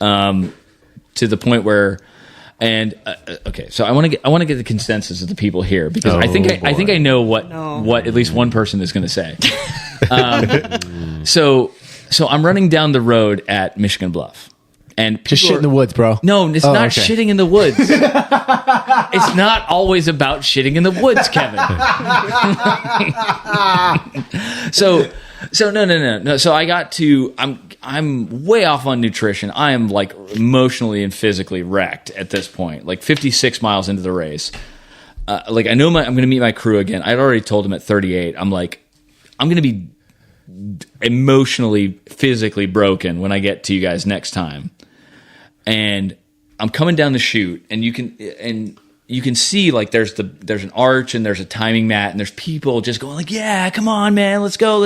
to the point where, okay, so I want to get the consensus of the people here because I think I know what at least one person is going to say. So I'm running down the road at Michigan Bluff, and just shit in the woods, bro. No, it's not shitting in the woods. It's not always about shitting in the woods, Kevin. So no. So I got to. I'm way off on nutrition. I am like emotionally and physically wrecked at this point. Like 56 miles into the race. Like I know I'm going to meet my crew again. I'd already told them at 38. I'm like, I'm going to be emotionally, physically broken when I get to you guys next time. And I'm coming down the chute, and you can see like there's an arch and there's a timing mat and there's people just going like, yeah, come on, man, let's go.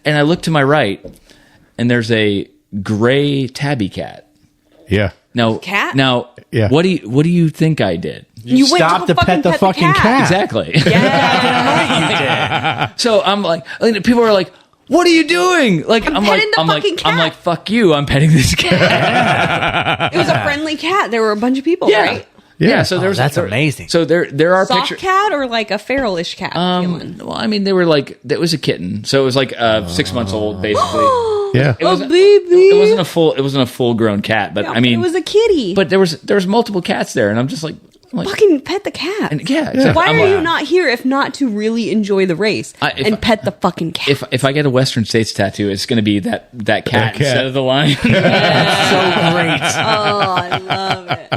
And I look to my right, and there's a gray tabby cat. Yeah. Now, yeah. What do you think I did? You stopped to pet the fucking cat. Exactly. Yeah. So I'm like, people are like, "What are you doing?" Like I'm like, "Fuck you! I'm petting this cat." It was a friendly cat. There were a bunch of people, Yeah. right? Yeah. So that's amazing. So there are Soft pictures. cat or like a feral-ish cat feeling? Well, they were like, that was a kitten, so it was like 6 months old, basically. Yeah. It was, Oh, baby. It wasn't a full grown cat, but I mean, it was a kitty. but there was multiple cats there, and I'm just like fucking pet the cat. and yeah. Exactly. Why I'm are like, you not here if not to really enjoy the race and pet the fucking cat? If I get a Western States tattoo, it's going to be that cat instead of the lion. So great. Oh, I love it.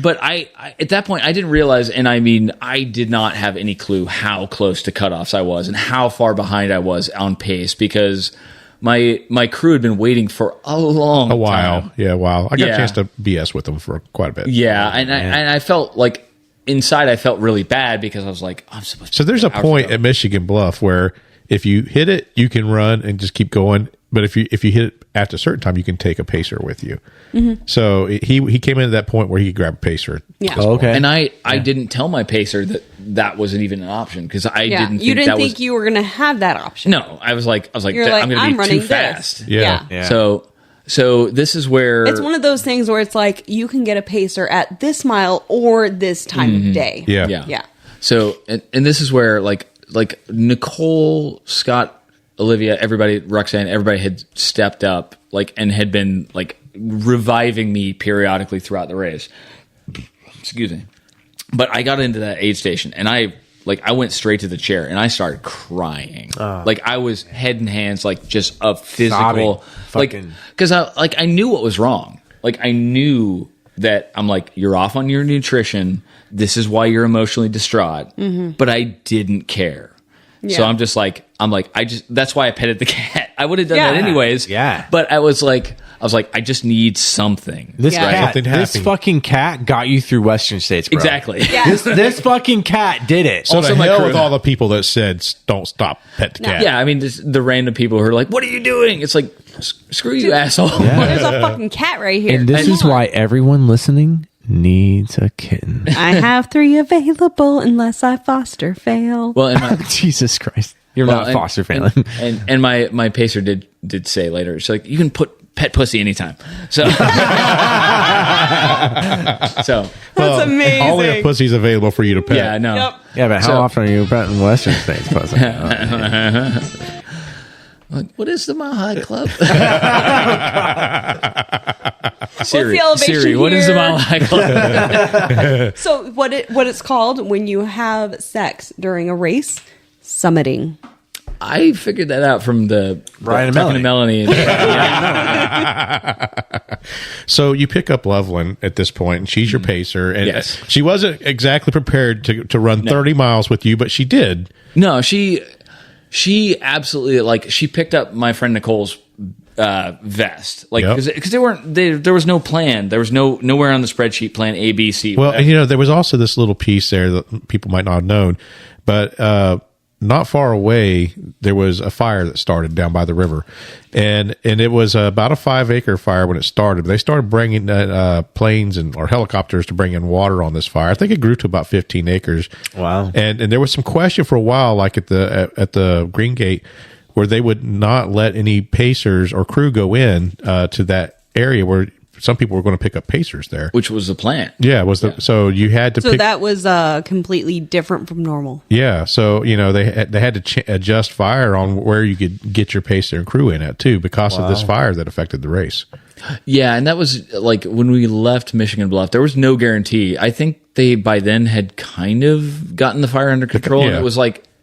But I at that point I didn't realize, and I mean I did not have any clue how close to cutoffs I was and how far behind I was on pace, because my crew had been waiting for a while. time. Yeah, wow. I got Yeah. a chance to BS with them for quite a bit. Yeah, and I felt like inside I felt really bad because I was like, I'm supposed to. So there's a hours point ago. at Michigan Bluff where if you hit it, you can run and just keep going. But if you hit it after a certain time, you can take a pacer with you. Mm-hmm. So he came into that point where he could grab a pacer. Yeah. Oh, okay. And I didn't tell my pacer that wasn't even an option, because I didn't think you didn't that think was. you were going to have that option. No, I was like, You're like, I'm going to I'm be running too fast. this. Yeah. Yeah. So this is where It's one of those things where it's like you can get a pacer at this mile or this time of day. Yeah. Yeah. So and this is where like Nicole, Scott, Olivia, everybody, Roxanne, everybody had stepped up and had been reviving me periodically throughout the race. Excuse me. But I got into that aid station and I went straight to the chair and I started crying. I was head and hands, just a physical, Fucking- because I knew what was wrong. I knew that I'm you're off on your nutrition. This is why you're emotionally distraught. Mm-hmm. But I didn't care. Yeah. So I'm just that's why I petted the cat. I would have done that anyways. Yeah. But I was like, I just need something. This Yeah. cat, Something this happened. fucking cat got you through Western States, bro. Exactly. Yeah. This fucking cat did it. So Also to my hell crew. with all the people that said don't stop pet the cat. Yeah, I mean, the random people who are like, "What are you doing?" It's like, screw you, asshole. There's a fucking cat right here. And this is why everyone listening needs a kitten. I have 3 available unless I foster fail. Well, and my, Jesus Christ. You're not foster failing. And my pacer did say later, she's like, you can pet pussy anytime. So, That's amazing. All the pussy's available for you to pet. yeah, no. Yep. Yeah, but how So- often are you petting Western States pussy? What is the Mile High Club? Siri, the elevation Siri, what is the here? Mile High Club? So what it's called when you have sex during a race? Summiting. I figured that out from the Brian and talking to Melanie. So you pick up Loveland at this point, and she's your pacer. And Yes. she wasn't exactly prepared to run 30 miles with you, but she did. No, she absolutely she picked up my friend Nicole's vest, Yep. because there was no plan. There was nowhere on the spreadsheet plan A, B, C. Well, and, there was also this little piece there that people might not have known, but not far away, there was a fire that started down by the river. And it was about a 5-acre fire when it started. They started bringing planes or helicopters to bring in water on this fire. I think it grew to about 15 acres. Wow. And there was some question for a while, at the Green Gate, where they would not let any pacers or crew go in to that area where some people were going to pick up pacers there. which was the plan. Yeah, so you had to So pick. that was completely different from normal. Yeah, so they had to adjust fire on where you could get your pacer and crew in at too, because of this fire that affected the race. Yeah, and that was when we left Michigan Bluff, there was no guarantee. I think they by then had kind of gotten the fire under control, and Yeah.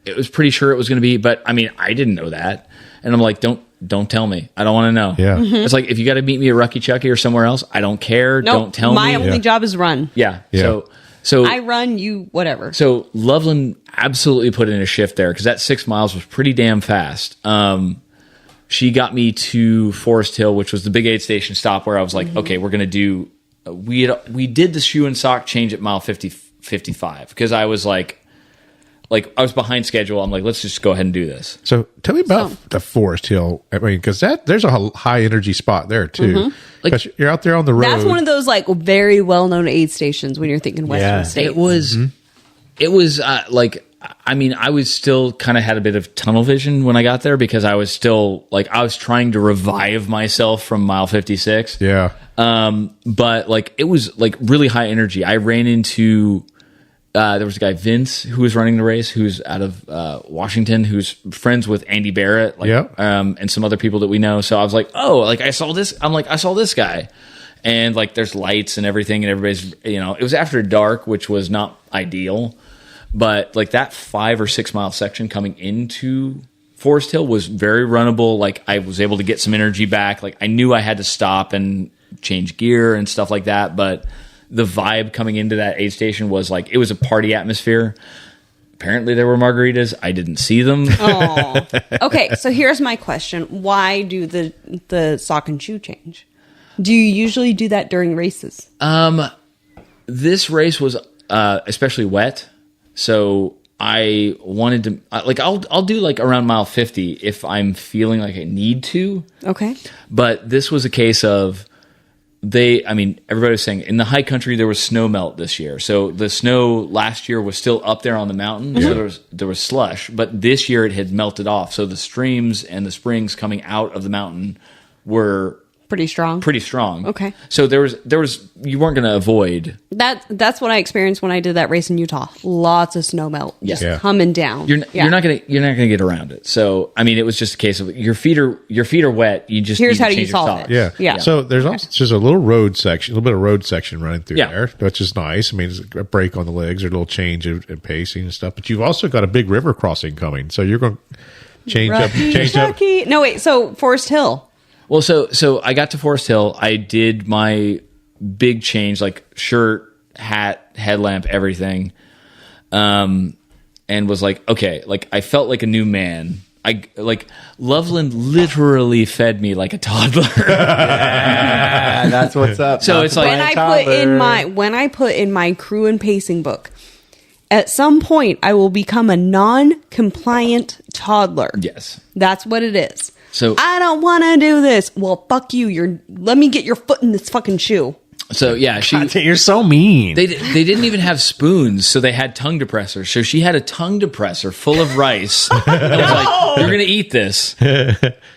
it was pretty sure it was going to be. But I mean, I didn't know that, and I'm like, don't tell me. I don't want to know. Yeah. It's like if you got to meet me at Rucky Chucky or somewhere else, I don't care. No, Don't tell my me. only job is run. Yeah. Yeah. So I run, you whatever. So Loveland absolutely put in a shift there, because that 6 miles was pretty damn fast. She got me to Forest Hill, which was the big aid station stop where I was like, okay, we're going to do. We did the shoe and sock change at mile 55 because I was like I was behind schedule. I'm like, let's just go ahead and do this. So tell me about the Forest Hill. I mean, because there's a high energy spot there too. Because you're out there on the road. That's one of those very well known aid stations when you're thinking Western States. It was, I mean, I was still kind of had a bit of tunnel vision when I got there, because I was still I was trying to revive myself from mile 56. Yeah. But it was really high energy. I ran into there was a guy, Vince, who was running the race, who's out of Washington, who's friends with Andy Barrett, and some other people that we know. So I was like, oh, like I saw this. I'm like, I saw this guy. And like there's lights and everything, and everybody's, it was after dark, which was not ideal. But like that 5 or 6 mile section coming into Forest Hill was very runnable. Like I was able to get some energy back. Like I knew I had to stop and change gear and stuff like that. But the vibe coming into that aid station was like, it was a party atmosphere. Apparently there were margaritas. I didn't see them. Oh, okay. So here's my question: why do the sock and shoe change? Do you usually do that during races? This race was especially wet, so I wanted to I'll do like around mile 50 if I'm feeling like I need to. Okay. But this was a case of everybody was saying in the high country there was snow melt this year. So the snow last year was still up there on the mountain, so there was slush, but this year it had melted off. So the streams and the springs coming out of the mountain were pretty strong. Okay. So there was you weren't going to avoid that's what I experienced when I did that race in Utah. Lots of snow melt just coming down. You're not going to get around it. So it was just a case of your feet are wet. You just here's need how to you change your solve socks. it. Yeah. So there's also just a little road section, a little bit of road section running through there, which is nice. I mean, it's a break on the legs or a little change in pacing and stuff. But you've also got a big river crossing coming, so you're going to change up. No, wait. So Forest Hill. Well, so I got to Forest Hill. I did my big change, like shirt, hat, headlamp, everything, and was like, okay, like I felt like a new man. Loveland literally fed me like a toddler. Yeah, that's what's up. So it's like when I put in my crew and pacing book, at some point I will become a non-compliant toddler. Yes, that's what it is. So I don't want to do this. Well, fuck you. Let me get your foot in this fucking shoe. So yeah, you're so mean. They didn't even have spoons, so they had tongue depressors. So she had a tongue depressor full of rice. I was like, "You're gonna eat this."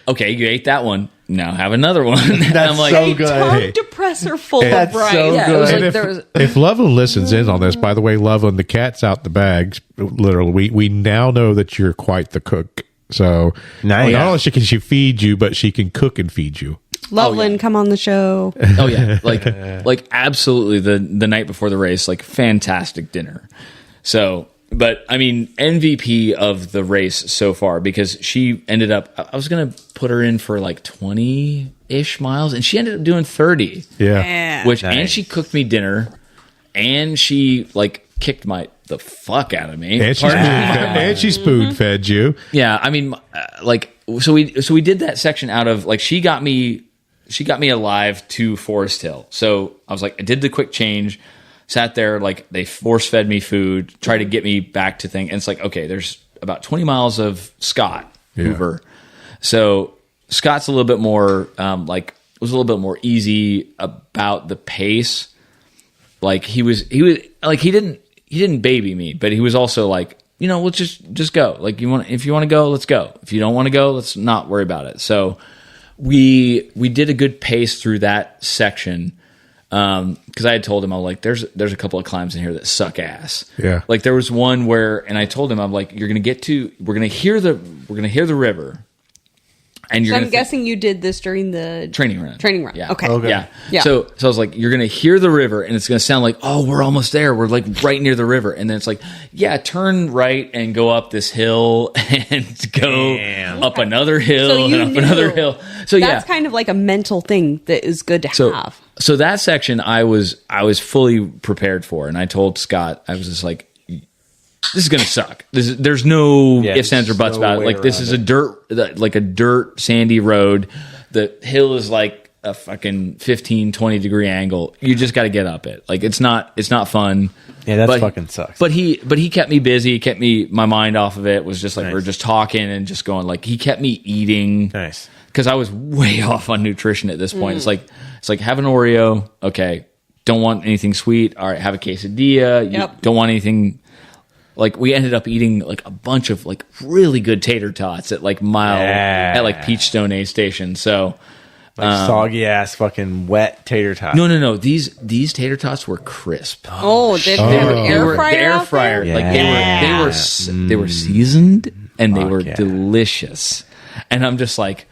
Okay, you ate that one. Now have another one. That's I'm like, so good. Tongue depressor full of rice. So yeah, good. it was like, And if Loveland listens in on this, by the way, Loveland, the cat's out the bags. Literally, we now know that you're quite the cook. So nice. Not only can she feed you, but she can cook and feed you. Loveland, come on the show. Oh yeah, like absolutely. The night before the race, like fantastic dinner. So, but I mean, MVP of the race so far, because she ended up. I was gonna put her in for like 20-ish miles, and she ended up doing 30. Yeah. And she cooked me dinner, and she like kicked the fuck out of me. And she spoon fed you. Yeah, I mean, so we did that section out of like she got me alive to Forest Hill. So I was like, I did the quick change, sat there, like they force fed me food, tried to get me back to thing, and it's like, okay, there's about 20 miles of Scott Hoover. So Scott's a little bit more was a little bit more easy about the pace. Like he didn't baby me, but he was also like, we'll just go. Like if you want to go, let's go. If you don't want to go, let's not worry about it. So we did a good pace through that section. Cause I had told him, I was like, there's a couple of climbs in here that suck ass. Yeah. Like there was one where, and I told him, I'm like, we're going to hear the river. And I'm guessing you did this during the training run. Yeah. Okay. Yeah. So I was like, you're going to hear the river, and it's going to sound like, oh, we're almost there. We're like right near the river. And then it's like, yeah, turn right and go up this hill and go up another hill and up another hill. So that's kind of like a mental thing that is good to have. So that section I was fully prepared for. And I told Scott, I was just like, this is going to suck. There's no ifs, ands, or buts about it. Like this is a dirt, sandy road. The hill is like a fucking 15, 20 degree angle. You just got to get up it. Like it's not fun. Yeah, that fucking sucks. But he kept me busy. He kept my mind off of it. It was just like, we were just talking and just going, like, he kept me eating. Nice. Cause I was way off on nutrition at this point. It's like have an Oreo. Okay. Don't want anything sweet. All right. Have a quesadilla. You don't want anything. Like we ended up eating like a bunch of like really good tater tots at like at like Peachstone aid station. So Like soggy ass fucking wet tater tots. No. These tater tots were crisp. Oh, they have an air fryer. The air out fryer, there? like they were seasoned and they were yeah. delicious. And I'm just like,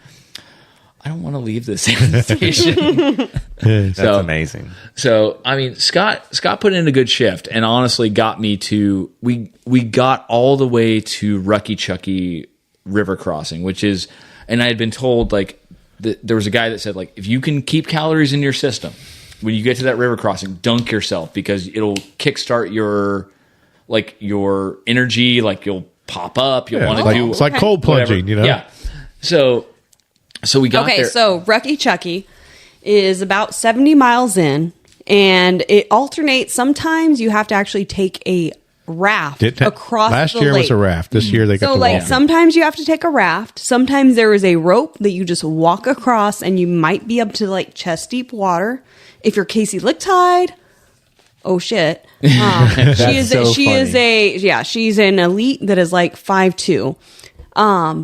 I don't want to leave this station. That's amazing. So I mean, Scott put in a good shift, and honestly got me to we got all the way to Rucky Chucky River Crossing, which is, and I had been told like there was a guy that said like if you can keep calories in your system when you get to that river crossing, dunk yourself because it'll kickstart your energy, like you'll pop up, you'll want to do it's like cold plunging, you know. Yeah. So we got there. So Rucky Chucky is about 70 miles in, and it alternates. Sometimes you have to actually take a raft across last the year lake. was a raft. This year they got So the like walk. sometimes you have to take a raft. Sometimes there is a rope that you just walk across, and you might be up to like chest deep water. If you're Casey Lichtide, oh shit, she's an elite that is like 5'2".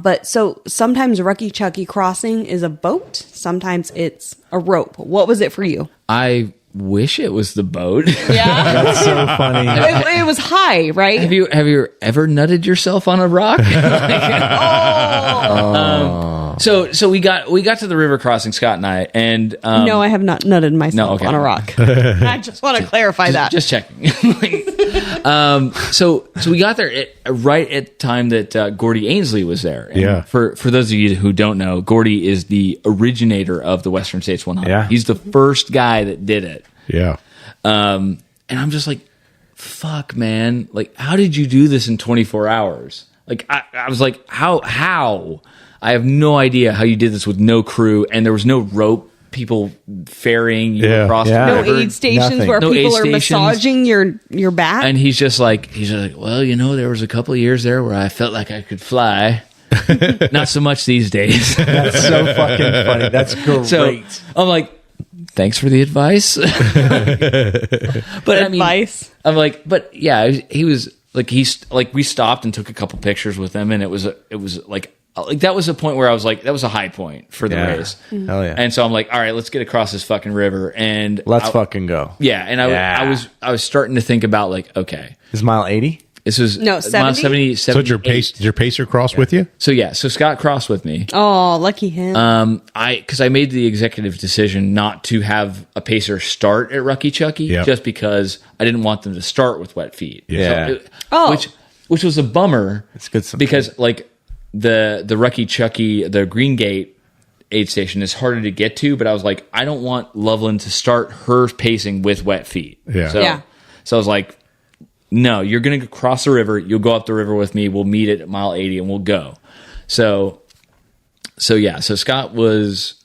But so sometimes Rucky Chucky crossing is a boat. Sometimes it's a rope. What was it for you? I wish it was the boat. Yeah, That's so funny. it was high, right? Have you ever nutted yourself on a rock? So we got to the river crossing, Scott and I, and No, I have not nutted myself okay. on a rock. I just want to clarify that. just checking. So we got there right at the time that Gordy Ainsley was there. And Yeah. For those of you who don't know, Gordy is the originator of the Western States 100. Yeah. He's the first guy that did it. Yeah. And I'm just like, fuck, man. Like, how did you do this in 24 hours? Like, I was like, how? I have no idea how you did this with no crew, and there was no rope people ferrying you across Yeah. the No river. aid stations Nothing. where No people aid are stations. massaging your back. And he's just like, well, there was a couple of years there where I felt like I could fly. Not so much these days. That's so fucking funny. That's great. So I'm like, thanks for the advice. But I mean, Advice. I'm like, but yeah, he was like, we stopped and took a couple pictures with him, and it was like that was a point where I was like, that was a high point for the race. Hell yeah. And so I'm like, all right, let's get across this fucking river, and Let's fucking go. yeah. And I was starting to think about like, okay, Is mile 80? this was No, mile 70? 70. So did your pacer cross with you? So yeah, so Scott crossed with me. Oh, lucky him. Because I made the executive decision not to have a pacer start at Rucky Chucky, Yep. just because I didn't want them to start with wet feet. Yeah. Which was a bummer. It's good. Because like the Rucky Chucky, the Green Gate aid station is harder to get to, but I was like, I don't want Loveland to start her pacing with wet feet. Yeah. So I was like, no, you're going to cross the river. You'll go up the river with me. We'll meet at mile 80 and we'll go. So Scott was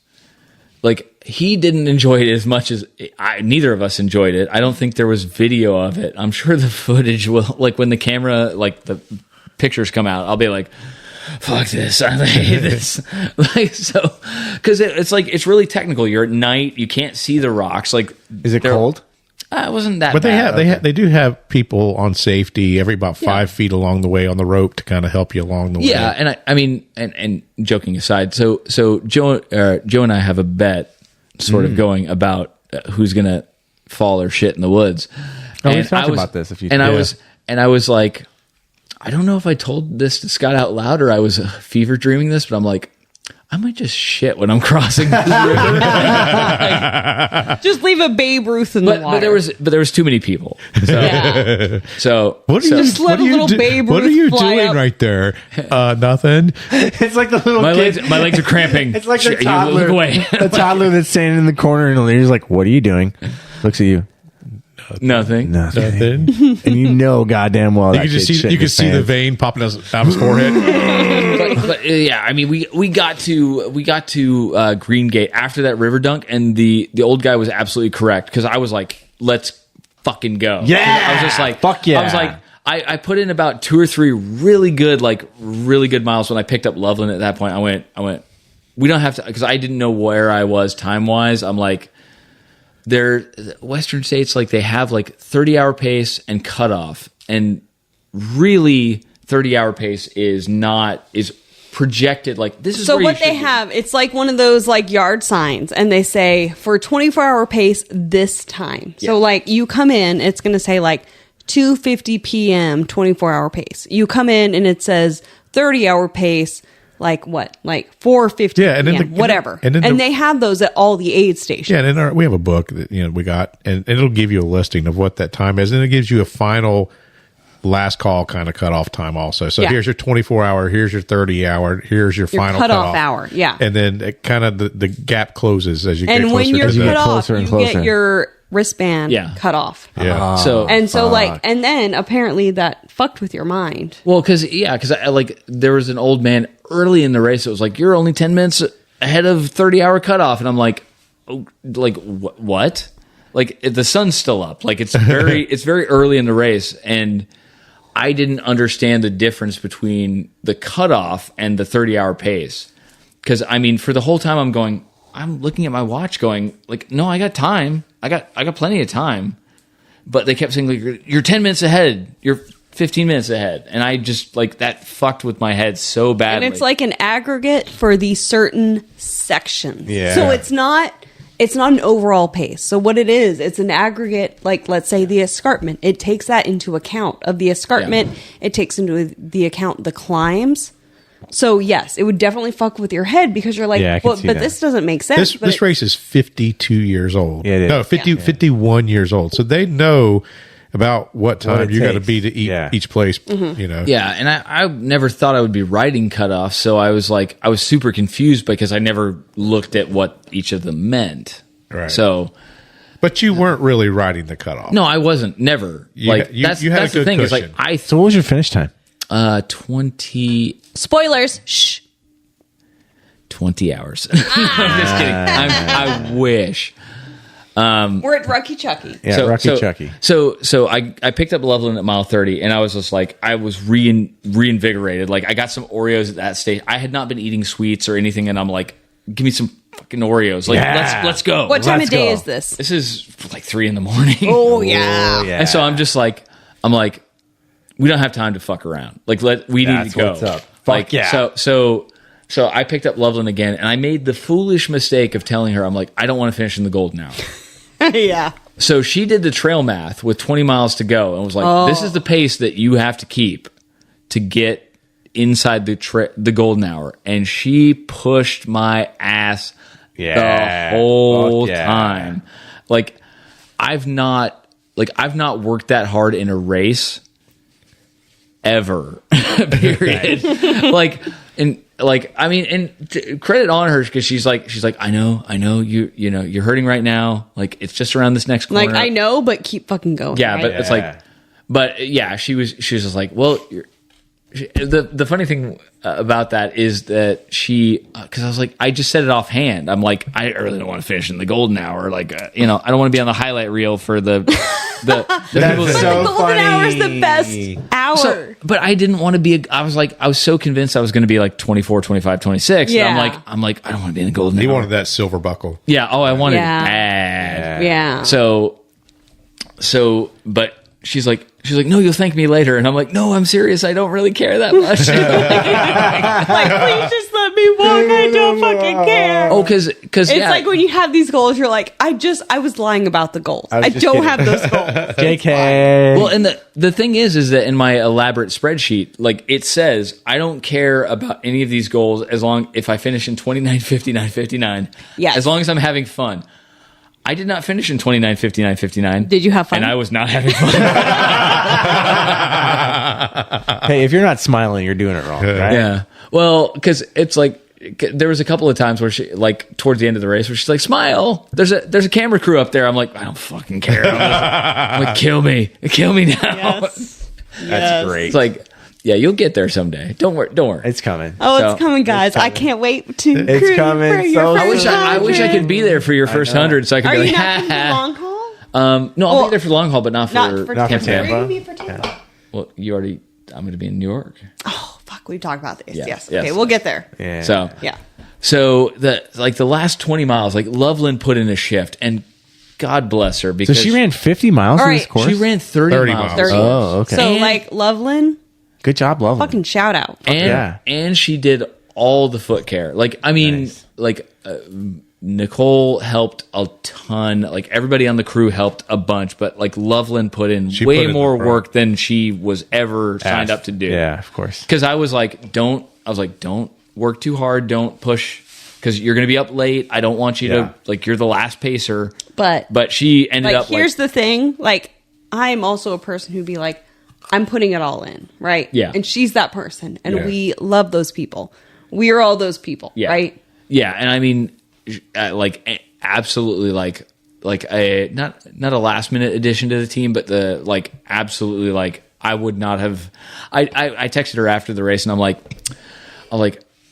like, he didn't enjoy it as much as neither of us enjoyed it. I don't think there was video of it. I'm sure the footage will, like when the camera, like the pictures come out, I'll be like, fuck this. I hate this. Like, so, cause it's like, it's really technical. You're at night. You can't see the rocks. Like, Is it cold? It wasn't that But bad. they do have people on safety every about 5 feet along the way on the rope to kind of help you along the way. Yeah, and I mean, and joking aside, so Joe and I have a bet sort of going about who's gonna fall or shit in the woods. Oh, And we've talked I was- about this a few and times. I was like, I don't know if I told this to Scott out loud or I was fever dreaming this, but I'm like, I might just shit when I'm crossing this river. Just leave a Babe Ruth in the water. But there was too many people. So, Yeah. so What are you, Just let what a are you little Babe What are Ruth you fly doing up. right there? Nothing. It's like the little my kid. legs are cramping. It's like the You toddler. look away. The toddler that's standing in the corner and he's like, "What are you doing?" Looks at you. Nothing. Nothing. Nothing. And you know goddamn well You that can just kid's see shitting you can his see the pants. vein popping out of his forehead. But yeah, I mean, we got to Green Gate after that river dunk, and the old guy was absolutely correct because I was like, let's fucking go. Yeah! I was just like, Fuck yeah. I was like, I put in about 2 or 3 really good miles when I picked up Loveland. At that point, I went. We don't have to, because I didn't know where I was time wise. I'm like, Western states, like they have like 30-hour pace and cutoff, and really 30-hour pace is projected like this is So where what you they should be. have, it's like one of those like yard signs, and they say for 24-hour pace this time. Yeah. So like you come in, it's going to say like 2:50 p.m. 24-hour pace. You come in and it says 30-hour pace. Like what? Like 4:50 Yeah, and then p.m., whatever. and And, then they have those at all the aid stations. Yeah, and we have a book that we got, and it'll give you a listing of what that time is, and it gives you a final last call kind of cutoff time also. So Yeah. here's your 24-hour, here's your 30-hour, here's your final cutoff hour, yeah. and then it kind of the gap closes as you get And closer when you're to get cut off, closer and you closer. get your wristband Yeah. cut off. yeah. So And so and then apparently that fucked with your mind. well, because I like there was an old man early in the race that was like, "You're only 10 minutes ahead of 30-hour cutoff," and I'm like, oh, like what? Like the sun's still up. Like it's very early in the race, and I didn't understand the difference between the cutoff and the 30-hour pace. Because I mean, for the whole time I'm looking at my watch, going like, no, I got time. I got plenty of time. But they kept saying like, you're 10 minutes ahead. You're 15 minutes ahead. And I just like that fucked with my head so badly. And it's like an aggregate for these certain sections. Yeah. So it's not an overall pace. So what it is, it's an aggregate, like let's say the escarpment. It takes that into account. Of the escarpment, it takes into the account the climbs. So yes, it would definitely fuck with your head because you're like, Yeah, I can well, see but that. this doesn't make sense. This race is 52 years old. Yeah, it is. No, 51 years old. So they know about what time it you got to takes. be to eat Yeah. each place. Mm-hmm. Yeah, and I never thought I would be riding cutoff, so I was super confused because I never looked at what each of them meant. Right. So But you weren't really riding the cutoff. no, I wasn't. Never. You had a that's good the thing. Is like cushion. So what was your finish time? 20 hours. I'm just kidding. I wish. We're at Rucky Chucky. Yeah, Rocky Chucky. So I picked up Loveland at mile 30, and I was just like, I was reinvigorated. Like I got some Oreos at that stage. I had not been eating sweets or anything, and I'm like, give me some fucking Oreos. Like Yeah. let's go. What time Let's of day go. is this? This is like 3 a.m. Oh yeah. Yeah. And so I'm just like, we don't have time to fuck around. Like we need That's to go. what's up. Fuck Like yeah. So I picked up Loveland again, and I made the foolish mistake of telling her, I'm like, I don't want to finish in the golden hour. Yeah. So she did the trail math with 20 miles to go and was like, this is the pace that you have to keep to get inside the golden hour. And she pushed my ass Yeah. the whole Fuck yeah. time. Like I've not worked that hard in a race ever. Period. Credit on her because she's like, I know you're hurting right now. Like it's just around this next corner. Like I know, but keep fucking going. Yeah, right? but it's like, but yeah, she was just like, well, the funny thing about that is that because I was like, I just said it offhand. I'm like, I really don't want to finish in the golden hour. Like, I don't want to be on the highlight reel for the people That's that- so the golden funny. hour is the best hour. So, but I didn't want to be. I was so convinced I was going to be like 24, 25, 26. Yeah. And I'm like, I don't want to be in the golden He hour. wanted that silver buckle. Yeah. Oh, I wanted Yeah. it bad. yeah. So, but she's like, no, you'll thank me later. And I'm like, no, I'm serious. I don't really care that much. Like, please just let me walk. I don't fucking care. Oh, because It's yeah, like when you have these goals, you're like, I was lying about the goals. I just don't kidding. have those goals. JK. well, and the thing is that in my elaborate spreadsheet, like it says, I don't care about any of these goals if I finish in 29:59, 59. Yes. As long as I'm having fun. I did not finish in 29:59, 59. Did you have fun? And I was not having fun. Hey, if you're not smiling, you're doing it wrong, right? Yeah. Well, because it's like there was a couple of times where she, like towards the end of the race, where she's like, "Smile." There's a camera crew up there. I'm like, I don't fucking care. I'm like, kill me now. Yes. That's great. It's like, yeah, you'll get there someday. Don't worry. It's coming. Oh, So- it's coming, guys. I can't wait to It's crew coming for your so first soon. I wish I could be there for your first 100, so I could Are be you like, not going to the ha long haul? ha. No, I'll Well, be there for the long haul, but not for Not for Not for Tampa. Tampa. Where are you gonna be for Tampa? Well, I'm going to be in New York. Oh, fuck. We've talked about this. Yeah, Yes. yes. Okay, we'll get there. Yeah. So Yeah. So the last 20 miles, like Loveland put in a shift, and God bless her So because she ran 50 miles All in this right, course? She ran 30 miles. 30. Oh, okay. So, And- like, Loveland, Good job, Loveland. fucking shout out. And Yeah. and she did all the foot care. Like, I mean, Nicole helped a ton. Like, everybody on the crew helped a bunch, but like Loveland put in way put in more the work than she was ever signed up to do. Yeah, of course. Because I was like, don't work too hard, don't push, because you're going to be up late. I don't want you to, like, you're the last pacer. But she ended up here's the thing, like, I'm also a person who'd be like, I'm putting it all in, right? Yeah. And she's that person, and we love those people. We are all those people, right? Yeah, and I mean, like, absolutely, like a not a last minute addition to the team, but the like absolutely, like, I would not have. I texted her after the race, and I'm like,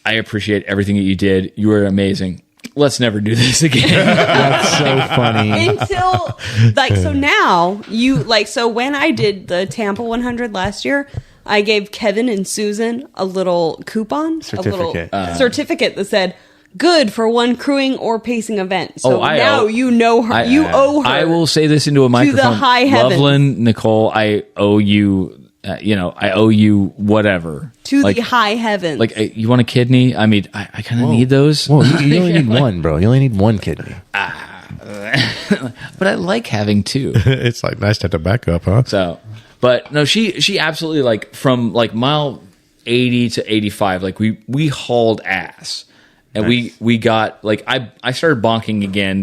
I appreciate everything that you did. You were amazing. Let's never do this again. That's so funny. Until, like, so now so when I did the Tampa 100 last year, I gave Kevin and Susan a little coupon, Certificate. a little certificate that said, good for one crewing or pacing event. So I now owe- you know her. You owe her. I will say this into a microphone. high heavens. Loveland, Nicole, I owe you. I owe you whatever. To like, the high heavens. Like, you want a kidney? I mean, I kind of need those. Well, you only need one, bro. You only need one kidney. But I like having two. It's like nice to have the backup, huh? So, but no, she absolutely, like, from like mile 80 to 85, like we hauled ass, and we got, like, I started bonking again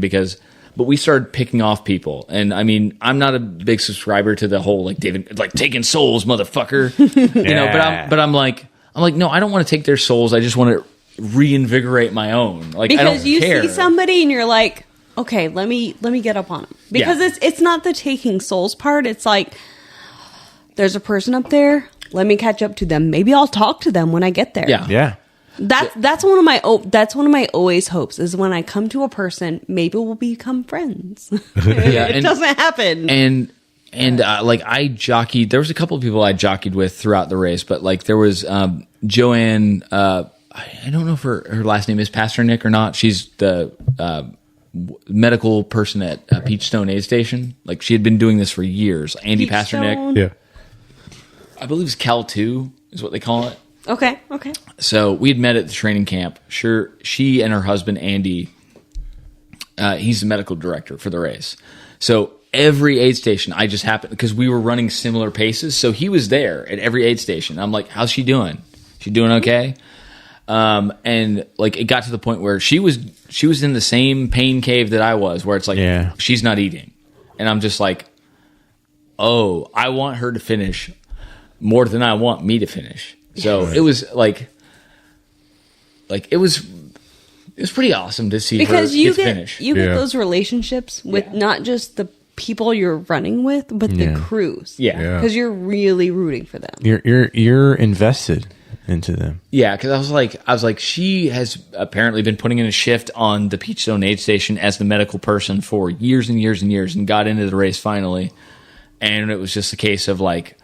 but we started picking off people, and I mean, I'm not a big subscriber to the whole, like, David, like, taking souls, motherfucker, you know. But I'm like, no, I don't want to take their souls. I just want to reinvigorate my own. Like, because I don't you care. see somebody and you're like, okay, let me get up on them, because it's not the taking souls part. It's like, there's a person up there. Let me catch up to them. Maybe I'll talk to them when I get there. Yeah. That's one of my always hopes, is when I come to a person, maybe we'll become friends. It doesn't happen. And like, I jockeyed. There was a couple of people I jockeyed with throughout the race, but like, there was Joanne. I don't know if her last name is Pastor Nick or not. She's the medical person at Peachstone Aid Station. Like, she had been doing this for years. Andy Pasternak. Yeah. I believe it's Cal 2 is what they call it. Okay. So we had met at the training camp. Sure, she and her husband, Andy, he's the medical director for the race. So every aid station, I just happened, because we were running similar paces. So he was there at every aid station. I'm like, how's she doing? She doing okay? And like, it got to the point where she was in the same pain cave that I was, where it's like, she's not eating. And I'm just like, oh, I want her to finish more than I want me to finish. So it was like it was pretty awesome to see because her you get get finish. you get those relationships with not just the people you're running with, but the crews. Yeah. Because you're really rooting for them. You're invested into them. Yeah, because I was like, she has apparently been putting in a shift on the Peachstone Aid Station as the medical person for years and years and years, and got into the race finally. And it was just a case of, like,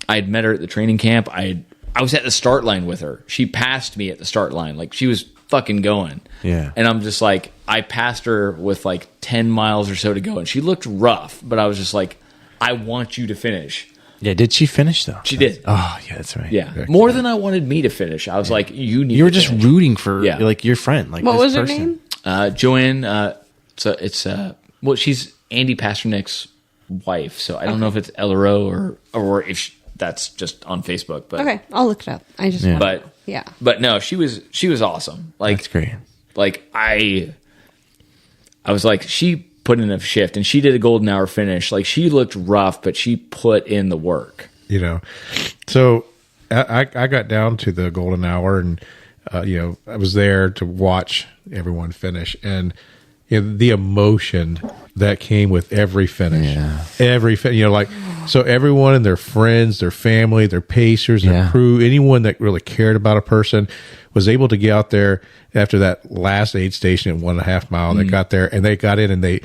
I had met her at the training camp. I was at the start line with her. She passed me at the start line. Like, she was fucking going. Yeah. And I'm just like, I passed her with like 10 miles or so to go, and she looked rough, but I was just like, I want you to finish. Yeah. Did she finish though? She did. Oh yeah, that's right. Yeah. More than I wanted me to finish. I was like, you were to just finish. rooting for like your friend. Like, What this was her person. name? Joanne. She's Andy Pasternick's wife. So I don't know if it's Ellerow or if that's just on Facebook. But Okay, I'll look it up. I just want but no, she was awesome. Like, That's great. Like, I was like, she put in a shift, and she did a golden hour finish. Like, she looked rough, but she put in the work. You know, so I got down to the golden hour, and I was there to watch everyone finish, and the emotion that came with every finish, so everyone and their friends, their family, their pacers, their crew, anyone that really cared about a person was able to get out there after that last aid station at 1.5 mile. They got there and they got in and they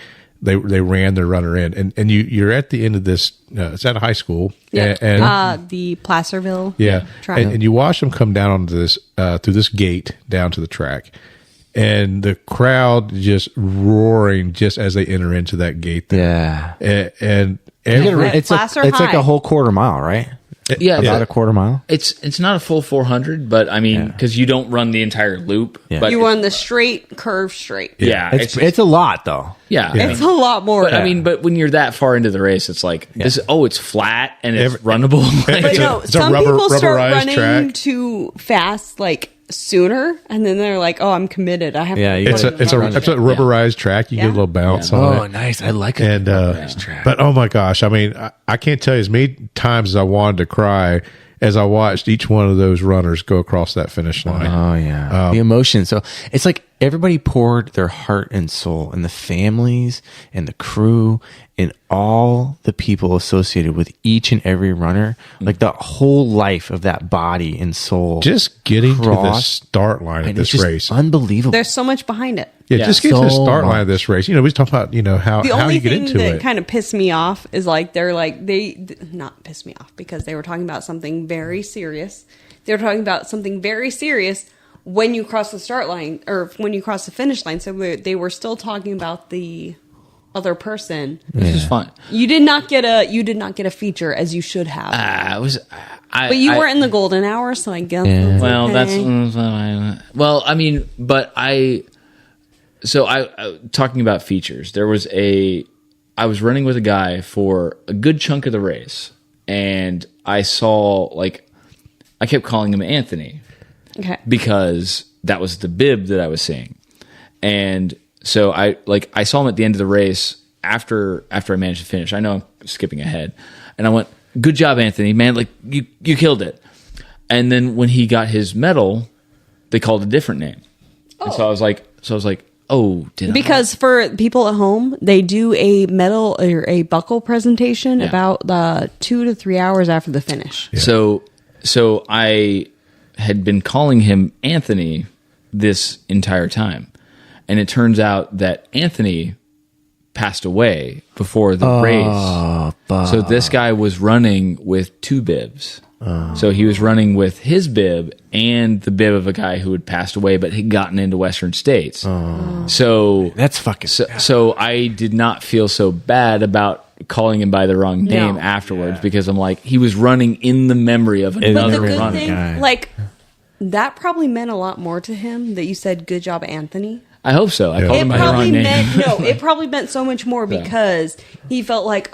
ran their runner in, and you're at the end of this. It's at a high school, and the Placerville. track. And you watch them come down onto this through this gate down to the track. And the crowd just roaring just as they enter into that gate there. Yeah. And It's like a whole quarter mile, right? Yeah, About a quarter mile. it's not a full 400, but I mean, because you don't run the entire loop. Yeah. But You run the straight curve straight. yeah, It's a lot though. yeah. It's a lot more. But I mean, but when you're that far into the race, it's like this. Oh, it's flat and it's runnable. but It's no, a some people start rubberized running track. too fast, like sooner, and then they're like, "Oh, I'm committed. I have." Yeah, to you It's a rubberized track. You get a little bounce on it. Oh, nice. I like it. And but oh my gosh, I mean, I can't tell you as many times as I wanted to cry as I watched each one of those runners go across that finish line. Oh yeah, the emotion. So it's like everybody poured their heart and soul, and the families and the crew and all the people associated with each and every runner, like the whole life of that body and soul. Just getting to the crossed, start line of and it's this just race. unbelievable. There's so much behind it. Yeah, just get to the so start line of much. this race. You know, we talk about, how The how only you get thing into that it. kind of pissed me off is like they not pissed me off because they were talking about something very serious. They were talking about something very serious when you cross the start line or when you cross the finish line. So they were still talking about the other person. This is fun. You did not get a feature as you should have. It was. But you were in the golden hour, so I guess. Yeah. That's Well, okay. well. I mean, but I talking about features. I was running with a guy for a good chunk of the race, and I saw I kept calling him Anthony Okay. because that was the bib that I was seeing, and so I saw him at the end of the race after I managed to finish. I know I'm skipping ahead, and I went, "Good job, Anthony, man! Like you killed it." And then when he got his medal, they called a different name, and so I was like, "Oh, did Because for people at home, they do a medal or a buckle presentation about 2 to 3 hours after the finish. So I had been calling him Anthony this entire time, and it turns out that Anthony passed away before the race. So this guy was running with two bibs. So he was running with his bib and the bib of a guy who had passed away but had gotten into Western States. So That's fucking. so I did not feel so bad about calling him by the wrong name No. afterwards because I'm like, he was running in the memory of But the another good runner. thing, guy. like, that probably meant a lot more to him that you said, "Good job, Anthony." I hope so. I called It him by the probably wrong name. meant it probably meant so much more because he felt like,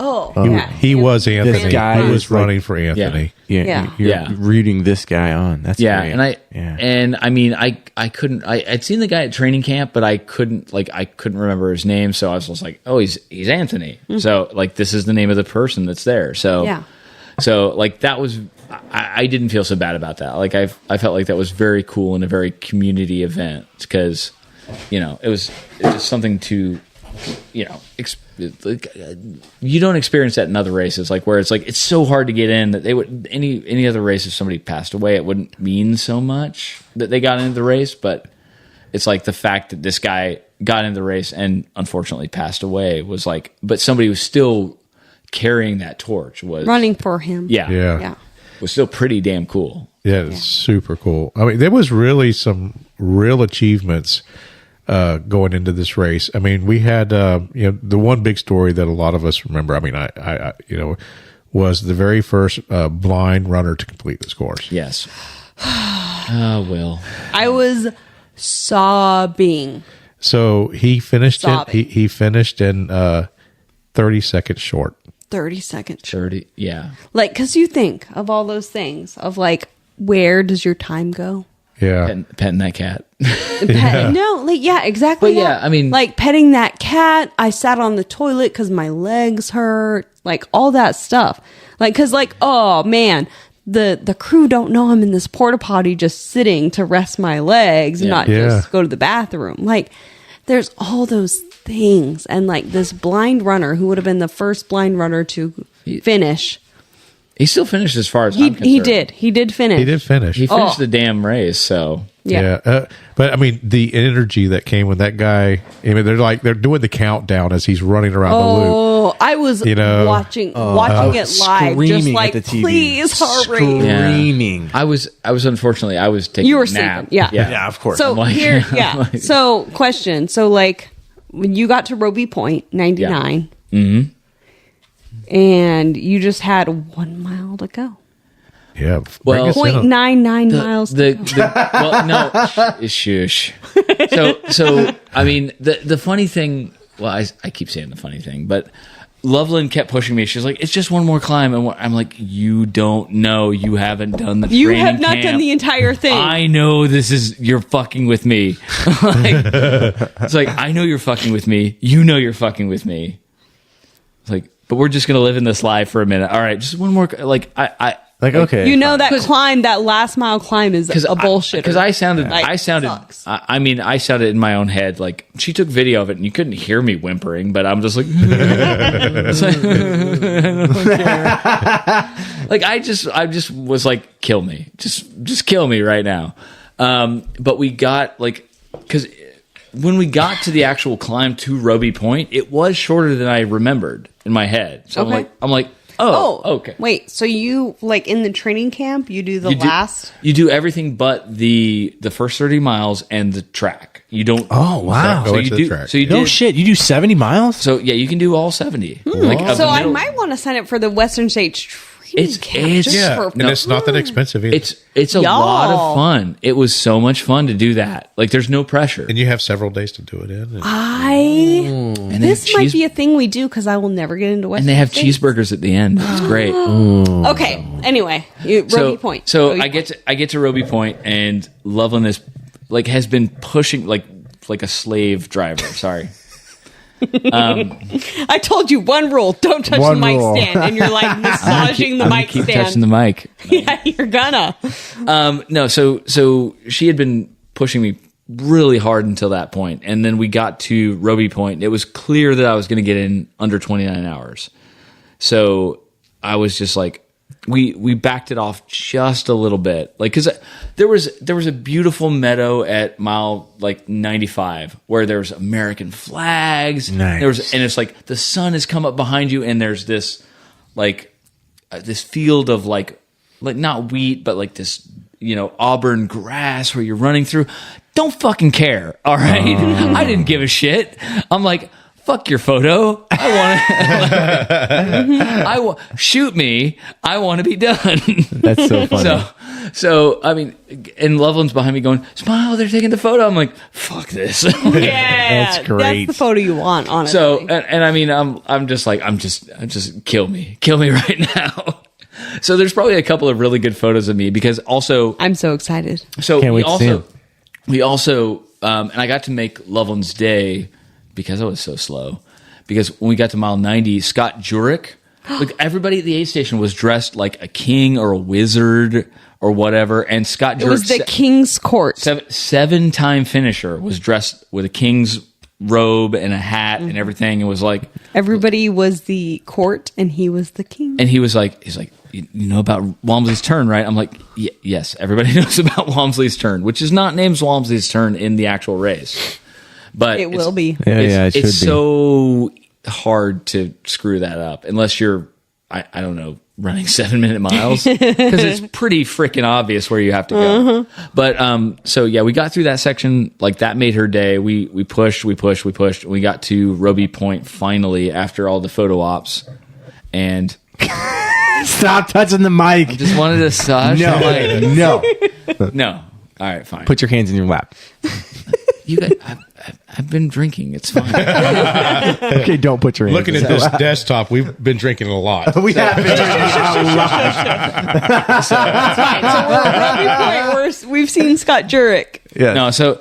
He was Anthony. This guy He was is like- running for Anthony. Yeah, Yeah. you're rooting this guy on. That's great. And I mean, I couldn't. I'd seen the guy at training camp, but I couldn't remember his name. So I was just like, oh, he's Anthony. So this is the name of the person that's there. So Yeah. So that was. I didn't feel so bad about that. I felt like that was very cool and a very community event because, it was just something to, you don't experience that in other races, where it's so hard to get in that they would any other race if somebody passed away, it wouldn't mean so much that they got into the race, but it's the fact that this guy got into the race and unfortunately passed away was but somebody was still carrying that torch was running for him. Yeah. was still pretty damn cool. Yeah, it's super cool. I mean, there was really some real achievements going into this race. I mean, we had the one big story that a lot of us remember. I mean, I was the very first blind runner to complete this course. Yes. Oh, Will. I was sobbing. So he finished Sobbing. he finished in 30 seconds short. 30 seconds. 30. Yeah. Because you think of all those things of where does your time go? Yeah. Petting that cat. No, exactly. But that. I mean, petting that cat. I sat on the toilet because my legs hurt. All that stuff. Because oh man, the crew don't know I'm in this porta potty just sitting to rest my legs, and not just go to the bathroom. There's all those things, and this blind runner who would have been the first blind runner to finish. he still finished as far as I'm concerned. He did finish. He did finish. He finished the damn race, so. Yeah. But I mean, the energy that came when that guy, I mean, they're doing the countdown as he's running around the loop. Oh, I was watching it live, just screaming at the TV. please hurry. Screaming. I was unfortunately, I was taking You were a nap. sleeping, yeah. Yeah, of course. So like- here, I'm like- So question. So when you got to Roby Point, 99, and you just had 1 mile to go. Yeah. Well, bring us in. 0.99 miles. Well, no, shush. So I mean, the funny thing. Well, I keep saying the funny thing, but Loveland kept pushing me. She's like, "It's just one more climb," and I'm like, "You don't know. You haven't done the. You training have not camp. done the entire thing. I know this is. You're fucking with me. It's like I know you're fucking with me. You know you're fucking with me. It's like, but we're just gonna live in this lie for a minute. All right, just one more. Like okay. You know that climb, that last mile climb is a bullshit. Because I sounded, sucks. I sounded in my own head like she took video of it and you couldn't hear me whimpering, but I'm just like, it's like, I don't care. Like I just was like, kill me, just kill me right now. But we got because when we got to the actual climb to Roby Point, it was shorter than I remembered in my head. So Okay. I'm like. Oh, okay. Wait, so you in the training camp, you do last? You do everything but the first 30 miles and the track. You don't. Oh, wow. Go So into you the do. track. So you No did. shit. You do 70 miles? So yeah, you can do all 70. Like of So the I middle- might want to sign up for the Western States training camp. it's- just Yeah, for and it's not that expensive either. It's a Y'all. lot of fun. It was so much fun to do that. Like there's no pressure. and you have several days to do it in. And they This have might cheese- be a thing we do because I will never get into Western and they have States. cheeseburgers at the end. It's great. Okay. Anyway, Roby Point. So Roby I get to Roby Point, and Loveland is has been pushing like a slave driver. Sorry. I told you one rule: don't touch One the mic rule. stand, and you're like massaging the I'm gonna mic keep stand. touching the mic. Yeah, you're gonna. No, so she had been pushing me really hard until that point, and then we got to Roby Point. It was clear that I was going to get in under 29 hours. So I was just like, we backed it off just a little bit, like because there was a beautiful meadow at mile 95 where there's American flags. Nice. And it's like the sun has come up behind you, and there's this this field of like not wheat, but like this auburn grass where you're running through. Don't fucking care, all right? I didn't give a shit. I'm like, fuck your photo. I want shoot me. I want to be done. That's so funny. So I mean, and Loveland's behind me going, smile, they're taking the photo. I'm like, fuck this. Yeah, That's great. That's the photo you want, honestly. So and I mean, I'm just kill me right now. So there's probably a couple of really good photos of me because also I'm so excited. so Can't we wait to see 'em. we also and I got to make Loveland's day because I was so slow. Because when we got to mile 90, Scott Jurek, everybody at the aid station was dressed like a king or a wizard or whatever, and Scott Jurek, It was the King's Court. seven-time finisher, was dressed with a king's robe and a hat and everything, and was like, Everybody was the court, and he was the king. and he's like, you know about Walmsley's Turn, right? I'm like, yes, everybody knows about Walmsley's Turn, which is not named Walmsley's Turn in the actual race, but It will be. Yeah, it should it's be. so hard to screw that up unless you're, I don't know, running 7-minute miles because it's pretty freaking obvious where you have to go. But so yeah, we got through that section. Like that made her day. We pushed. We got to Roby Point finally after all the photo ops, and Stop touching the mic. just wanted to massage. No. No. All right, fine. Put your hands in your lap. You guys, I've been drinking. It's fine. Okay, don't put your hands Looking in at this desktop, we've been drinking a lot. We have been drinking a lot. So we're at Roby Point. We've seen Scott Jurek. Yeah. No, so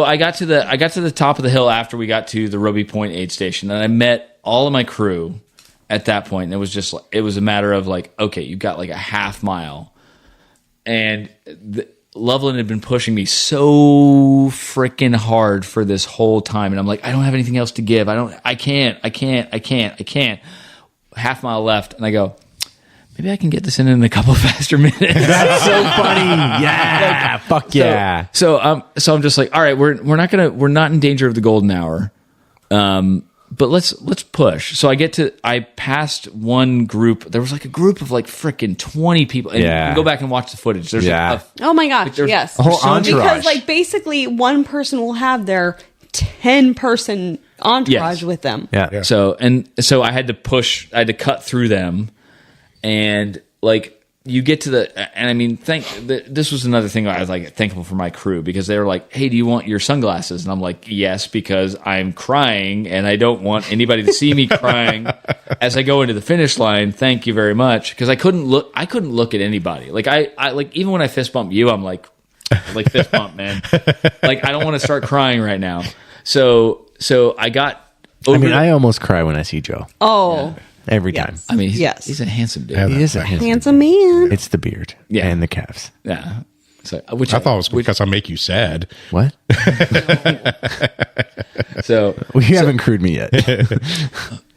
I got to the top of the hill after we got to the Roby Point aid station, and I met all of my crew at that point. And it was a matter of like, okay, you've got like a half mile, and Loveland had been pushing me so freaking hard for this whole time, and I'm like, I don't have anything else to give. I can't. Half mile left, and I go, maybe I can get this in a couple faster minutes. That's so funny. Yeah. Fuck yeah. So I'm just like, all right, we're not in danger of the golden hour. But let's push. So I passed one group. There was like a group of like freaking 20 people. And Yeah. you can go back and watch the footage. There's Yeah. Oh my gosh, there's- yes. A whole entourage. Because like basically one person will have their 10-person entourage Yes. with them. Yeah. So I had to push. I had to cut through them, and like you get to and I mean, this was another thing I was like thankful for my crew, because they were like, hey, do you want your sunglasses? And I'm like, yes, because I'm crying and I don't want anybody to see me crying as I go into the finish line. Thank you very much. Because I couldn't look at anybody. Like I like, even when I fist bump you, I'm like fist bump, man. Like, I don't want to start crying right now. So I got over I almost cry when I see Joe. Oh. Every time. I mean, Yes. he's a handsome dude. He is a Handsome man. It's the beard and the calves. Yeah. So, I thought it was because I make you sad. What? So Well, you haven't crewed me yet.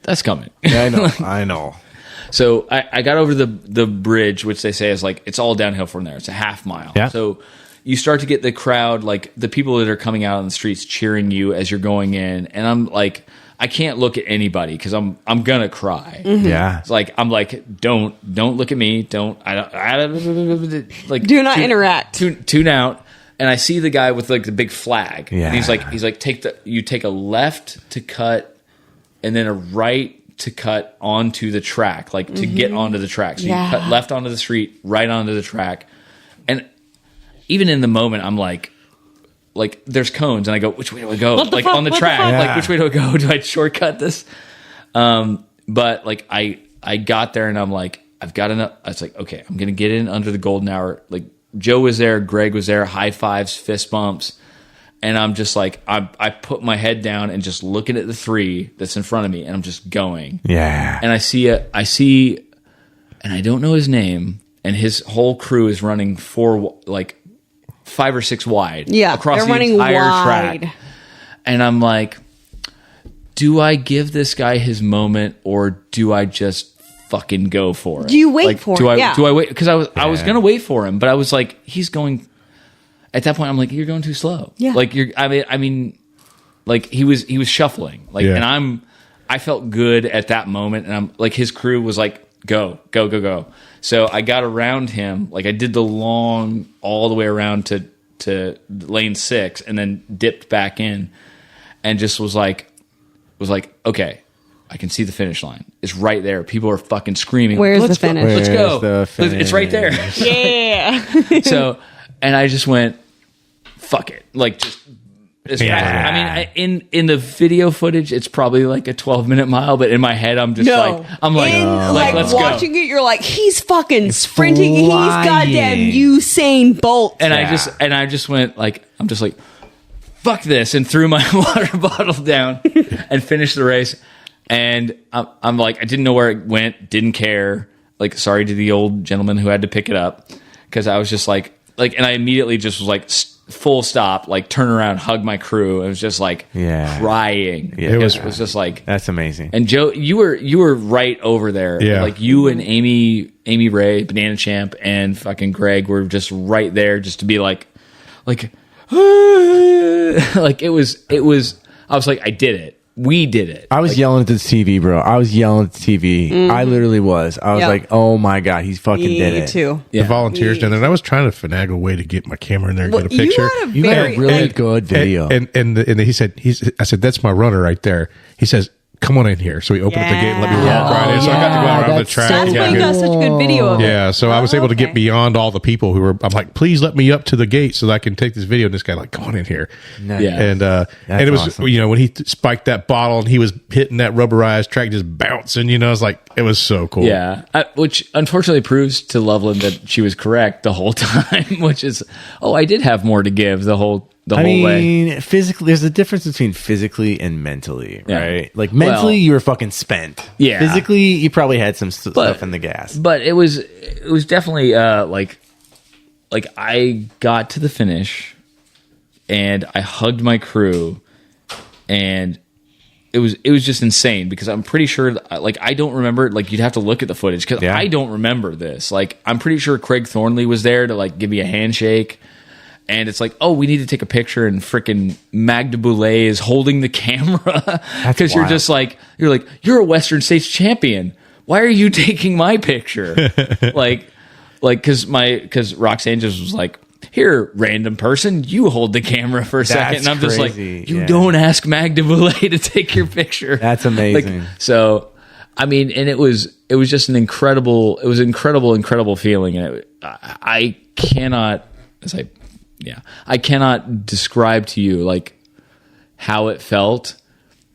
that's coming. I know. I know. So I got over the bridge, which they say is like, it's all downhill from there. It's a half mile. Yeah. So you start to get the crowd, like the people that are coming out on the streets cheering you as you're going in. And I'm like, I can't look at anybody because I'm gonna cry. Yeah. It's like, I'm like, don't look at me. Like, Do not interact. Tune out. And I see the guy with like the big flag. Yeah. And he's like, you take a left to cut and then a right to cut onto the track, like to get onto the track. So Yeah. you cut left onto the street, right onto the track. And even in the moment, I'm like there's cones, and I go, which way do I go? Like on the track, like which way do I go? Do I shortcut this? But like I got there, and I'm like, I've got enough. I was like, okay, I'm gonna get in under the golden hour. Like Joe was there, Greg was there, high fives, fist bumps, and I'm just like, I put my head down and just looking at the 3 that's in front of me, and I'm just going. Yeah. And I see, and I don't know his name, and his whole crew is running 5 or 6 wide. Yeah, across they're the running entire wide. track. And I'm like, do I give this guy his moment, or do I just fucking go for it? Do you wait for it? Yeah. Do I wait? Because I was gonna wait for him, but I was like, he's going. At that point, I'm like, you're going too slow. Yeah. Like I mean, like he was shuffling. Like, and I felt good at that moment, and I'm like, his crew was like, go. So I got around him, like I did the long all the way around to lane 6, and then dipped back in, and just was like, okay, I can see the finish line. It's right there. People are fucking screaming. Where's Let's the go. finish? Let's go. Where's the finish? It's right there. Yeah. So, and I just went, fuck it. Like, just as Yeah. fast. I mean, in the video footage, it's probably like a 12-minute mile, but in my head, I'm just like, let's watching go. it, you're like, he's fucking sprinting. flying. He's goddamn Usain Bolt. And I just went like, I'm just like, fuck this, and threw my water bottle down and finished the race. And I'm like, I didn't know where it went, didn't care. Like, sorry to the old gentleman who had to pick it up, because I was just like, and I immediately just was like, full stop, like turn around, hug my crew. It was just like crying. Yeah. It was just like, That's amazing. and Joe, you were right over there. Yeah. Like you and Amy Ray, Banana Champ, and fucking Greg were just right there, just to be like like it was. I was like, I did it. We did it. I was yelling at the TV, bro. I was yelling at the TV. I literally was. I was Yep. like, oh my God, he's fucking did Me it. too. The volunteers down there. And I was trying to finagle a way to get my camera in there and Well, get a picture. You got a really good video. And he said, I said, that's my runner right there. He says, come on in here. So he opened up the gate and let me walk right in. So I got to go out on the that's track. That's why you got such a good video of it. Yeah, so I was able to get Okay. beyond all the people who were. I'm like, please let me up to the gate so that I can take this video. And this guy like, come on in here. Nice. Yeah. And it was awesome. when he spiked that bottle and he was hitting that rubberized track, just bouncing. It was like, it was so cool. Yeah, which unfortunately proves to Loveland that she was correct the whole time. Which is, I did have more to give the whole way. Physically, there's a difference between physically and mentally, Yeah. right? Like mentally, Well, you were fucking spent. Yeah. Physically, you probably had some stuff in the gas. But it was definitely like I got to the finish and I hugged my crew, and it was just insane, because I'm pretty sure, like, I don't remember, like, you'd have to look at the footage, because Yeah. I don't remember this. Like, I'm pretty sure Craig Thornley was there to like give me a handshake. And it's like, we need to take a picture, and frickin' Magda Boulay is holding the camera, because you're wild. just like, you're a Western States champion. Why are you taking my picture? because Roxanne just was like, here, random person, you hold the camera for a second. And I'm crazy. just like, you Yeah. don't ask Magda Boulay to take your picture. That's amazing. So I mean, and it was just an incredible feeling. And I cannot describe to you like how it felt.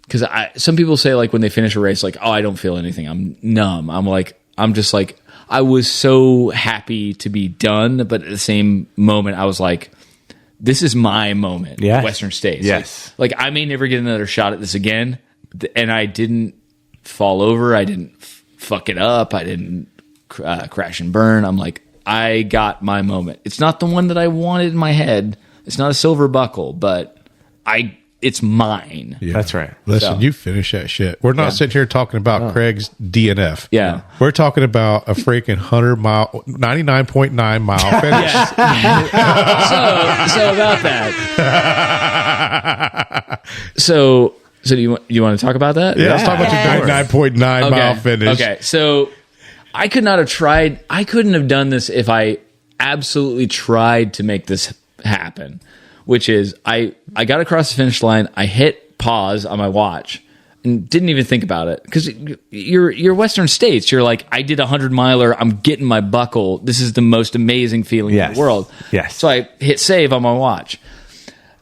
Cause some people say like when they finish a race, like, oh, I don't feel anything. I'm numb. I'm just like, I was so happy to be done. But at the same moment, I was like, this is my moment. Yes. Western States. Yes. Like I may never get another shot at this again. And I didn't fall over. I didn't fuck it up. I didn't crash and burn. I'm like, I got my moment. It's not the one that I wanted in my head. It's not a silver buckle, but it's mine. Yeah. That's right. Listen, So- you finish that shit. We're not sitting here talking about Craig's DNF. Yeah. We're talking about a freaking 99.9 mile finish. So about that. So do you want to talk about that? Yeah, let's talk about your 99.9 mile finish. Okay, so I could not have tried. I couldn't have done this if I absolutely tried to make this happen. Which is, I got across the finish line. I hit pause on my watch and didn't even think about it because you're Western States. You're like, I did a 100-miler. I'm getting my buckle. This is the most amazing feeling in the world. Yes. So I hit save on my watch,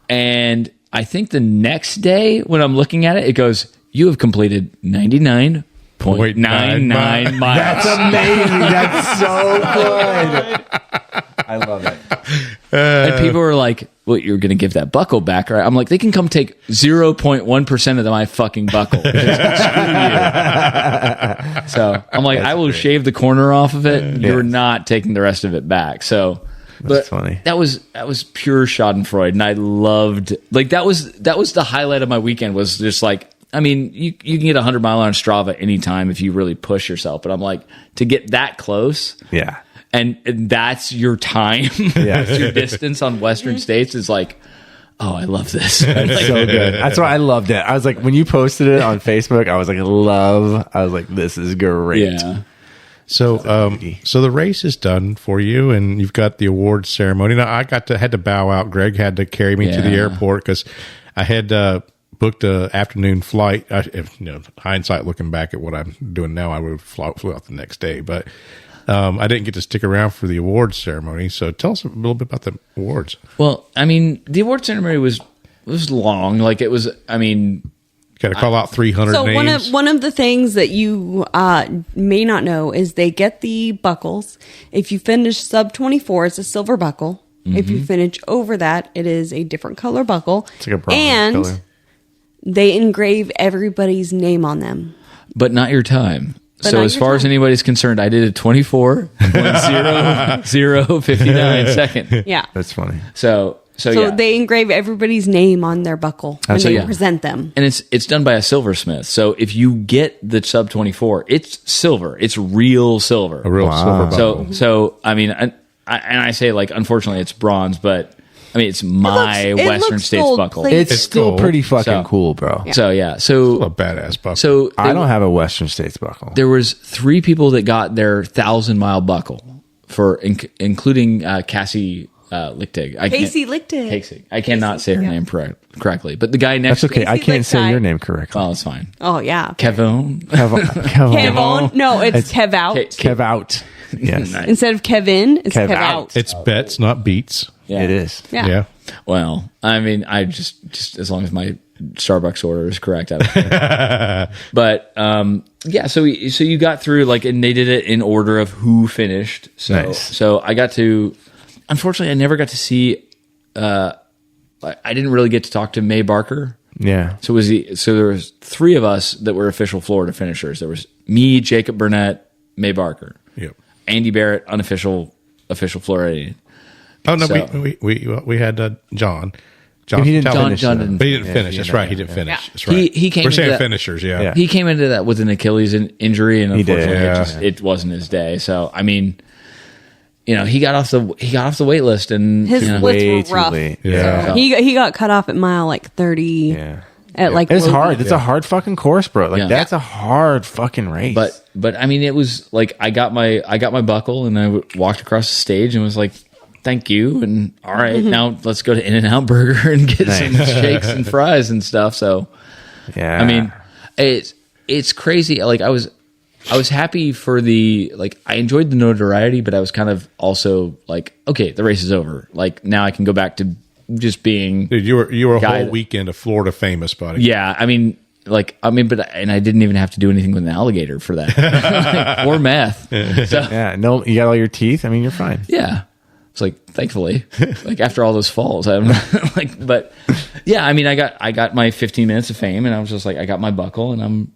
and I think the next day when I'm looking at it, it goes, "You have completed 99.99 miles." That's amazing. That's so good. I love it. And people were like, well, you're going to give that buckle back, right? I'm like, they can come take 0.1% of my fucking buckle. Screw you. So I'm like, I will shave the corner off of it. You're not taking the rest of it back. So, That's funny. That was pure Schadenfreude. And I loved, like, that was the highlight of my weekend was just like, I mean, you can get a 100-mile on Strava anytime if you really push yourself. But I'm like, to get that close. Yeah. And that's your time. Yeah. That's your distance on Western States is like, oh, I love this. It's so good. That's why I loved it. I was like, when you posted it on Facebook, I was like, this is great. Yeah. So the race is done for you, and you've got the awards ceremony. Now I had to bow out. Greg had to carry me to the airport because I had booked a afternoon flight. Hindsight, looking back at what I'm doing now, I would have flew out the next day, but I didn't get to stick around for the awards ceremony. So tell us a little bit about the awards. Well, I mean, the awards ceremony was long. Like it was. I mean, Got to call out 300 So names. one of the things that you may not know is they get the buckles. If you finish sub 24, it's a silver buckle. If you finish over that, it is a different color buckle. It's like a bronze and color. they engrave everybody's name on them. but not your time. But So not as your far as time. anybody's concerned, I did a 24.0059 second. Yeah. That's funny. So So yeah. they engrave everybody's name on their buckle when So, they yeah. present them. And it's done by a silversmith. So if you get the sub 24, it's silver. It's real silver. A real silver buckle. So I mean, I say like, unfortunately, it's bronze, but I mean, it's my it Western looks States gold buckle. plated. It's still cool. pretty fucking So- cool, bro. So yeah, a so badass buckle. so I don't have a Western States buckle. there was 3 people that got their 1,000-mile buckle for including Cassie Lichtig. Casey Lichtig. Casey. I cannot say her yeah. name correctly, but the guy next That's okay. to I me, can't say Lichtig. your name correctly. well, it's fine. Oh, yeah. Kevin. Kev No, it's Kev out. Kev out. Yes. Nice. Instead of Kevin, it's Kev Kev, out. out. It's bets, not beats. Yeah. It is. Yeah. Yeah. Well, I mean, I just as long as my Starbucks order is correct, I don't care. But yeah, so you got through like, and they did it in order of who finished. So Nice. so I got to. Unfortunately, I never got to see. I didn't really get to talk to May Barker. Yeah. So there was 3 of us that were official Florida finishers. There was me, Jacob Burnett, May Barker, Yep. Andy Barrett, official Floridian. Oh no, So- we had John. John, He didn't Tell- finish, John though. didn't- But he didn't Yeah, finish. yeah, That's yeah, right. He yeah. didn't finish. Yeah. That's right. He came We're into saying that- finishers. Yeah. Yeah. He came into that with an Achilles injury, and He did, unfortunately, yeah. it wasn't his day. So I mean, he got off the wait list, and His you know, splits Way were too rough. late. Yeah. He got cut off at mile like 30. Yeah. At like It's Logan. hard. It's a hard fucking course, bro. Like Yeah. that's a hard fucking race. but I mean, it was like I got my buckle, and I walked across the stage and was like, "Thank you," and all right, now let's go to In-N-Out Burger and get some shakes and fries and stuff. So yeah. I mean, it's crazy. Like I I was happy for the, like, I enjoyed the notoriety, but I was kind of also like, okay, the race is over. Like, now I can go back to just being. Dude, you were a guy whole that- weekend of Florida famous, buddy. Yeah, I mean, and I didn't even have to do anything with an alligator for that, or meth. So Yeah, no, you got all your teeth. I mean, you're fine. yeah, it's like, thankfully, like after all those falls, I'm like, but yeah, I mean, I got my 15 minutes of fame, and I was just like, I got my buckle, and I'm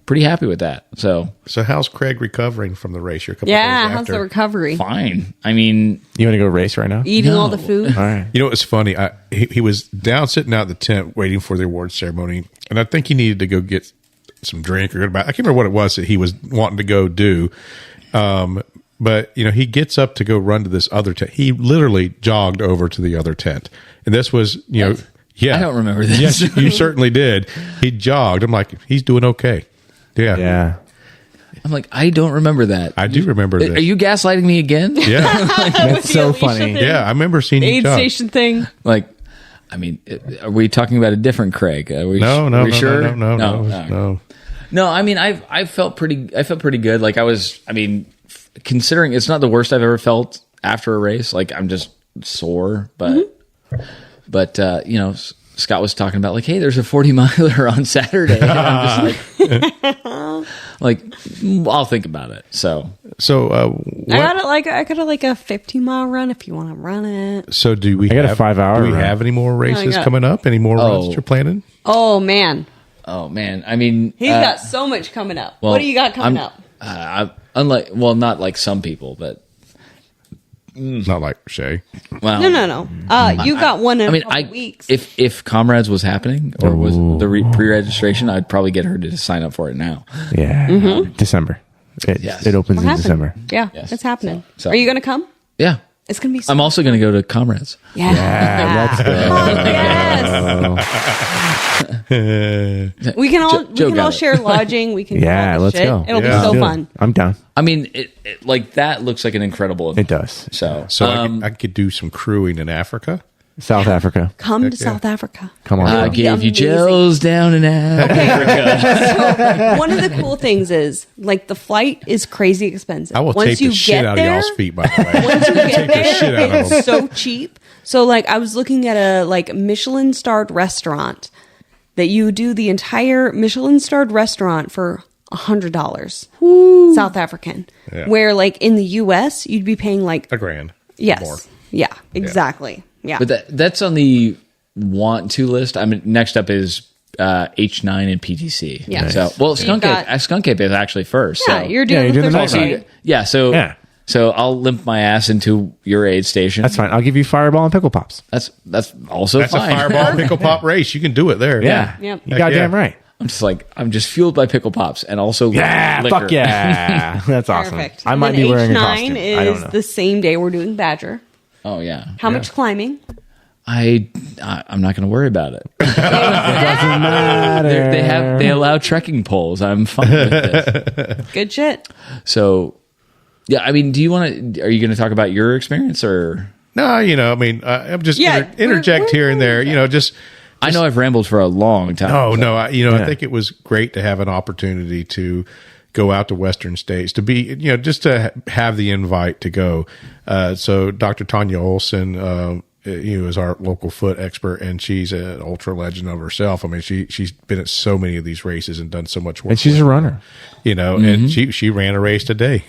pretty happy with that. So how's Craig recovering from the race? You're a couple Yeah, days how's after. the recovery? fine. I mean, You want to go race right now? Eating all No. the food? All right. You know, it's funny. He was down sitting out in the tent waiting for the awards ceremony, and I think he needed to go get some drink or go back. I can't remember what it was that he was wanting to go do. But he gets up to go run to this other tent. He literally jogged over to the other tent, and this was yeah. I don't remember this. Yes, you certainly did. He jogged. I'm like, he's doing okay. Yeah, Yeah. I'm like, I don't remember that. I do remember this. Are you gaslighting me again? Yeah, That's so funny. yeah. I remember seeing you Aid jog. station thing. Like, I mean, are we talking about a different Craig? Are we, No, are we sure? no. No, I mean, I felt pretty good. Like considering it's not the worst I've ever felt after a race. Like, I'm just sore, but Scott was talking about, like, hey, there's a 40-miler on Saturday. And I'm just like, I'll think about it. So I got a 15-mile run if you want to run it. So do we? I got a have, 5-hour Do we run. have any more races got- coming up? Any more runs that you're planning? Oh man, oh man, I mean, he's got so much coming up. well, What do you got coming up? not like some people, but Not like Shae. well, No. You got one in I mean, a couple weeks. if Comrades was happening or was the pre-registration, I'd probably get her to sign up for it now. Yeah. December. Yes. It opens What in happened? December. Yeah, Yes. it's happening. So- Are you going to come? Yeah, It's going to be. So I'm also going to go to Comrades. Yeah. Let's go. Yes. We can all Joe got it. share lodging. We can. do Yeah, all this let's shit. go. It'll Yeah. be so Do it. fun. I'm down. I mean, it like that looks like an incredible event. It does. So I could do some crewing in Africa. South Africa. Come to South Africa. Come on. I bro. gave you amazing. chills down in Africa. One of the cool things is, like, the flight is crazy expensive. I will Once take you the shit get out there, of y'all's feet, by the way. Once you get Take the shit there, out of them. it's so cheap. So, like, I was looking at a Michelin starred restaurant that you do the entire Michelin starred restaurant for $100, South African. Yeah. Where, like, in the U.S., you'd be paying like $1,000. yes, More. yeah, exactly, yeah. But that's on the want to list. I mean, next up is H9 and PTC. Yeah. So, well, So you've Skunk Ape is actually first. yeah, so. you're doing you're doing the the night Thursday. ride. Yeah. So Yeah. So I'll limp my ass into your aid station. That's fine. I'll give you Fireball and Pickle Pops. That's also That's fine. a Fireball pickle pop race. You can do it there. Yeah. Yep. You goddamn yeah. right. I'm just fueled by pickle pops and also Yeah. liquor. Fuck yeah. That's awesome. Perfect. I And might then be wearing a H9 costume. I don't is know. the same day we're doing Badger. Oh yeah. How much climbing? I'm not going to worry about it. Doesn't matter. They allow trekking poles. I'm fine with it. Good shit. So yeah, I mean, are you going to talk about your experience or? No, I mean, I'm just Yeah, interject here and there. Just. I know I've rambled for a long time. I think it was great to have an opportunity to go out to Western states, to be, just to have the invite to go. So Dr. Tanya Olson, is our local foot expert, and she's an ultra legend of herself. I mean, she's been at so many of these races and done so much work. And she's a runner. And she ran a race today,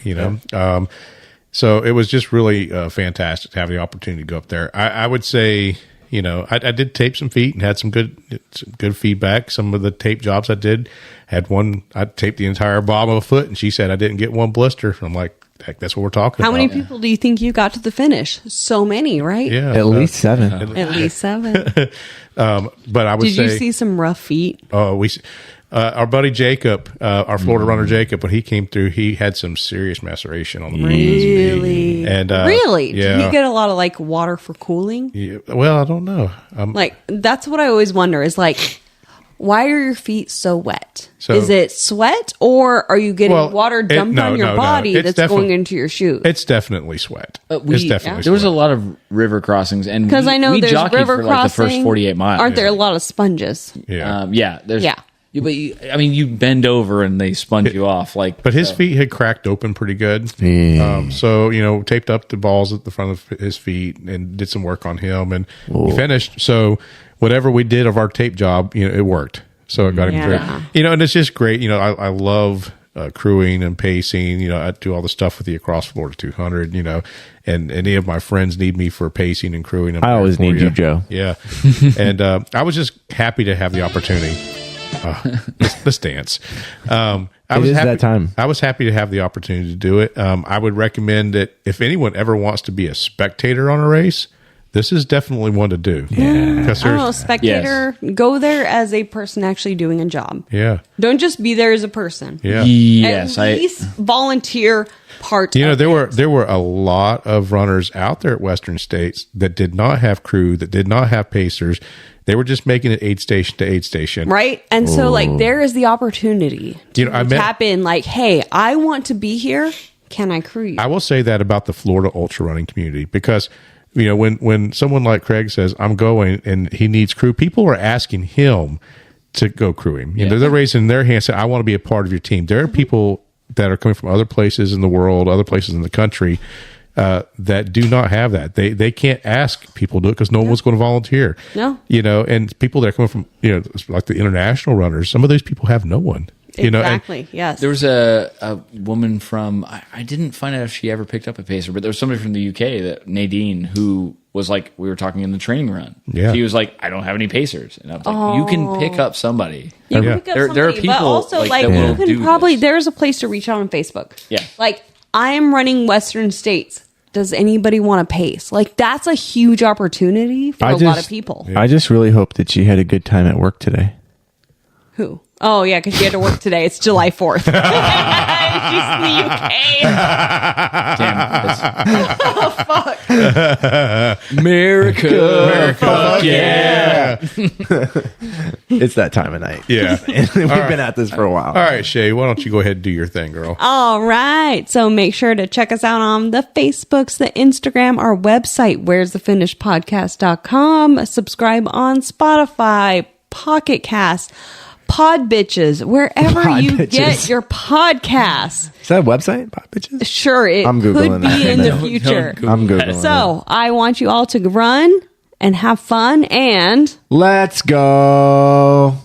So it was just really fantastic to have the opportunity to go up there. I would say, I did tape some feet and had some good feedback. Some of the tape jobs I did had one, I taped the entire bottom of a foot, and she said I didn't get one blister. I'm like, heck, that's what we're talking How about. many people do you think you got to the finish? So many, right? Yeah. At least 7. At least 7. But I would Did say, you see some rough feet? our buddy Jacob, our Florida runner Jacob, when he came through, he had some serious maceration on the brain. Really? And Really? yeah. Did he get a lot of like water for cooling? Yeah, well, I don't know. Like, that's what I always wonder is like, why are your feet so wet? So- is it sweat, or are you getting Well, water dumped on your no. body It's that's going definitely- into your shoes? It's definitely sweat. There was a lot of river crossings, and Because I know we there's jockeyed river for like the crossing. first 48 miles. Aren't there a lot of sponges? Yeah. There's Yeah. But you bend over and they sponge you off. But his feet had cracked open pretty good. Yeah. So, taped up the balls at the front of his feet and did some work on him, and he finished. So whatever we did of our tape job, it worked. So it got him through. And it's just great. I love crewing and pacing. I do all the stuff with the Across Florida 200, and any of my friends need me for pacing and crewing. I always need you, Joe. Yeah. And I was just happy to have the opportunity. Let's dance. I was happy, that time. I was happy to have the opportunity to do it. I would recommend that if anyone ever wants to be a spectator on a race, this is definitely one to do. Yeah. Because I don't know, spectator, go there as a person actually doing a job. Yeah. Don't just be there as a person. Yeah. Yes, At least volunteer part of there it. were a lot of runners out there at Western States that did not have crew, that did not have pacers. They were just making it aid station to aid station. Right? And so, there is the opportunity to tap in, hey, I want to be here. Can I crew you? I will say that about the Florida ultra running community because, when someone like Craig says, I'm going and he needs crew, people are asking him to go crew him. They're raising their hand saying, I want to be a part of your team. There are people that are coming from other places in the world, other places in the country, that do not have that. They can't ask people to do it because no one's going to volunteer. No. And people that are coming from, like the international runners, some of those people have no one. Exactly. Yes. There was a woman from, I didn't find out if she ever picked up a pacer, but there was somebody from the UK, that Nadine, who was we were talking in the training run. Yeah. She was like, I don't have any pacers. And I was like, you can pick up somebody. You can pick up There are somebody, people but also that will you can do probably this. there's a place to reach out on Facebook. Yeah. I am running Western States. Does anybody want to pace? That's a huge opportunity for a lot of people. I just really hope that she had a good time at work today. Who? Oh, yeah, because she had to work today. It's July 4th. She's in the UK. Damn. America. Fuck yeah. It's that time of night. Yeah. We've been at this for a while. All right, Shae, why don't you go ahead and do your thing, girl? All right. So make sure to check us out on the Facebooks, the Instagram, our website, where'sthefinishpodcast.com. Subscribe on Spotify, Pocket Cast, Pod Bitches, wherever Pod you Bitches. get your podcasts. Is that a website? Pod Bitches? Sure, it I'm could Googling be that in right the now. future. I'm Googling it. So I want you all to run and have fun and Let's go.